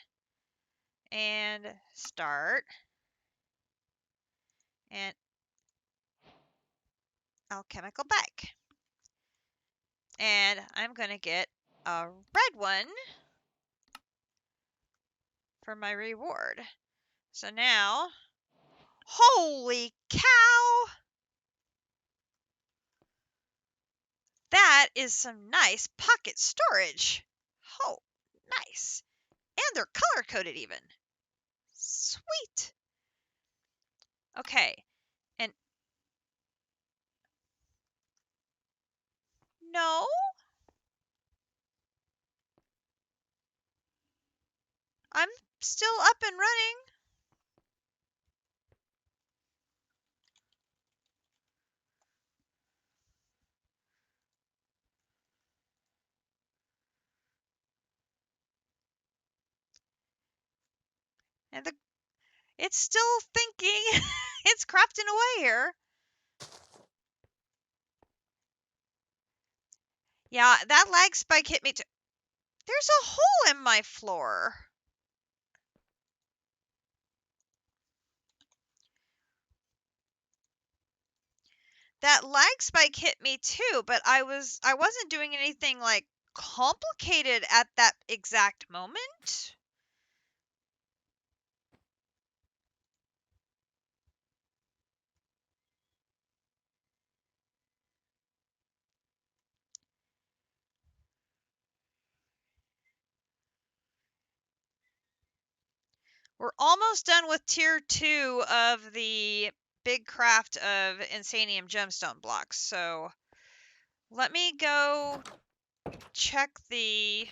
and start and alchemical bag. And I'm going to get a red one for my reward. So now, holy cow! That is some nice pocket storage. Oh, nice. And they're color-coded even. Sweet. Okay, and no? I'm still up and running. And it's still thinking. It's crafting away here. Yeah, that lag spike hit me too. There's a hole in my floor. That lag spike hit me too, but I wasn't doing anything like complicated at that exact moment. We're almost done with tier 2 of the big craft of Insanium gemstone blocks. So let me go check the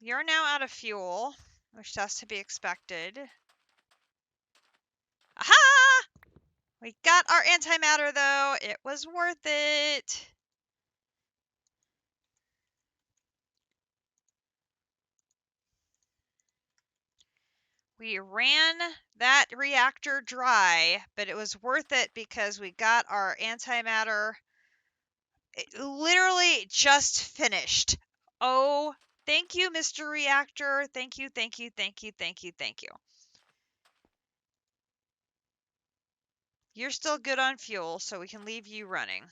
You're now out of fuel, which has to be expected. Aha! We got our antimatter, though. It was worth it. We ran that reactor dry, but it was worth it because we got our antimatter. It literally just finished. Oh, thank you, Mr. Reactor. Thank you, thank you, thank you, thank you, thank you. You're still good on fuel, so we can leave you running.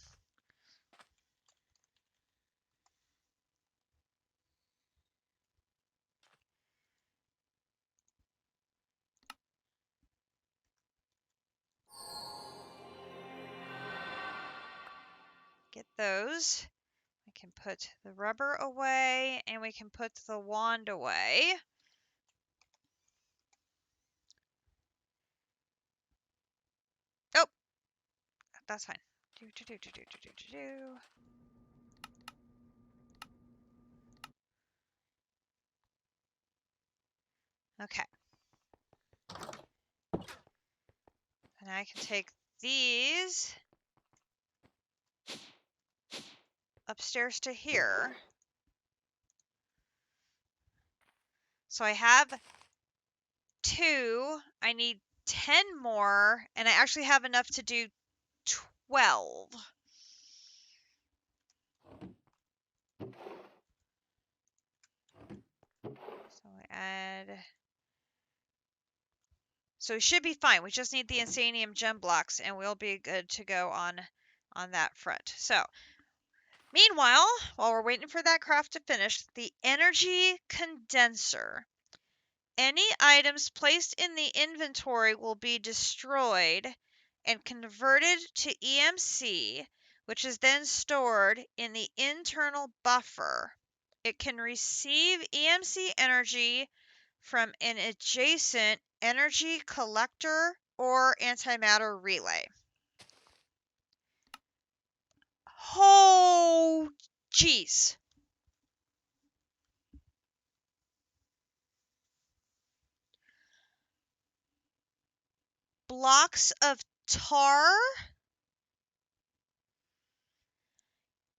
Get those. We can put the rubber away, and we can put the wand away. Oh, that's fine. Okay. And I can take these upstairs to here. So I have 2. I need 10 more, and I actually have enough to do 12. So I add... So we should be fine. We just need the Insanium gem blocks, and we'll be good to go on that front. So, meanwhile, while we're waiting for that craft to finish, the Energy Condenser. Any items placed in the inventory will be destroyed and converted to EMC, which is then stored in the internal buffer. It can receive EMC energy from an adjacent energy collector or antimatter relay. Oh, jeez. Blocks of tar,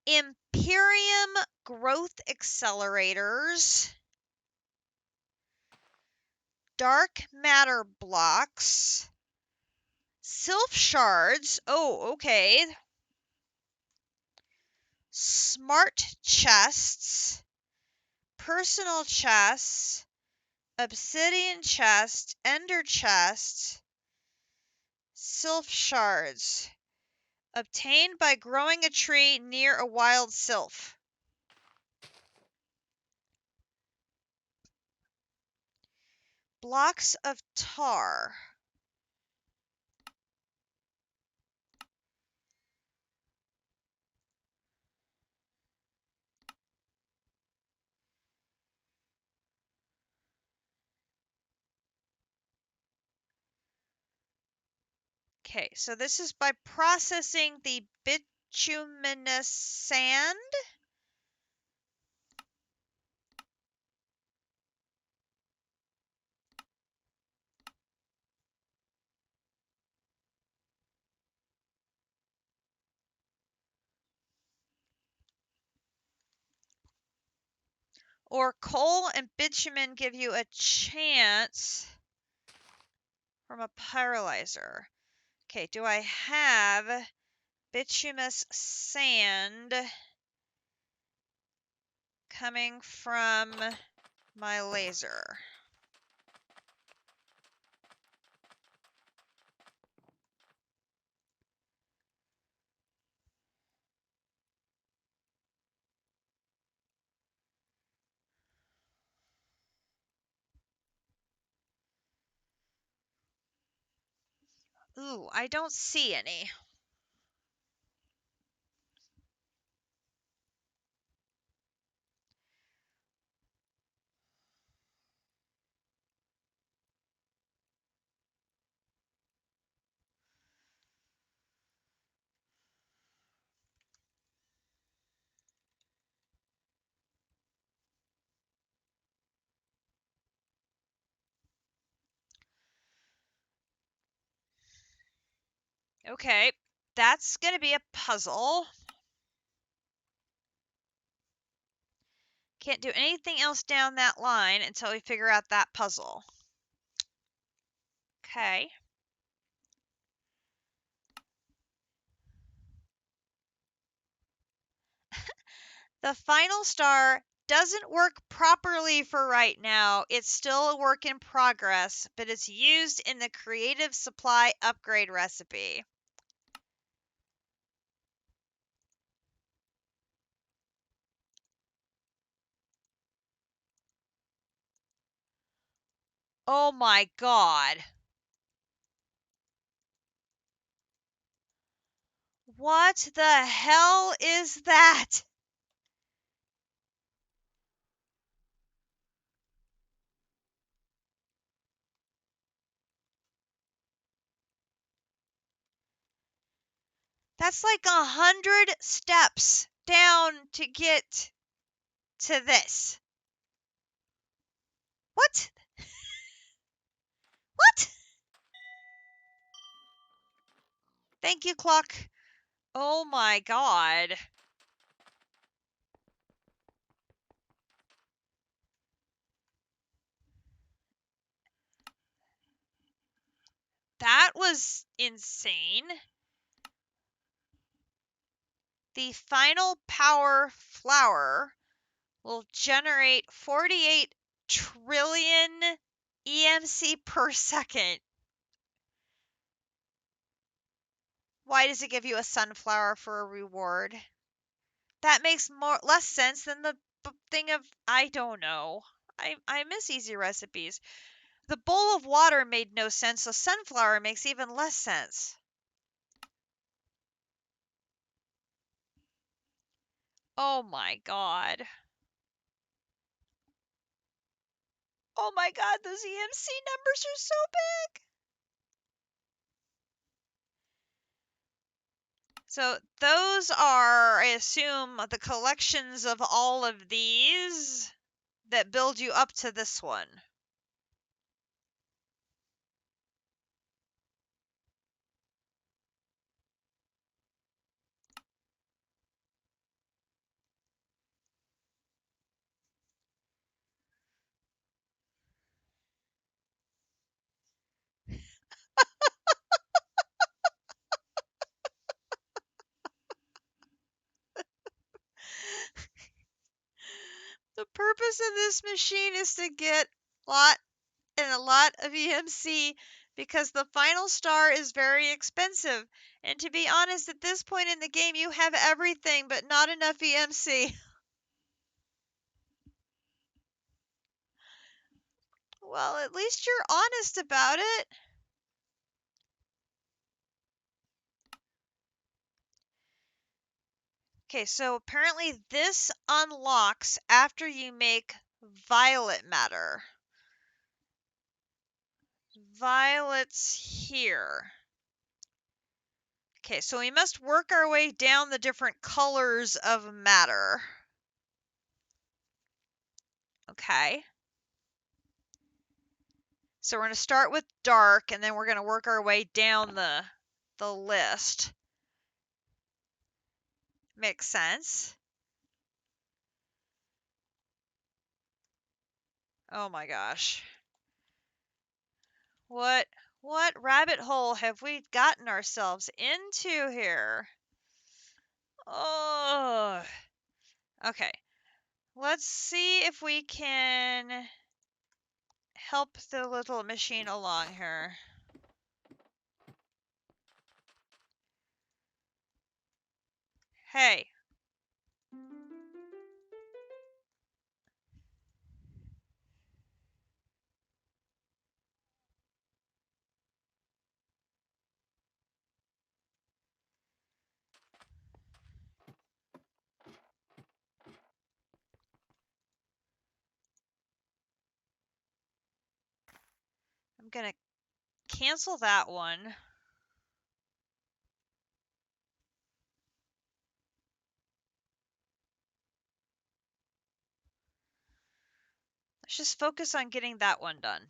Imperium growth accelerators, dark matter blocks, sylph shards. Oh, okay. Smart chests, personal chests, obsidian chest, ender chest, sylph shards. Obtained by growing a tree near a wild sylph. Blocks of tar. Okay, so this is by processing the bituminous sand. Or coal and bitumen give you a chance from a pyrolyzer. Okay, do I have bituminous sand coming from my laser? Ooh, I don't see any. Okay, that's going to be a puzzle. Can't do anything else down that line until we figure out that puzzle. Okay. The final star doesn't work properly for right now. It's still a work in progress, but it's used in the creative supply upgrade recipe. Oh my god. What the hell is that? That's like 100 steps down to get to this. What? What? Thank you, clock. Oh my god. That was insane. The final power flower will generate 48 trillion EMC per second. Why does it give you a sunflower for a reward? That makes less sense than the thing of I don't know. I miss easy recipes. The bowl of water made no sense, so sunflower makes even less sense. Oh my god. Oh my god, those EMC numbers are so big. So those are, I assume, the collections of all of these that build you up to this one. The purpose of this machine is to get a lot of EMC because the final star is very expensive. And to be honest, at this point in the game, you have everything but not enough EMC. Well, at least you're honest about it. Okay, so apparently this unlocks after you make violet matter. Violet's here. Okay, so we must work our way down the different colors of matter. Okay. So we're going to start with dark, and then we're going to work our way down the list. Makes sense. Oh my gosh. What rabbit hole have we gotten ourselves into here? Oh. Okay. Let's see if we can help the little machine along here. Hey. I'm going to cancel that one. Let's just focus on getting that one done.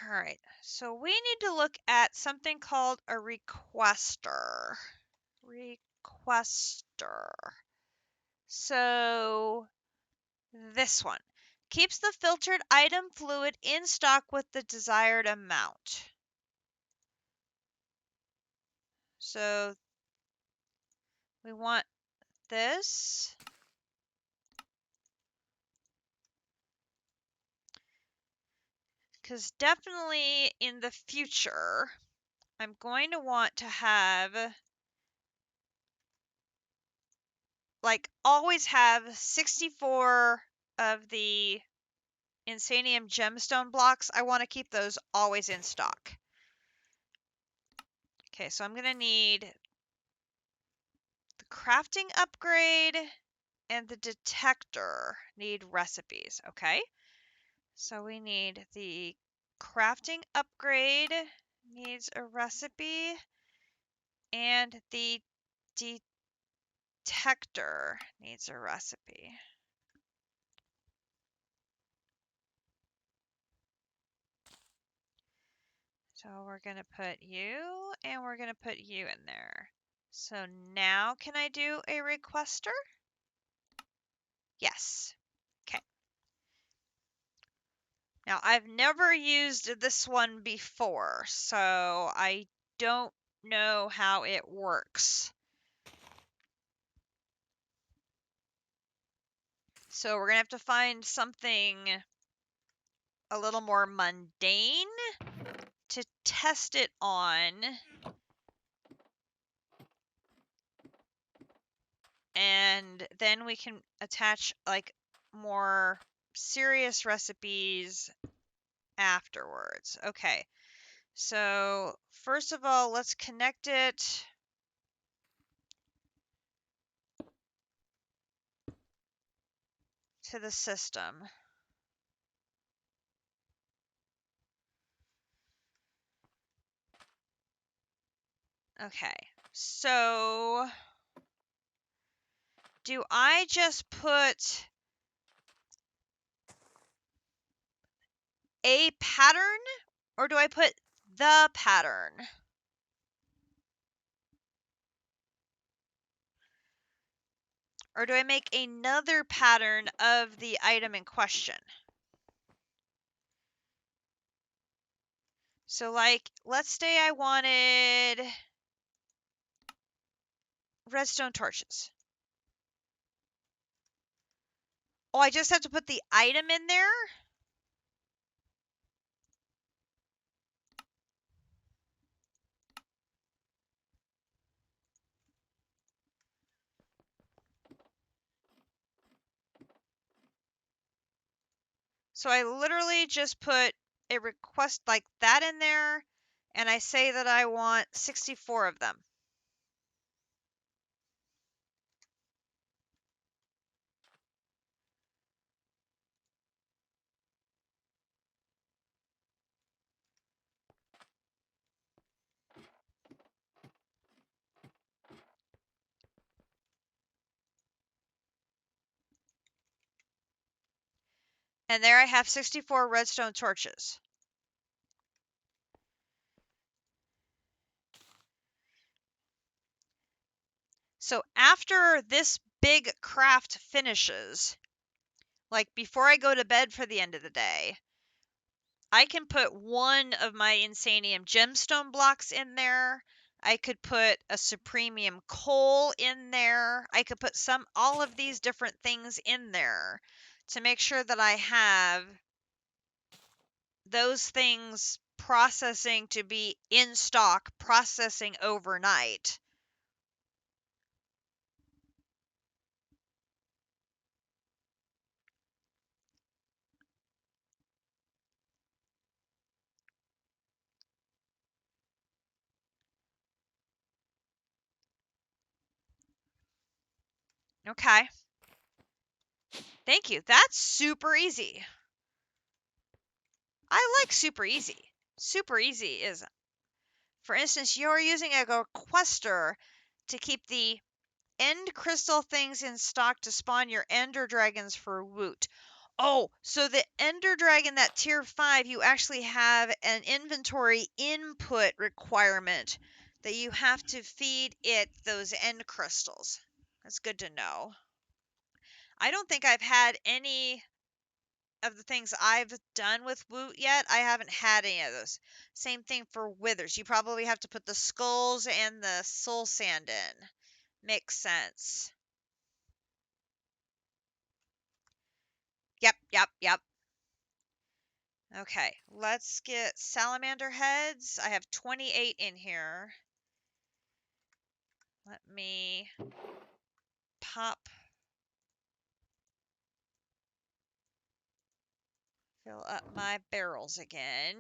All right, so we need to look at something called a requester. Requester. So this one keeps the filtered item fluid in stock with the desired amount. So we want this. Because definitely in the future, I'm going to want to have, like, always have 64 of the Insanium gemstone blocks. I want to keep those always in stock. Okay, so I'm going to need the crafting upgrade and the detector need recipes, okay? So we need the crafting upgrade needs a recipe, and the detector needs a recipe. So we're going to put you, and we're going to put you in there. So now can I do a requester? Yes. Okay. Now I've never used this one before, so I don't know how it works. So we're going to have to find something a little more mundane to test it on. And then we can attach like more serious recipes afterwards. Okay. So first of all, let's connect it to the system. Okay. So do I just put a pattern or do I put the pattern? Or do I make another pattern of the item in question? So like, let's say I wanted redstone torches. Oh, I just have to put the item in there? So I literally just put a request like that in there, and I say that I want 64 of them. And there I have 64 redstone torches. So after this big craft finishes, like before I go to bed for the end of the day, I can put one of my Insanium gemstone blocks in there. I could put a Supremium coal in there. I could put all of these different things in there to make sure that I have those things processing to be in stock, processing overnight. Okay. Thank you. That's super easy. I like super easy. Super easy is, for instance, you're using a requester to keep the end crystal things in stock to spawn your ender dragons for Woot. Oh, so the Ender Dragon, that tier 5, you actually have an inventory input requirement that you have to feed it those end crystals. That's good to know. I don't think I've had any of the things I've done with Woot yet. I haven't had any of those. Same thing for Withers. You probably have to put the skulls and the soul sand in. Makes sense. Yep. Okay, let's get salamander heads. I have 28 in here. Let me pop, fill up my barrels again.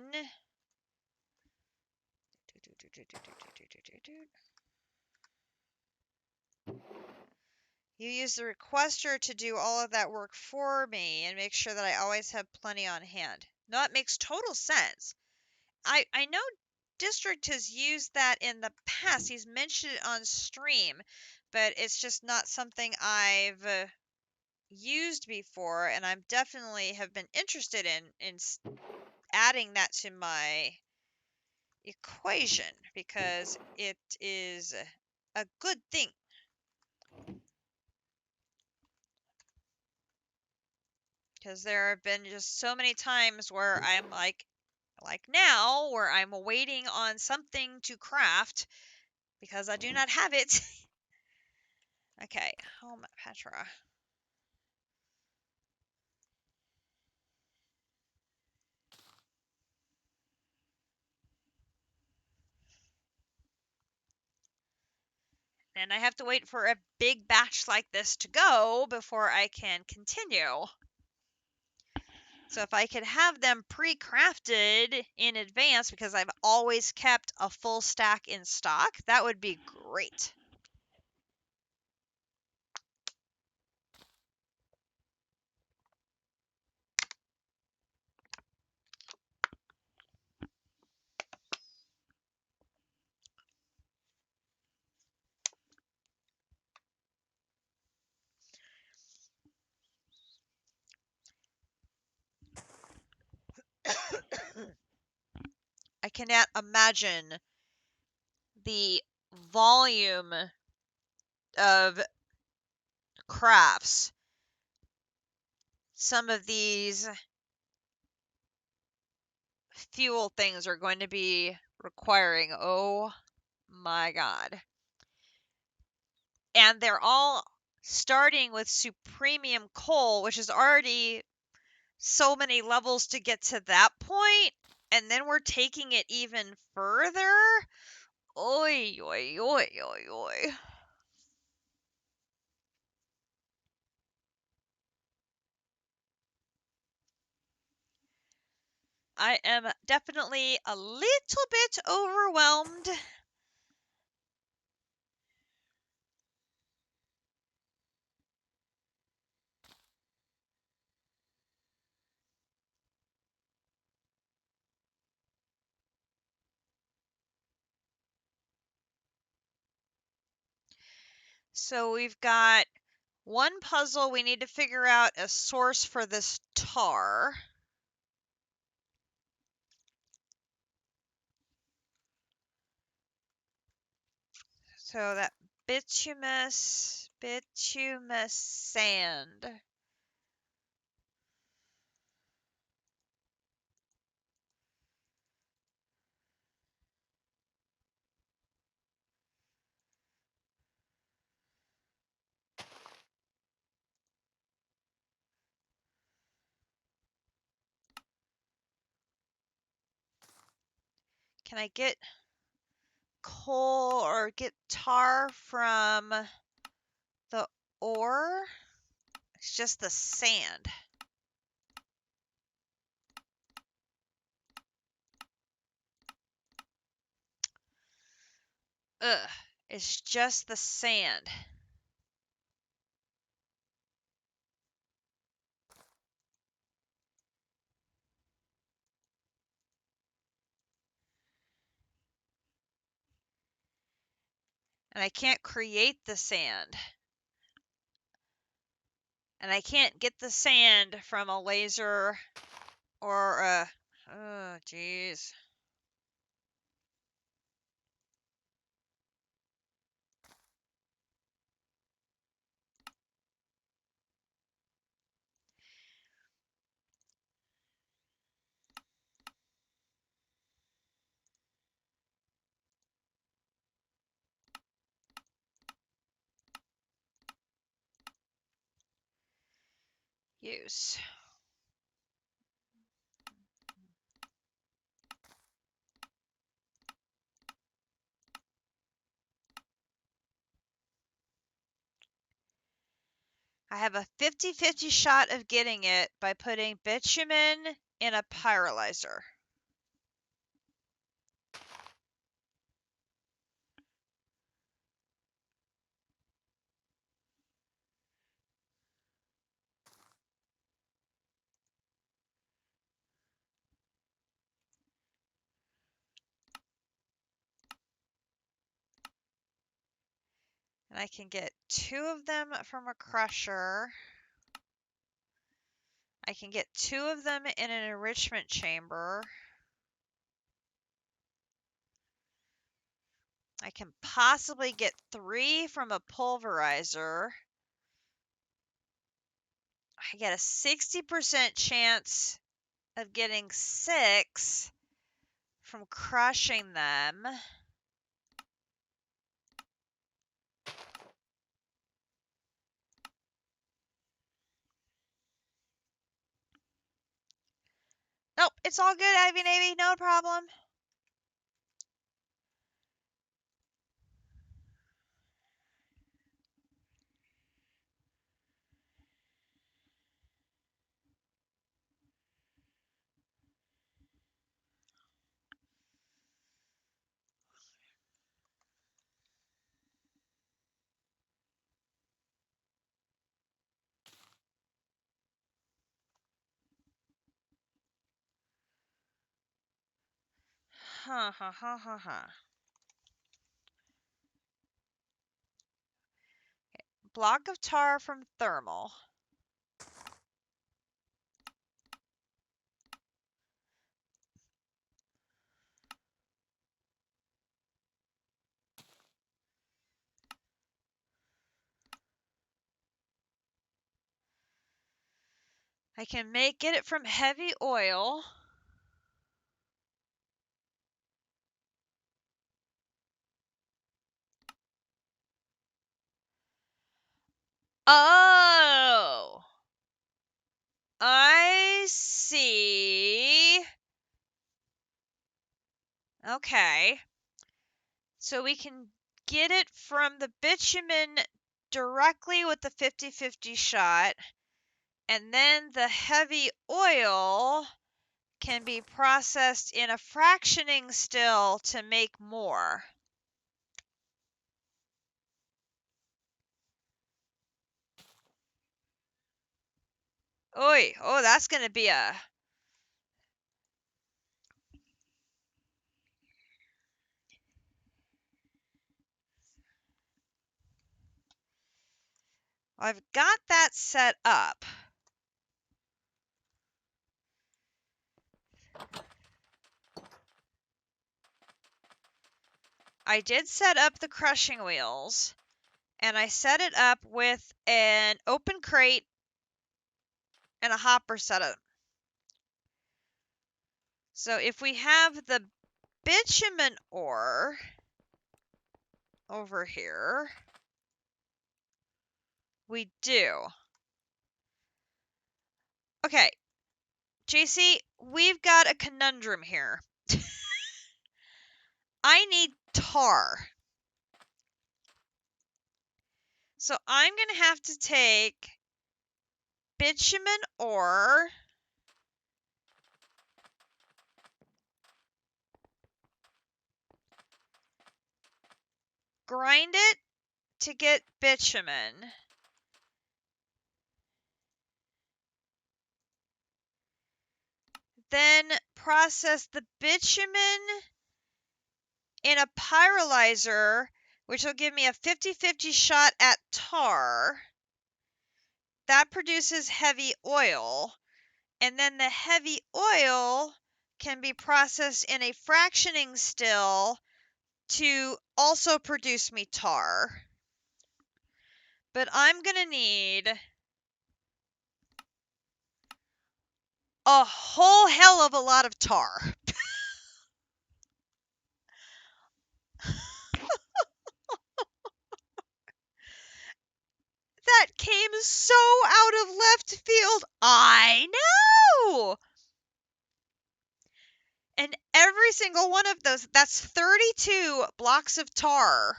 You use the requester to do all of that work for me and make sure that I always have plenty on hand. No, that makes total sense. I know District has used that in the past. He's mentioned it on stream, but it's just not something I've used before, and I'm definitely have been interested in adding that to my equation because it is a good thing. Because there have been just so many times where I'm like now, where I'm waiting on something to craft because I do not have it. Okay, home Petra. And I have to wait for a big batch like this to go before I can continue. So if I could have them pre-crafted in advance, because I've always kept a full stack in stock, that would be great. I cannot imagine the volume of crafts some of these fuel things are going to be requiring. Oh my god. And they're all starting with supremium coal, which is already so many levels to get to that point, and then we're taking it even further. Oi, oi, oi, oi, oi. I am definitely a little bit overwhelmed. So we've got one puzzle. We need to figure out a source for this tar. So that bituminous sand. Can I get coal or get tar from the ore? It's just the sand. Ugh, it's just the sand. And I can't create the sand. And I can't get the sand from a laser or a... Oh, jeez. Use. I have a 50-50 shot of getting it by putting bitumen in a pyrolyzer. And I can get 2 of them from a crusher. I can get 2 of them in an enrichment chamber. I can possibly get 3 from a pulverizer. I get a 60% chance of getting 6 from crushing them. Nope, it's all good, Ivy Navy, no problem. Ha ha ha ha ha. Block of tar from thermal. I can get it from heavy oil. Oh! I see. Okay. So we can get it from the bitumen directly with the 50-50 shot, and then the heavy oil can be processed in a fractioning still to make more. Oy, oh, that's going to be a... I've got that set up. I did set up the crushing wheels, and I set it up with an open crate and a hopper setup. So if we have the bitumen ore over here, we do. Okay, JC, we've got a conundrum here. I need tar. So I'm going to have to take bitumen ore, grind it to get bitumen, then process the bitumen in a pyrolyzer, which will give me a 50-50 shot at tar. that produces heavy oil, and then the heavy oil can be processed in a fractioning still to also produce me tar. But I'm gonna need a whole hell of a lot of tar. That came so out of left field. I know! And every single one of those, that's 32 blocks of tar.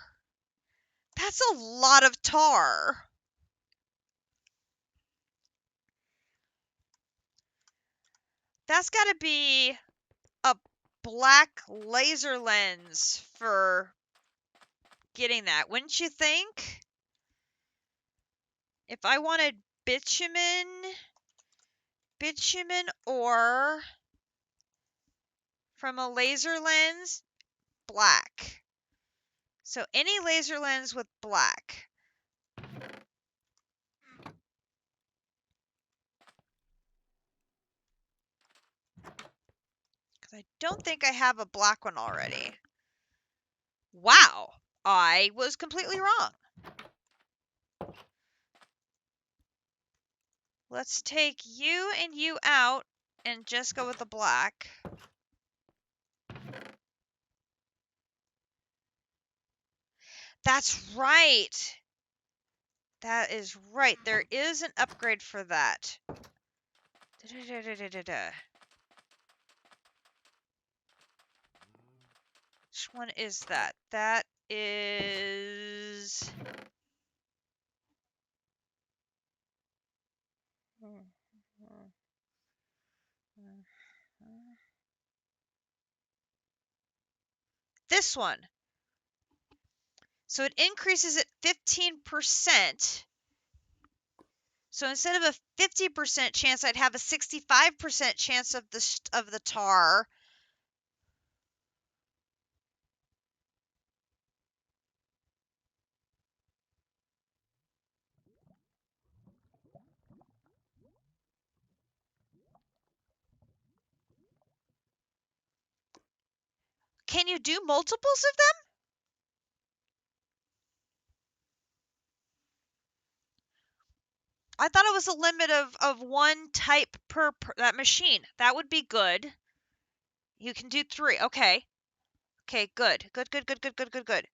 That's a lot of tar. That's got to be a black laser lens for getting that, wouldn't you think? If I wanted bitumen ore from a laser lens, black. So any laser lens with black. Because I don't think I have a black one already. Wow, I was completely wrong. Let's take you and you out and just go with the black. That's right. That is right. There is an upgrade for that. Which one is that? That is... this one. So it increases it 15%. So instead of a 50% chance, I'd have a 65% chance of the tar. Can you do multiples of them? I thought it was a limit of one type per that machine. That would be good. You can do 3. Okay. Okay, good. Good.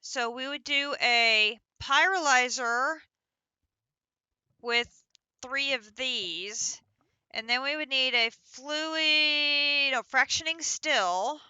So we would do a pyrolyzer with 3 of these. And then we would need a fractioning still.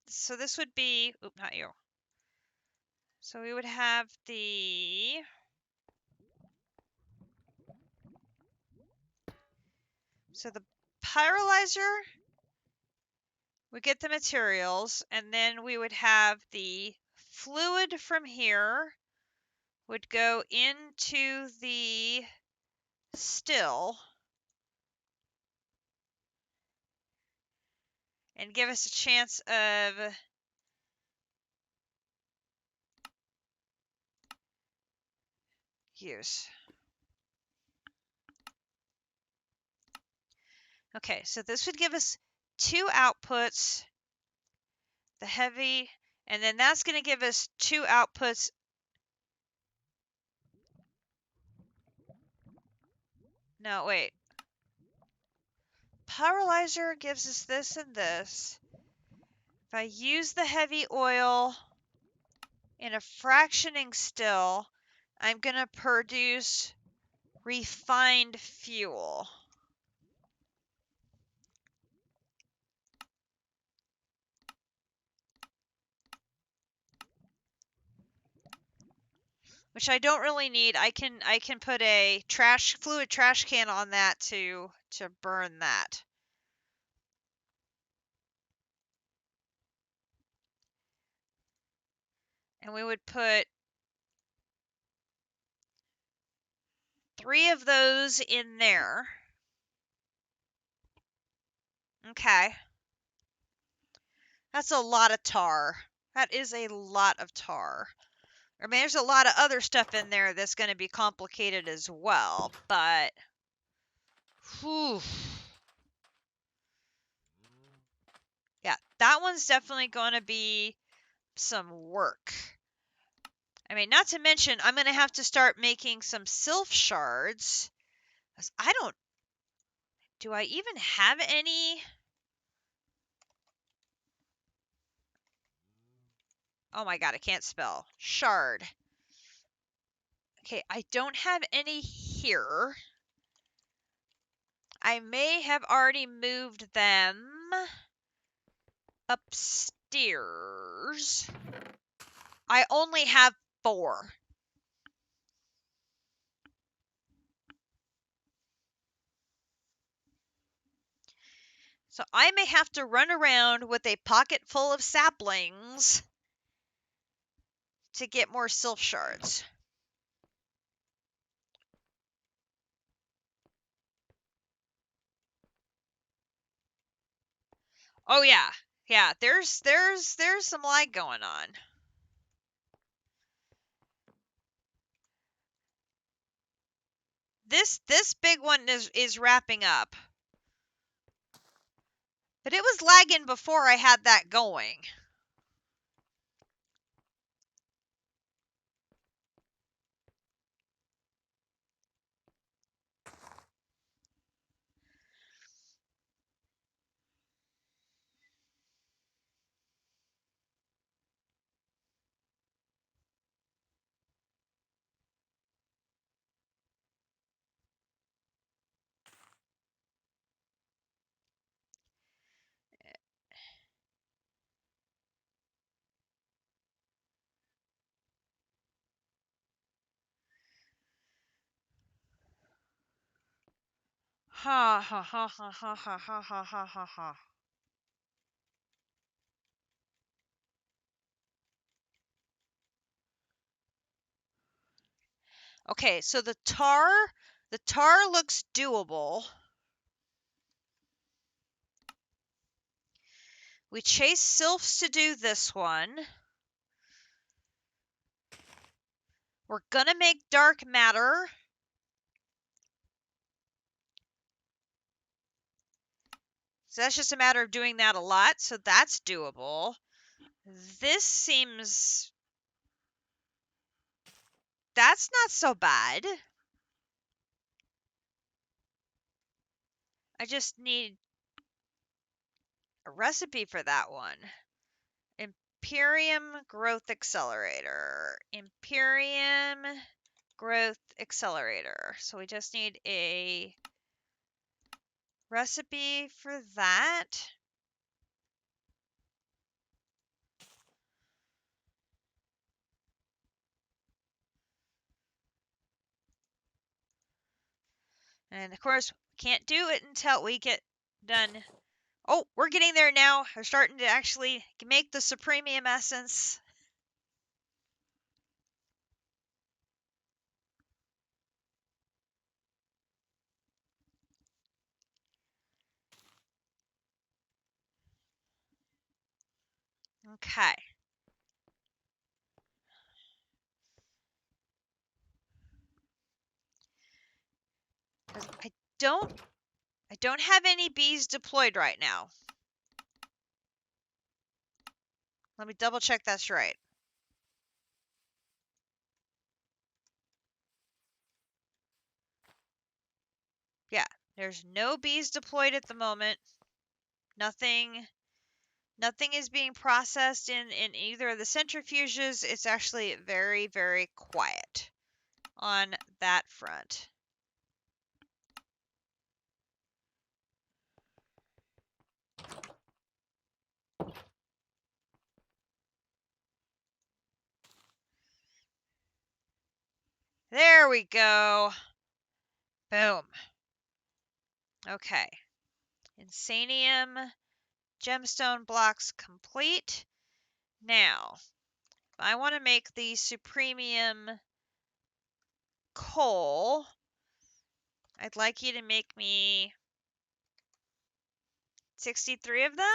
So this would be, not you. So we would have so the pyrolyzer would get the materials, and then we would have the fluid from here would go into the still and give us a chance of use. Okay, so this would give us 2 outputs, the heavy, and then that's going to give us 2 outputs. No, wait. Pyrolyzer gives us this and this. If I use the heavy oil in a fractioning still, I'm going to produce refined fuel. Which I don't really need. I can put a fluid trash can on that to burn that. And we would put 3 of those in there. Okay. That's a lot of tar. That is a lot of tar. I mean, there's a lot of other stuff in there that's going to be complicated as well, but... Whew. Yeah, that one's definitely going to be some work. I mean, not to mention, I'm going to have to start making some sylph shards. I don't... Do I even have any? Oh my god, I can't spell. Shard. Okay, I don't have any here. I may have already moved them upstairs. I only have 4. So I may have to run around with a pocket full of saplings to get more sylph shards. Oh yeah. Yeah, there's some lag going on. This big one is wrapping up. But it was lagging before I had that going. Ha ha ha ha ha ha ha ha ha ha ha. Okay, so the tar looks doable. We chase sylphs to do this one. We're gonna make dark matter. So that's just a matter of doing that a lot, so that's doable. This seems... That's not so bad. I just need a recipe for that one. Imperium Growth Accelerator. Imperium Growth Accelerator. So we just need a recipe for that. And of course, we can't do it until we get done. Oh, we're getting there now. We're starting to actually make the Supremium Essence. Okay. I don't have any bees deployed right now. Let me double check that's right. Yeah, there's no bees deployed at the moment. Nothing is being processed in either of the centrifuges. It's actually very, very quiet on that front. There we go. Boom. Okay. Insanium gemstone blocks complete. Now, I want to make the supremium coal. I'd like you to make me 63 of them.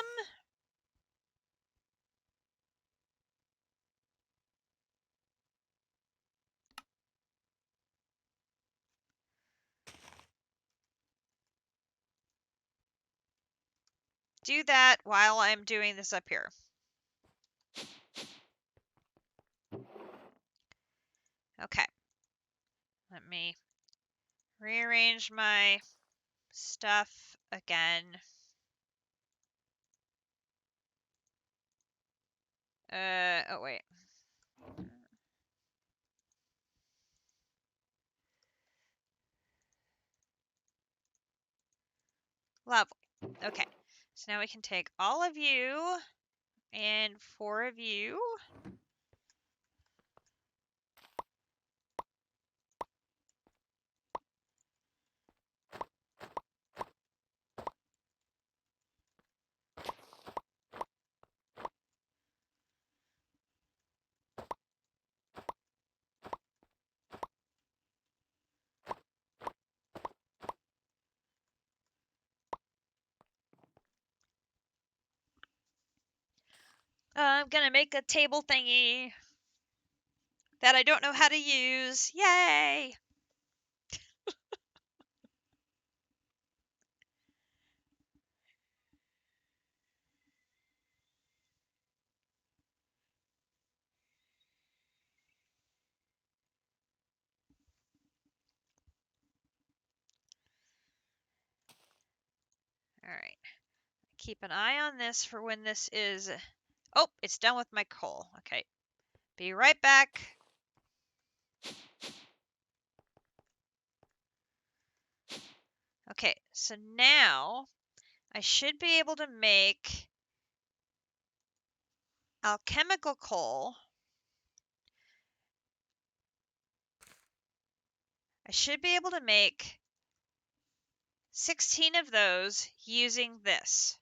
Do that while I'm doing this up here. Okay. Let me rearrange my stuff again. Oh wait. Lovely. Okay. So now we can take all of you and 4 of you. I'm gonna make a table thingy that I don't know how to use. Yay! All right. Keep an eye on this for when this is... Oh, it's done with my coal. Okay. Be right back. Okay, so now I should be able to make alchemical coal. I should be able to make 16 of those using this.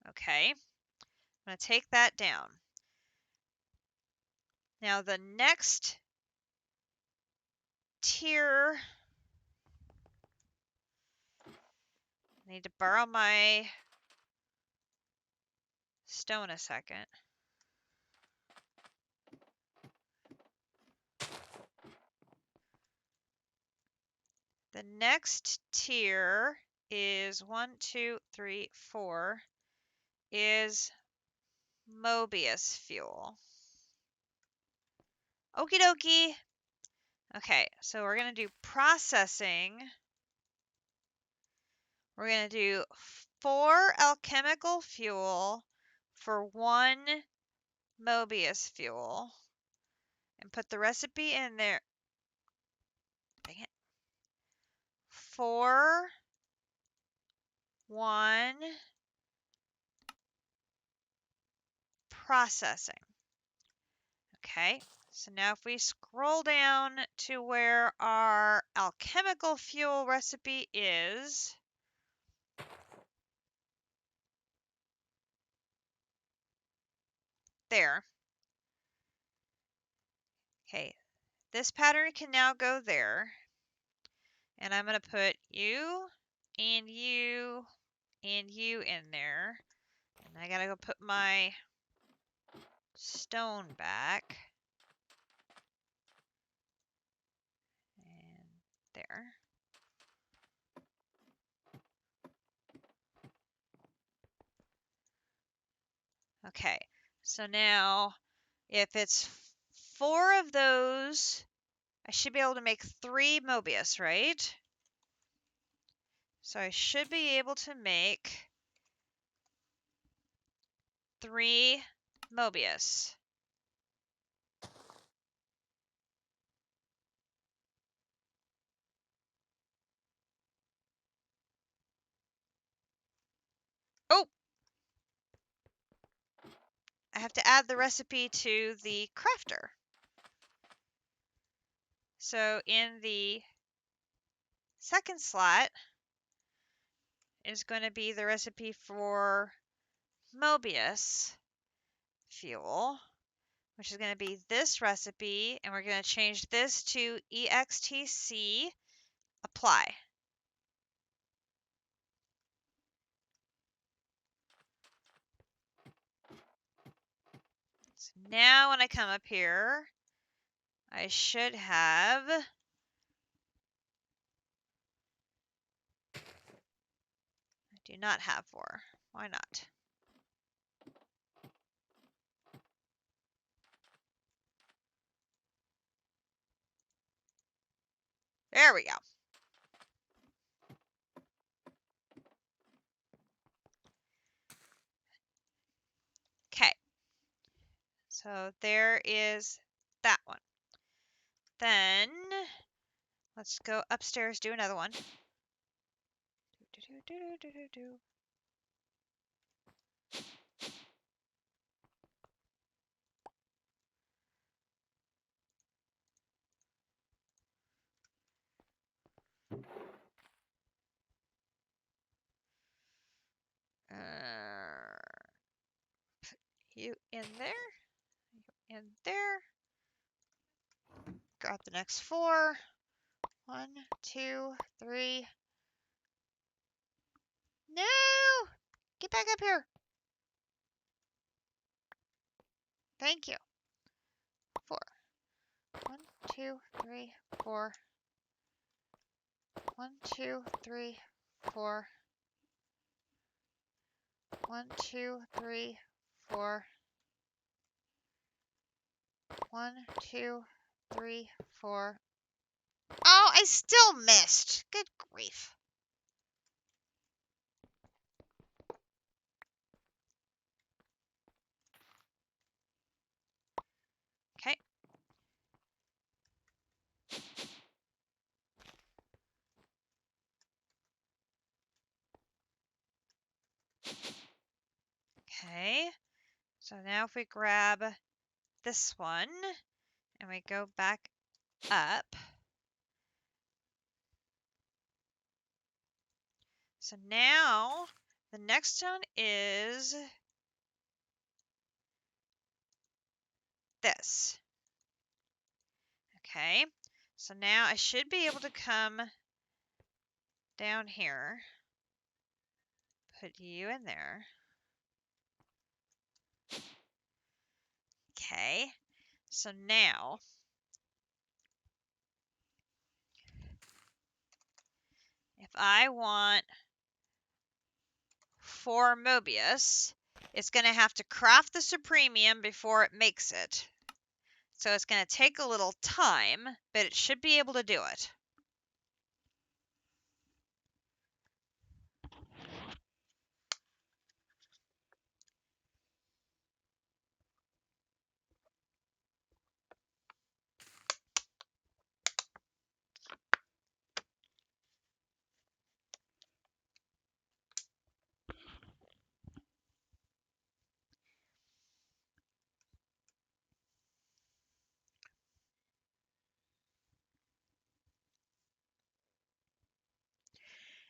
Okay, I'm going to take that down. Now the next tier, I need to borrow my stone a second. The next tier is 1, 2, 3, 4 is Mobius Fuel. Okie dokie. Okay, so we're going to do processing. We're going to do 4 alchemical fuel for 1 Mobius fuel. And put the recipe in there. Dang it. 4, 1, processing. Okay, so now if we scroll down to where our alchemical fuel recipe is, there. Okay, this pattern can now go there. And I'm going to put you and you and you in there. And I got to go put my stone back. And there. Okay, so now if it's 4 of those, I should be able to make 3 Mobius, right? So I should be able to make 3 Mobius. Oh! I have to add the recipe to the crafter. So in the second slot is going to be the recipe for Mobius Fuel, which is going to be this recipe, and we're going to change this to EXTC, apply. So now when I come up here, I should have I do not have 4. Why not? There we go. Okay. So there is that one. Then let's go upstairs, do another one. Put you in there, you in there. Grab the next 4. 1, 2, 3. No! Get back up here. Thank you. 4. 1, 2, 3, 4. 1, 2, 3, 4. 1, 2, 3, 4. 1, 2, 3, 4. Oh, I still missed. Good grief. Okay. Okay. So now if we grab this one and we go back up. So now the next one is this. Okay. So now I should be able to come down here, put you in there. Okay. So now if I want 4 Mobius, it's going to have to craft the Supremium before it makes it. So it's going to take a little time, but it should be able to do it.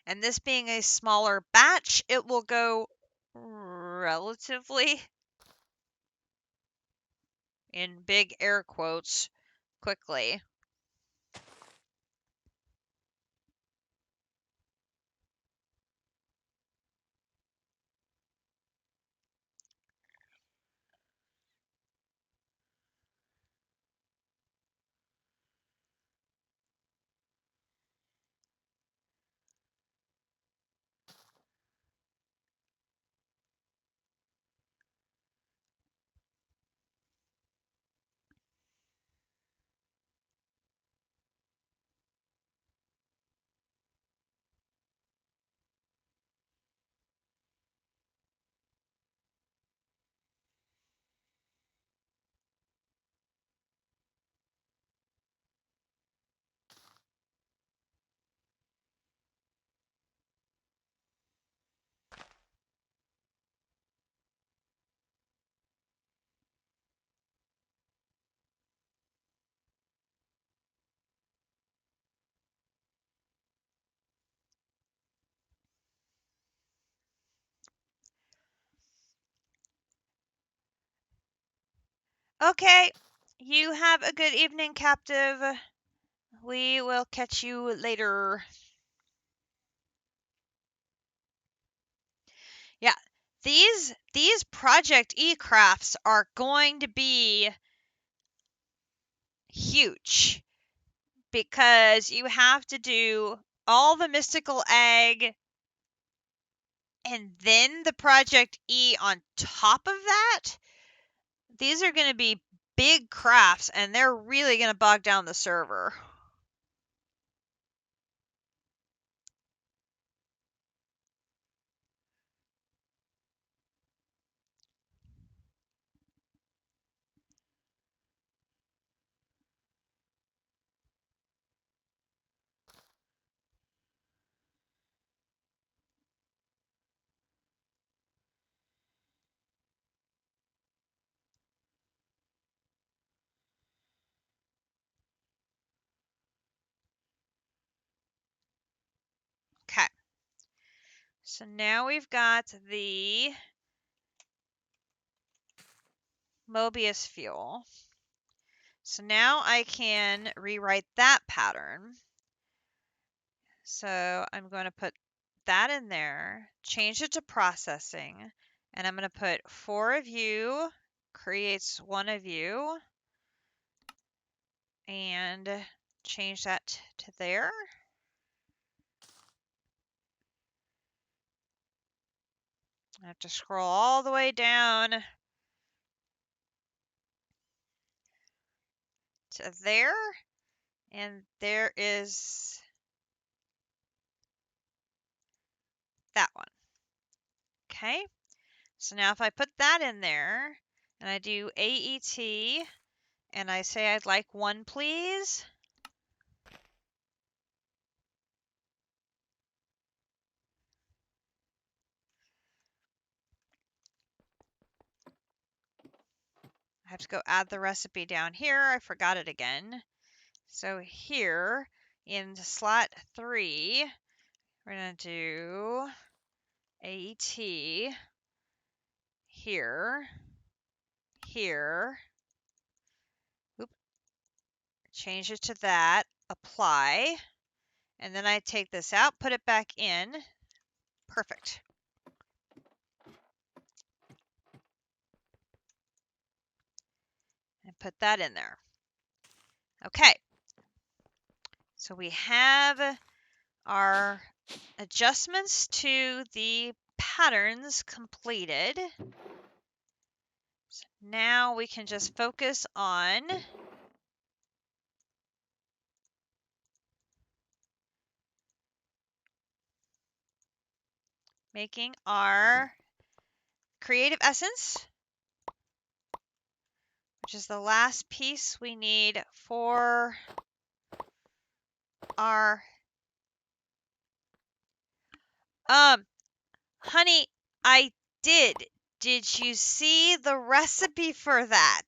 And this being a smaller batch, it will go relatively, in big air quotes, quickly. Okay, you have a good evening, captive. We will catch you later. Yeah, these ProjectE crafts are going to be huge because you have to do all the mystical egg and then the ProjectE on top of that. These are going to be big crafts and they're really going to bog down the server. Okay. So now we've got the Mobius Fuel. So now I can rewrite that pattern. So I'm going to put that in there, change it to processing, and I'm going to put 4 of you creates 1 of you, and change that to there. I have to scroll all the way down to there, and there is that one. Okay, so now if I put that in there, and I do AET, and I say I'd like 1, please. I have to go add the recipe down here. I forgot it again. So here in slot 3, we're going to do AET here, here. Oop. Change it to that. Apply. And then I take this out, put it back in. Perfect. And put that in there. Okay. So we have our adjustments to the patterns completed. So now we can just focus on making our creative essence, which is the last piece we need for our honey, I did. Did you see the recipe for that?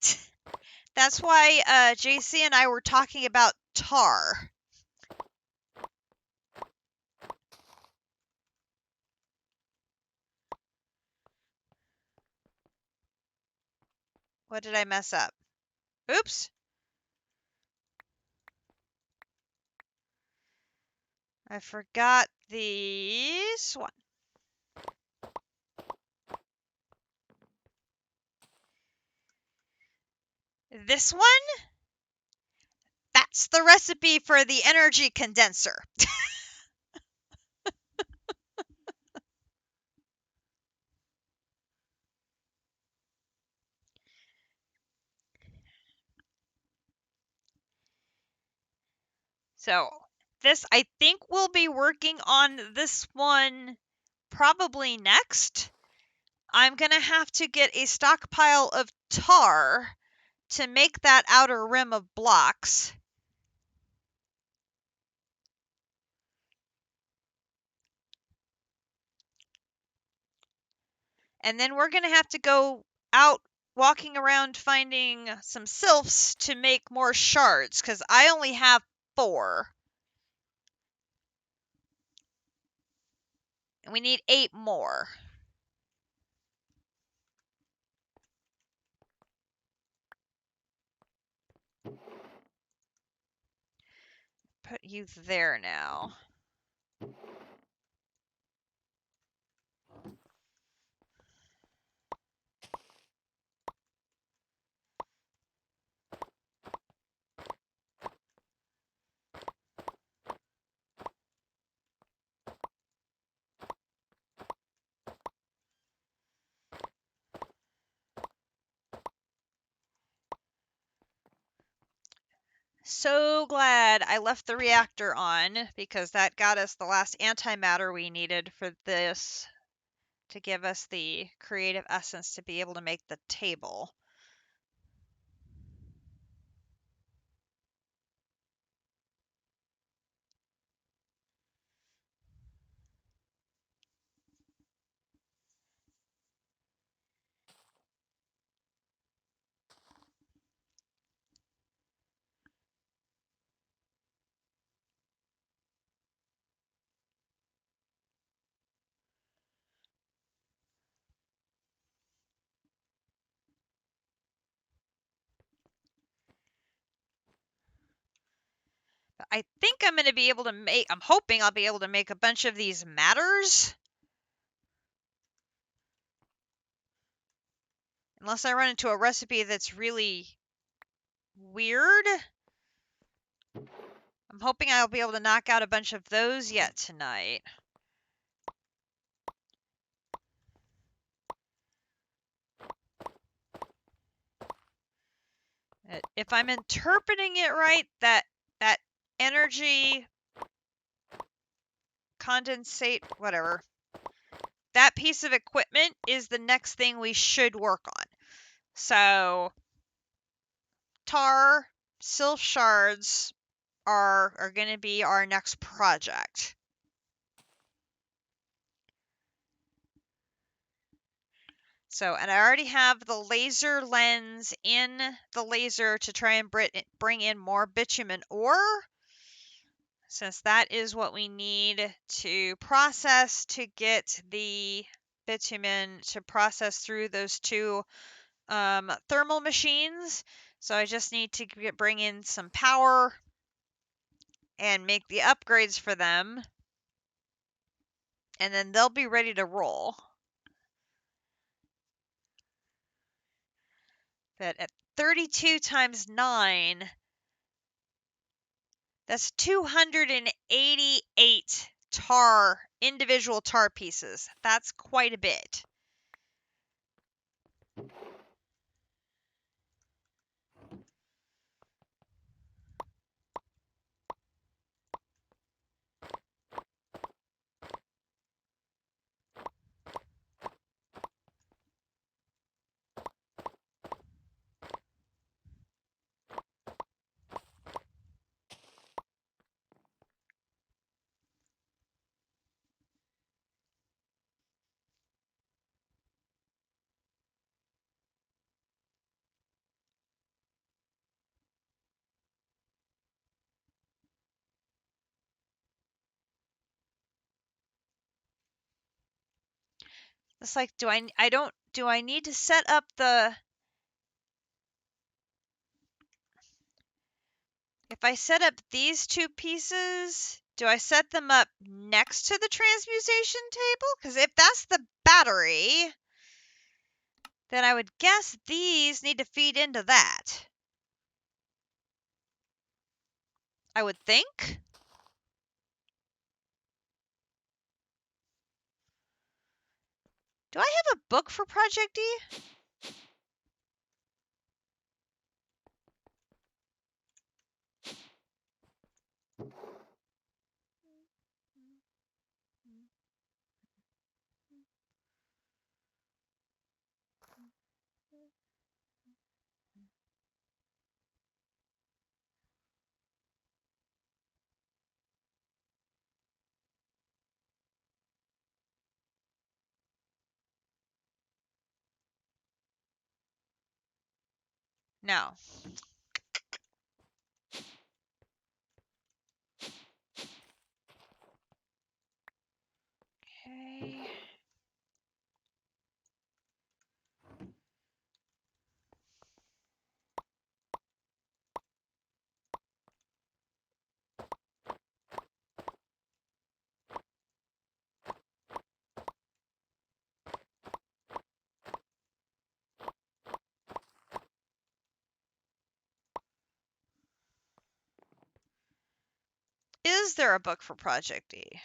That's why JC and I were talking about tar. What did I mess up? Oops. I forgot this one. This one? That's the recipe for the energy condenser. So this, I think we'll be working on this one probably next. I'm going to have to get a stockpile of tar to make that outer rim of blocks. And then we're going to have to go out walking around finding some sylphs to make more shards, because I only have 4. And we need 8 more. . you there now. So glad I left the reactor on, because that got us the last antimatter we needed for this to give us the creative essence to be able to make the table. I think I'm going to be able to make, I'm hoping I'll be able to make a bunch of these matters. Unless I run into a recipe that's really weird. I'm hoping I'll be able to knock out a bunch of those yet tonight. If I'm interpreting it right, that energy condensate, whatever, that piece of equipment is the next thing we should work on. So tar, sylph shards are going to be our next project. So, and I already have the laser lens in the laser to try and bring in more bitumen ore, since that is what we need to process to get the bitumen to process through those two thermal machines. So I just need to bring in some power and make the upgrades for them, and then they'll be ready to roll. But at 32 times 9, that's 288 individual tar pieces. That's quite a bit. It's like, do I need to set up the, if I set up these two pieces, do I set them up next to the transmutation table? Because if that's the battery, then I would guess these need to feed into that. I would think. Do I have a book for ProjectE? No. Okay. there a book for ProjectE?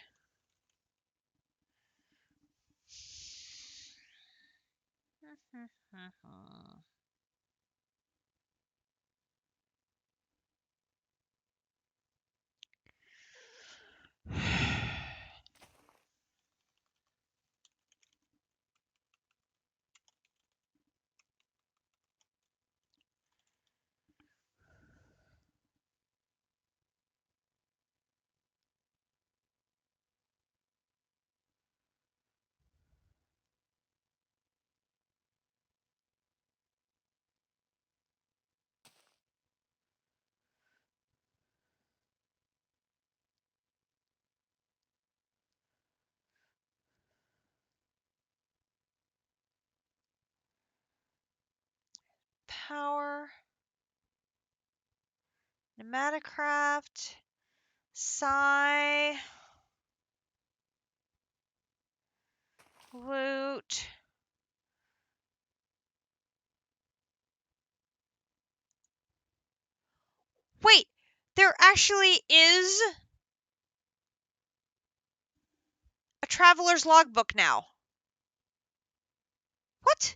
Power, Pneumaticraft, Psi, Loot. Wait, there actually is a Traveler's Logbook now. What?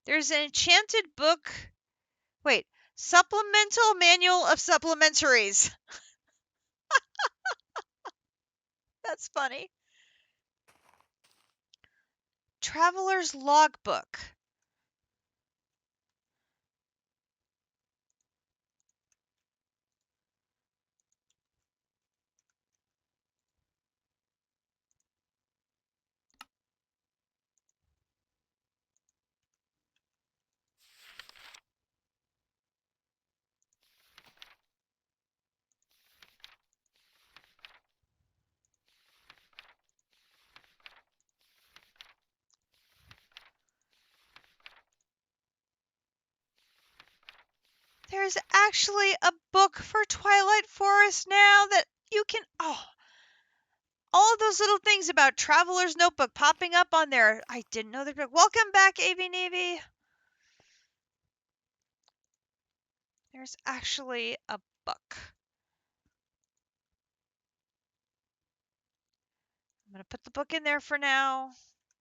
There's an enchanted book. Wait, Supplemental Manual of Supplementaries. That's funny. Traveler's Logbook. There's actually a book for Twilight Forest now that you can... Oh, all of those little things about Traveler's Notebook popping up on there. I didn't know they'd be... Welcome back, AV Navy. There's actually a book. I'm going to put the book in there for now,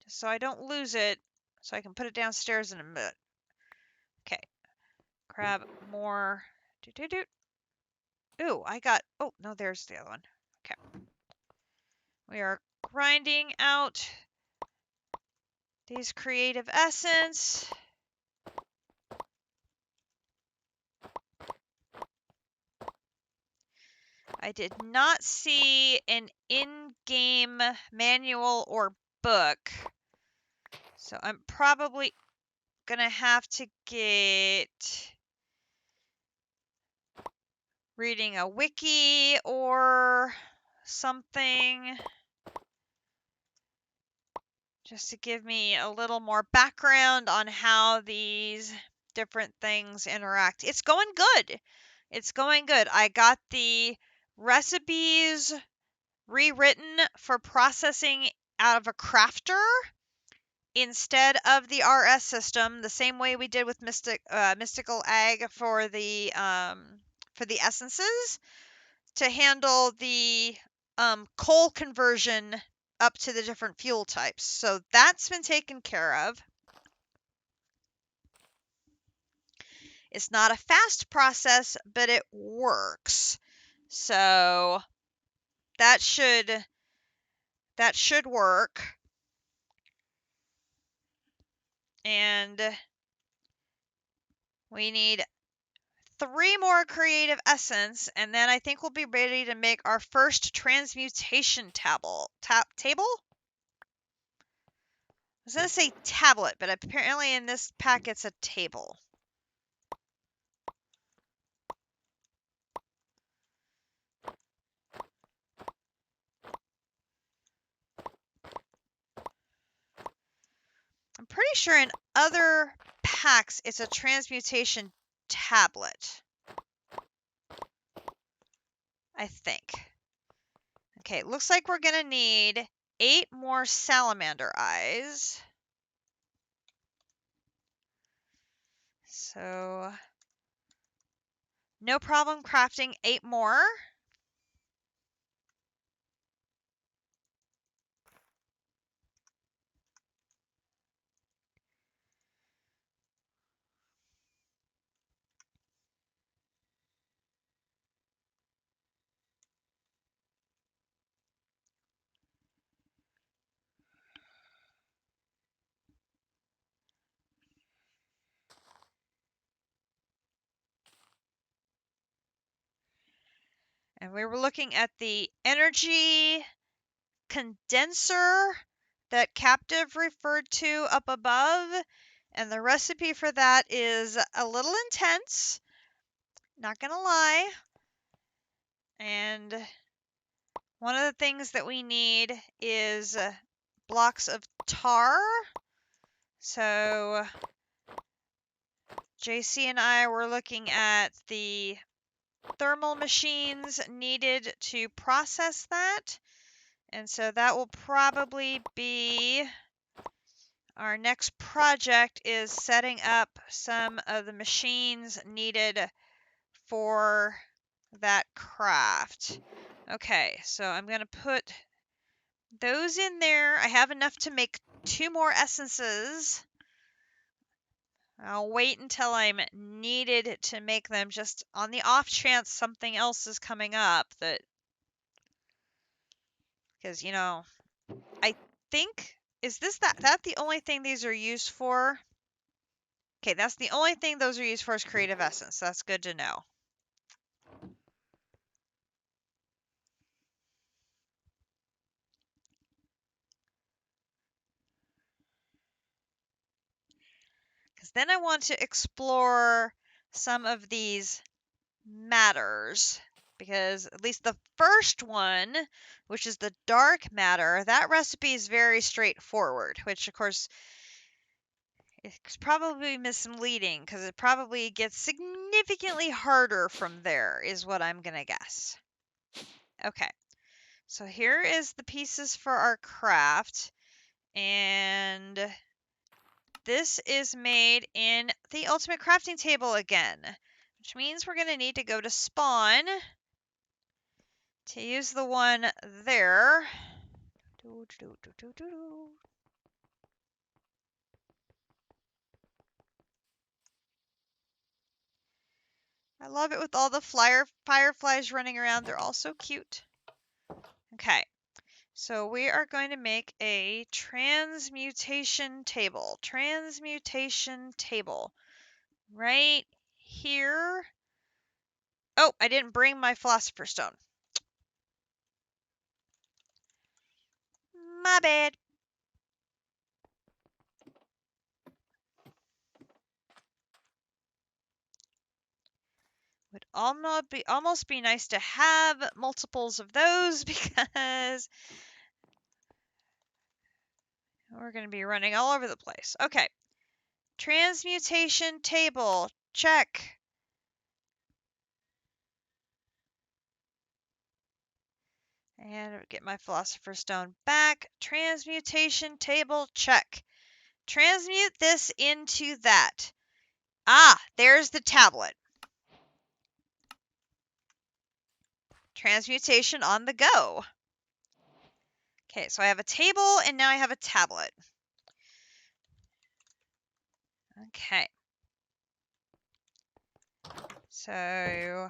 just so I don't lose it, so I can put it downstairs in a minute. Okay. Grab more. Ooh, I got... Oh, no, there's the other one. Okay. We are grinding out these creative essence. I did not see an in-game manual or book, so I'm probably gonna have to get reading a wiki or something just to give me a little more background on how these different things interact. It's going good. It's going good. I got the recipes rewritten for processing out of a crafter instead of the RS system, the same way we did with Mystical Ag for the essences, to handle the coal conversion up to the different fuel types. So that's been taken care of. It's not a fast process, but it works. So that should work. And we need 3 more creative essence, and then I think we'll be ready to make our first transmutation table. Table? I was going to say tablet, but apparently in this pack it's a table. I'm pretty sure in other packs it's a transmutation tablet. I think. Okay, looks like we're going to need 8 more salamander eyes. So, no problem crafting 8 more. And we were looking at the Energy Condenser that Captive referred to up above. And the recipe for that is a little intense, not gonna lie. And one of the things that we need is blocks of tar. So JC and I were looking at the thermal machines needed to process that. And so that will probably be our next project, is setting up some of the machines needed for that craft. Okay, so I'm going to put those in there. I have enough to make 2 more essences. I'll wait until I'm needed to make them, just on the off chance something else is coming up that, because, you know, I think, is this that the only thing these are used for? Okay, that's the only thing those are used for, is creative essence. That's good to know. Because then I want to explore some of these matters. Because at least the first one, which is the dark matter, that recipe is very straightforward, which of course it's probably misleading because it probably gets significantly harder from there, is what I'm going to guess. Okay, so here is the pieces for our craft, and this is made in the Ultimate Crafting Table again, which means we're going to need to go to spawn to use the one there. I love it with all the fireflies running around. They're all so cute. Okay, so we are going to make a transmutation table. Transmutation table. Right here. Oh, I didn't bring my Philosopher Stone. My bad. Would almost be nice to have multiples of those, because we're going to be running all over the place. Okay. Transmutation table. Check. And get my Philosopher's Stone back. Transmutation table. Check. Transmute this into that. Ah, there's the tablet. Transmutation on the go. Okay, so I have a table and now I have a tablet. Okay. So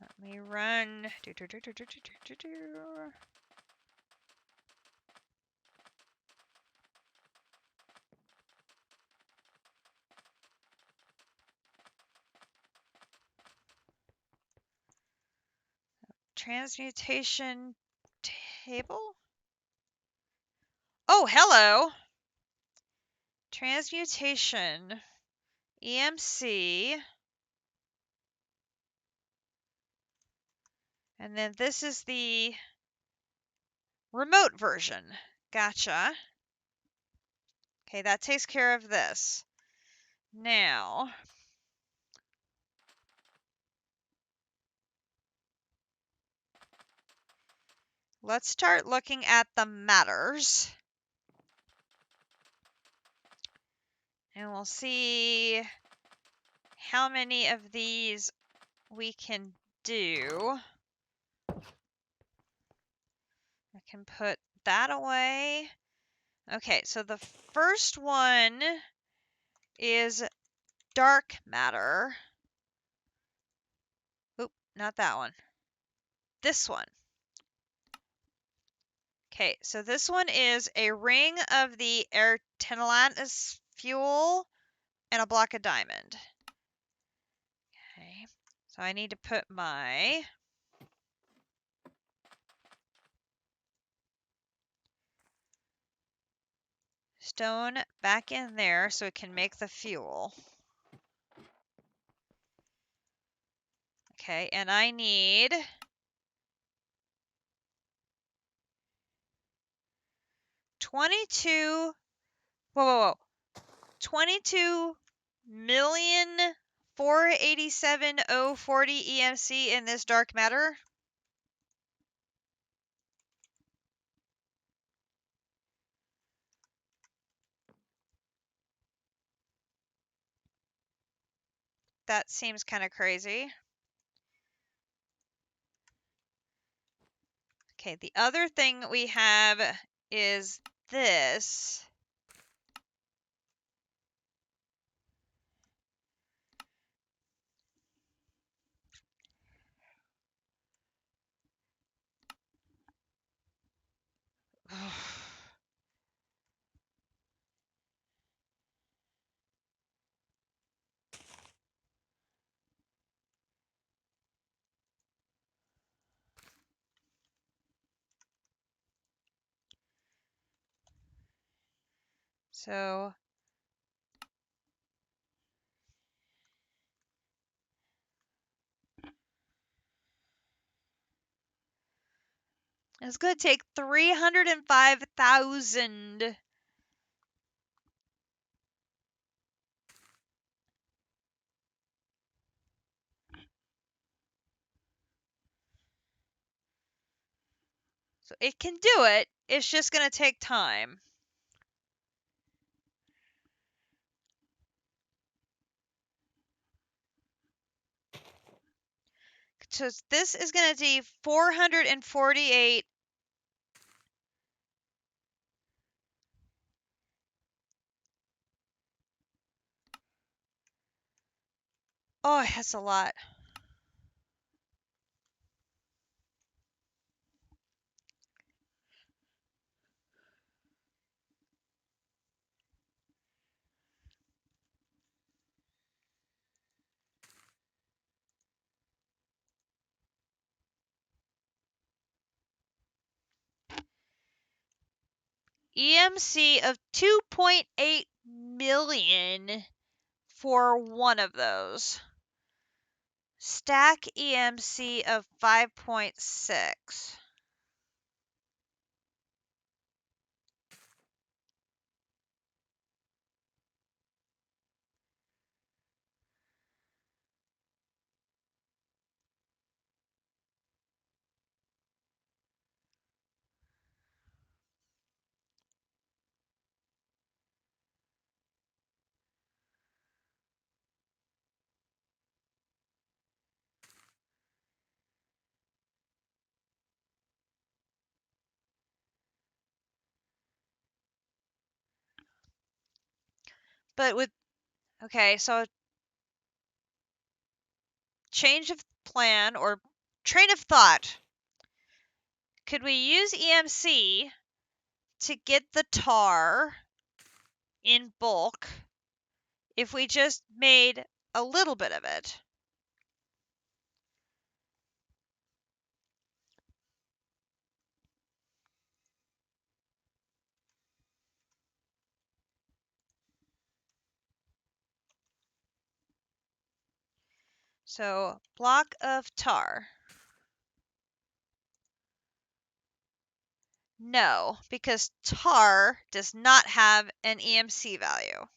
let me run. Transmutation table? Oh, hello. Transmutation EMC. And then this is the remote version. Gotcha. Okay, that takes care of this. Now, let's start looking at the matters. And we'll see how many of these we can do. I can put that away. Okay, so the first one is dark matter. Oop, not that one. This one. Okay, so this one is a ring of the Mobius Fuel and a block of diamond. Okay, so I need to put my stone back in there so it can make the fuel. Okay, and I need 22, whoa, 22,487,040 EMC in this dark matter. That seems kind of crazy. Okay, the other thing we have is this. So it's going to take 305,000. So it can do it. It's just going to take time. So this is going to be 448. Oh, that's a lot. EMC of 2.8 million for one of those. Stack EMC of 5.6. But with, okay, so change of plan or train of thought. Could we use EMC to get the tar in bulk if we just made a little bit of it? So block of tar. No, because tar does not have an EMC value.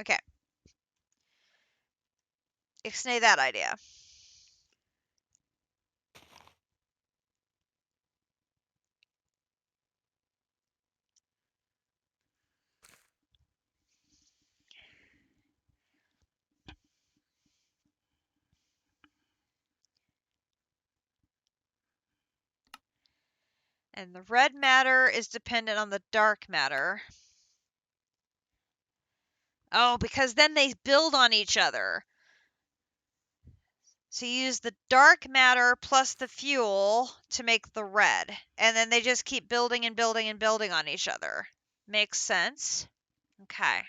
Okay. Ixnay that idea. And the red matter is dependent on the dark matter. Oh, because then they build on each other. So you use the dark matter plus the fuel to make the red. And then they just keep building and building and building on each other. Makes sense. Okay.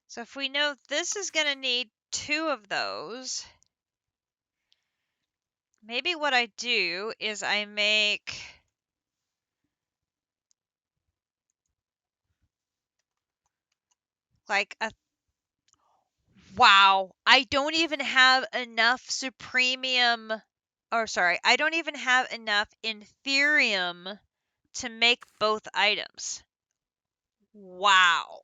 So if we know this is going to need 2 of those, maybe what I do is I make like a... Wow, I don't even have enough supremium, or sorry, I don't even have enough inferium to make both items. Wow.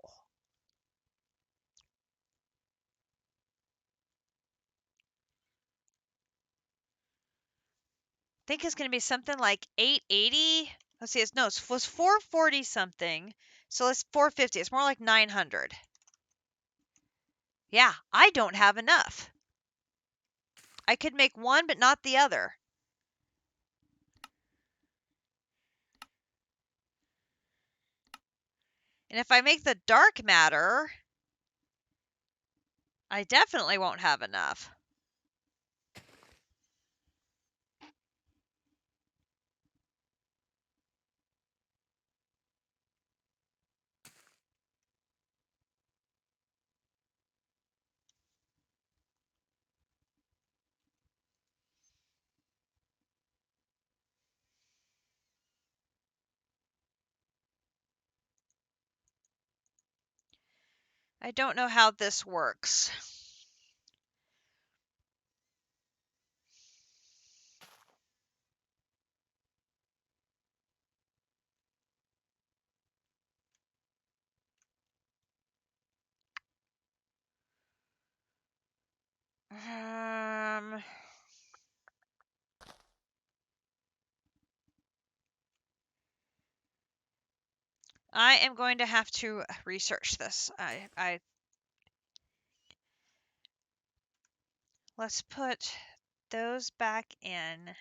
I think it's going to be something like 880. Let's see, it was 440 something. So it's 450. It's more like 900. Yeah, I don't have enough. I could make one, but not the other. And if I make the dark matter, I definitely won't have enough. I don't know how this works. I am going to have to research this. Let's put those back in.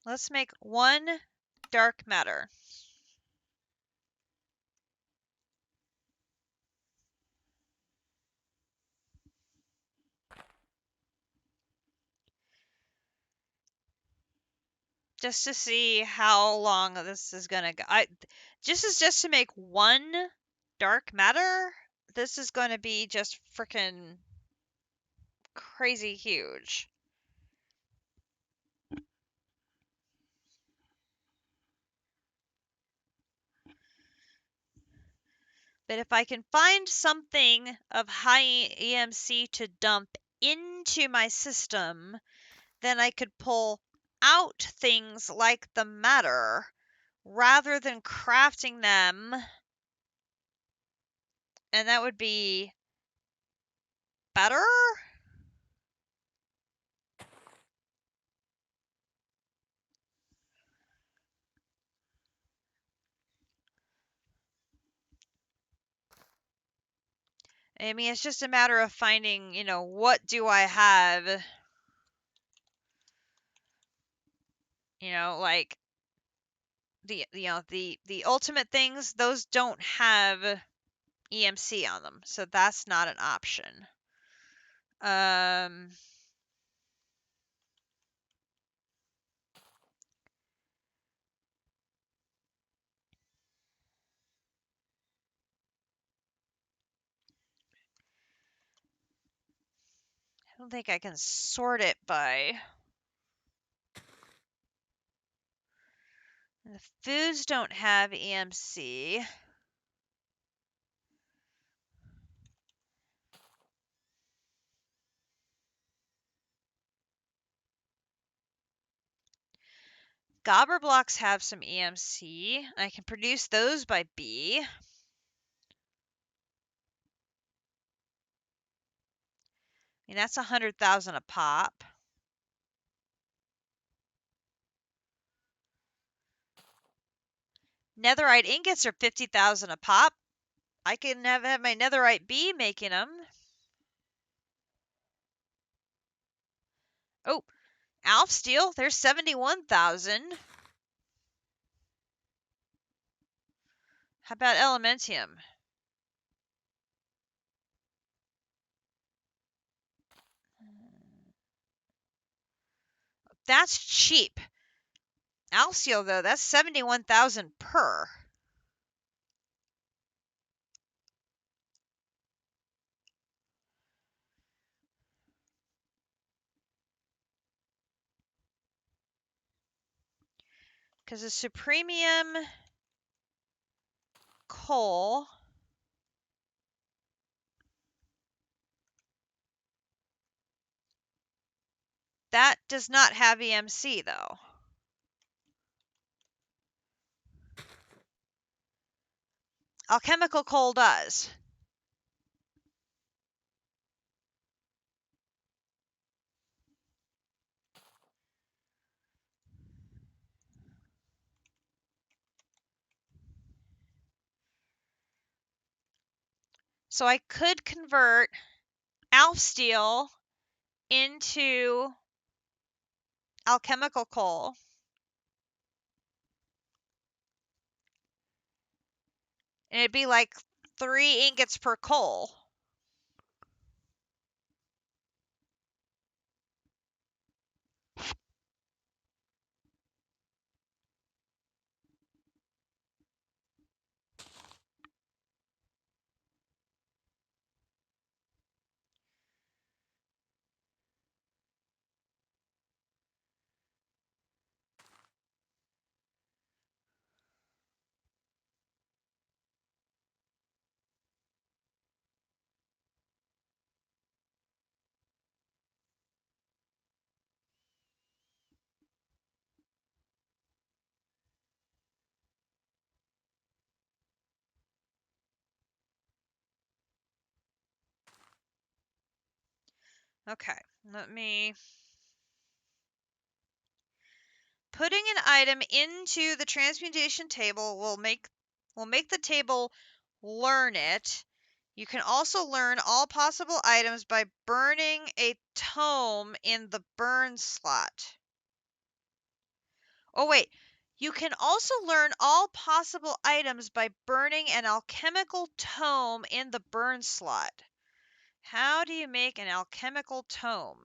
Let's make one dark matter. Just to see how long this is gonna go. Just to make one dark matter. This is going to be just freaking crazy huge. But if I can find something of high EMC to dump into my system, then I could pull out things like the matter rather than crafting them. And that would be better? I mean, it's just a matter of finding, what do I have? Like the ultimate things, those don't have EMC on them, so that's not an option. I don't think I can sort it by... The foods don't have EMC. Gobber blocks have some EMC. I can produce those by B. I mean, that's 100,000 a pop. Netherite ingots are 50,000 a pop. I can have my netherite B making them. Oh, Alf steel, there's 71,000. How about elementium? That's cheap. Alf steel, though, that's 71,000 per. Because the supremium coal... That does not have EMC, though. Alchemical coal does. So I could convert Alf steel into alchemical coal. And it'd be like 3 ingots per coal. Okay, let me... Putting an item into the transmutation table will make the table learn it. You can also learn all possible items by burning a tome in the burn slot. Oh wait, you can also learn all possible items by burning an alchemical tome in the burn slot. How do you make an alchemical tome?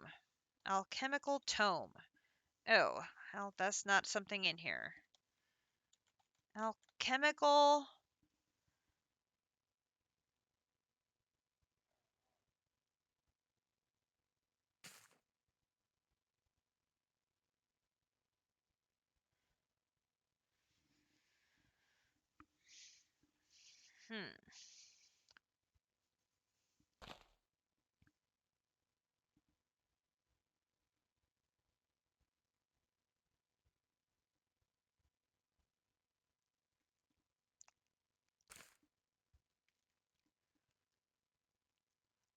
Alchemical tome. Oh, well, that's not something in here. Alchemical...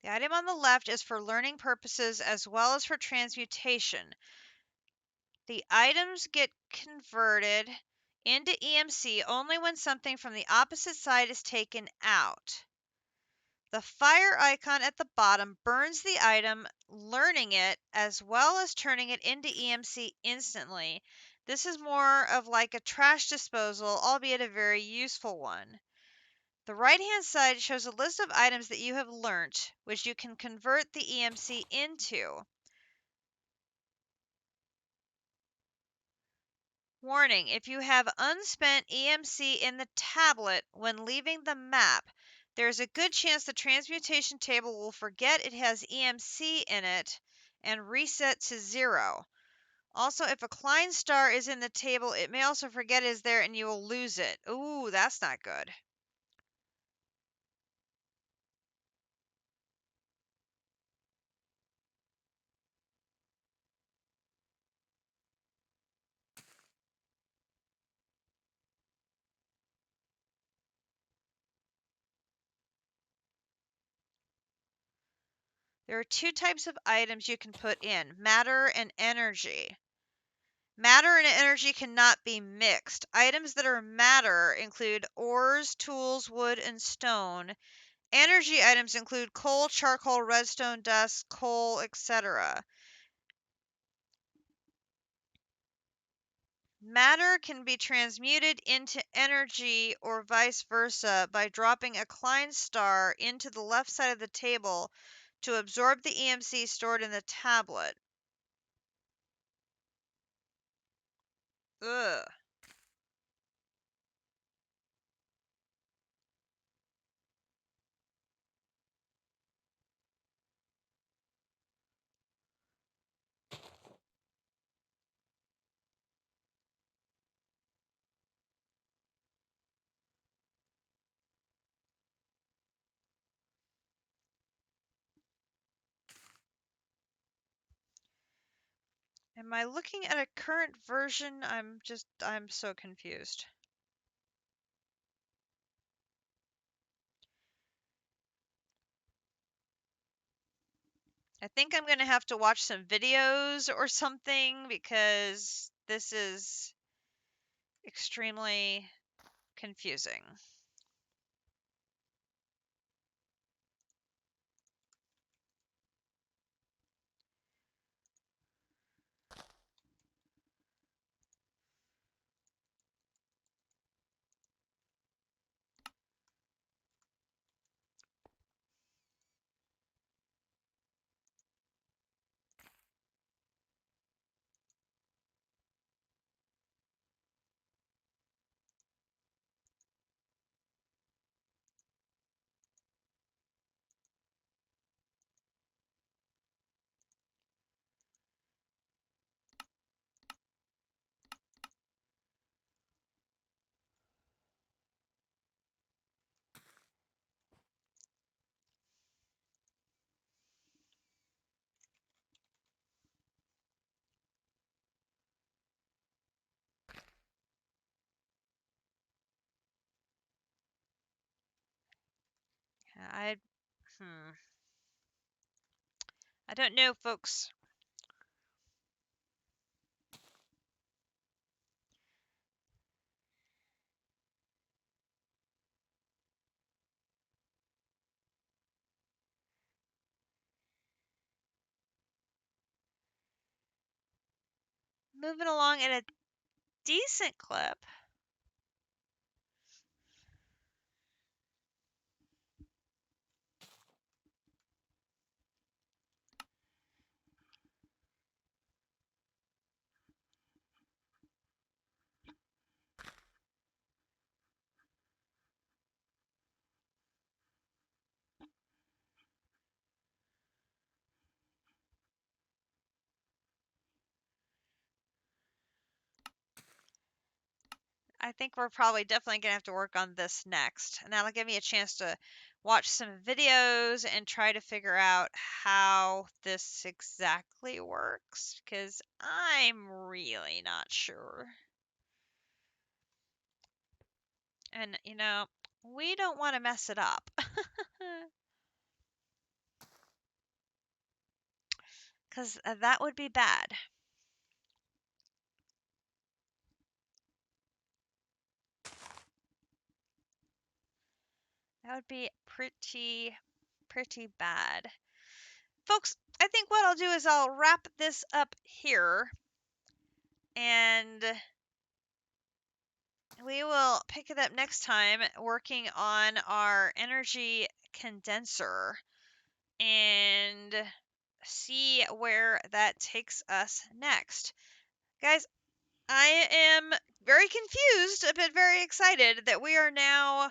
The item on the left is for learning purposes as well as for transmutation. The items get converted into EMC only when something from the opposite side is taken out. The fire icon at the bottom burns the item, learning it, as well as turning it into EMC instantly. This is more of like a trash disposal, albeit a very useful one. The right-hand side shows a list of items that you have learnt, which you can convert the EMC into. Warning, if you have unspent EMC in the tablet when leaving the map, There's a good chance the transmutation table will forget it has EMC in it and reset to 0. Also, if a Klein star is in the table, it may also forget it is there and you will lose it. Ooh, that's not good. There are two types of items you can put in, matter and energy. Matter and energy cannot be mixed. Items that are matter include ores, tools, wood, and stone. Energy items include coal, charcoal, redstone, dust, coal, etc. Matter can be transmuted into energy or vice versa by dropping a Klein star into the left side of the table to absorb the EMC stored in the tablet. Ugh. Am I looking at a current version? I'm so confused. I think I'm going to have to watch some videos or something because this is extremely confusing. I hmm. I don't know, folks. Moving along at a decent clip. I think we're probably definitely going to have to work on this next. And that'll give me a chance to watch some videos and try to figure out how this exactly works because I'm really not sure. And, we don't want to mess it up. Because that would be bad. That would be pretty bad. Folks, I think what I'll do is I'll wrap this up here. And we will pick it up next time working on our Energy Condenser and see where that takes us next. Guys, I am very confused but very excited that we are now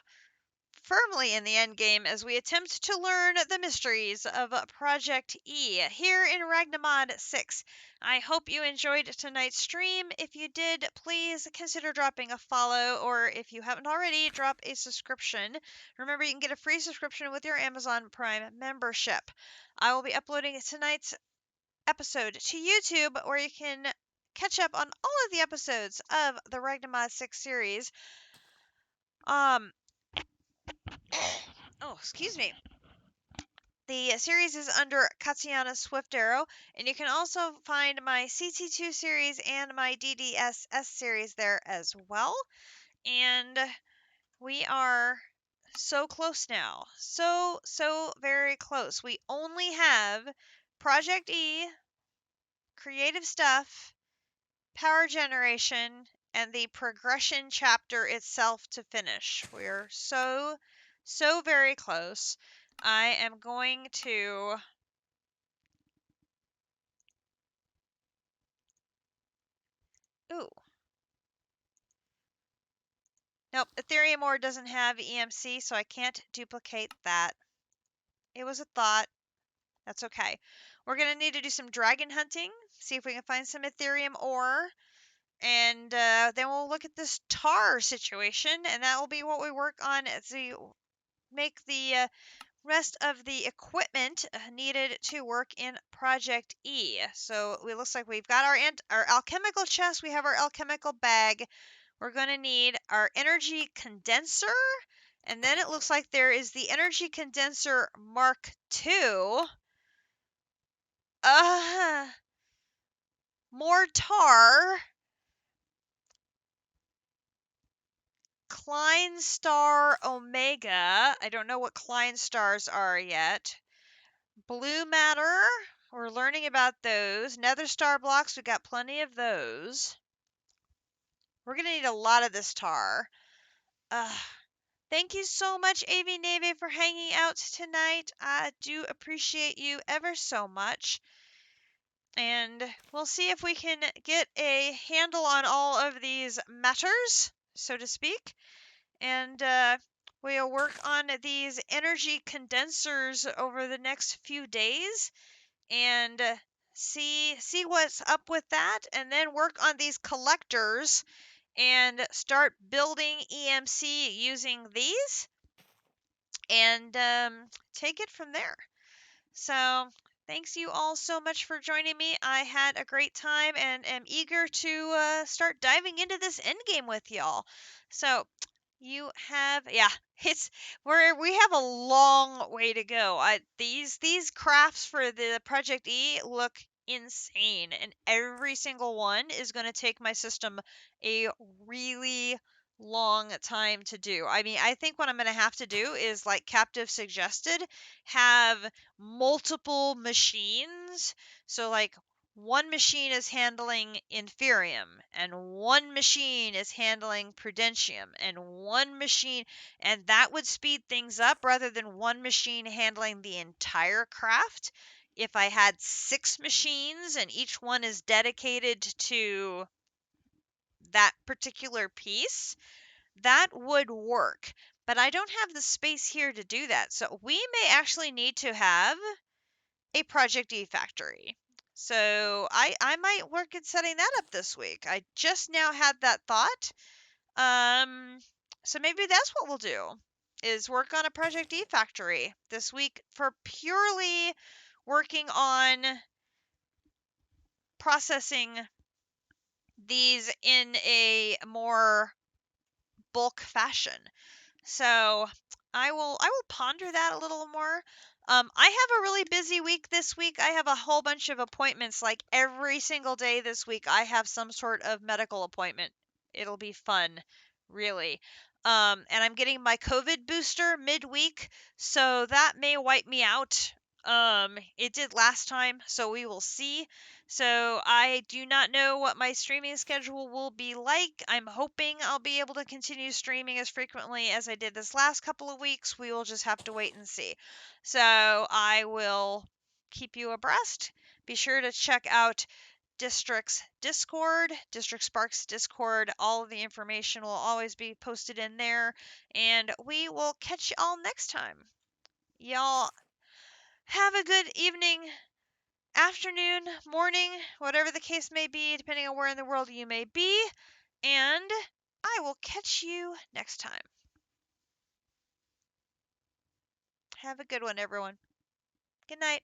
firmly in the endgame as we attempt to learn the mysteries of Project E here in Ragnamod 6. I hope you enjoyed tonight's stream. If you did, please consider dropping a follow, or if you haven't already, drop a subscription. Remember, you can get a free subscription with your Amazon Prime membership. I will be uploading tonight's episode to YouTube, where you can catch up on all of the episodes of the Ragnamod 6 series. Oh, excuse me. The series is under Katsiana Swift Arrow, and you can also find my CT2 series and my DDSS series there as well. And we are so close now. So very close. We only have Project E, creative stuff, power generation, and the progression chapter itself to finish. We're so very close. I am going to ooh. Nope, Ethereum ore doesn't have EMC, so I can't duplicate that. It was a thought. That's okay. We're going to need to do some dragon hunting, see if we can find some Ethereum ore, and then we'll look at this tar situation, and that will be what we work on to make the rest of the equipment needed to work in Project E. So it looks like we've got our alchemical chest, we have our alchemical bag. We're going to need our energy condenser, and then it looks like there is the energy condenser Mark II. More tar. Klein star Omega. I don't know what Klein stars are yet. Blue matter. We're learning about those. Nether star blocks. We got plenty of those. We're going to need a lot of this tar. Thank you so much, AV Navy, for hanging out tonight. I do appreciate you ever so much. And we'll see if we can get a handle on all of these matters, so to speak. And we'll work on these energy condensers over the next few days and see what's up with that, and then work on these collectors and start building EMC using these and take it from there. So thanks you all so much for joining me. I had a great time and am eager to start diving into this endgame with y'all. So you have, yeah, we have a long way to go. These crafts for the Project E look insane, and every single one is going to take my system a really long time to do. I mean, I think what I'm going to have to do is, like Captive suggested, have multiple machines. So like one machine is handling Inferium, and one machine is handling Prudentium, and one machine, and that would speed things up rather than one machine handling the entire craft. If I had 6 machines and each one is dedicated to that particular piece, that would work. But I don't have the space here to do that. So we may actually need to have a Project E factory. So I might work at setting that up this week. I just now had that thought. So maybe that's what we'll do, is work on a Project E factory this week for purely working on processing these in a more bulk fashion. So I will ponder that a little more. I have a really busy week this week. I have a whole bunch of appointments. Like every single day this week, I have some sort of medical appointment. It'll be fun, really. And I'm getting my COVID booster midweek, so that may wipe me out. It did last time, so we will see. So I do not know what my streaming schedule will be like. I'm hoping I'll be able to continue streaming as frequently as I did this last couple of weeks. We will just have to wait and see. So I will keep you abreast. Be sure to check out District's Discord, District Sparks Discord. All of the information will always be posted in there, and we will catch y'all next time. Y'all have a good evening, afternoon, morning, whatever the case may be, depending on where in the world you may be, and I will catch you next time. Have a good one, everyone. Good night.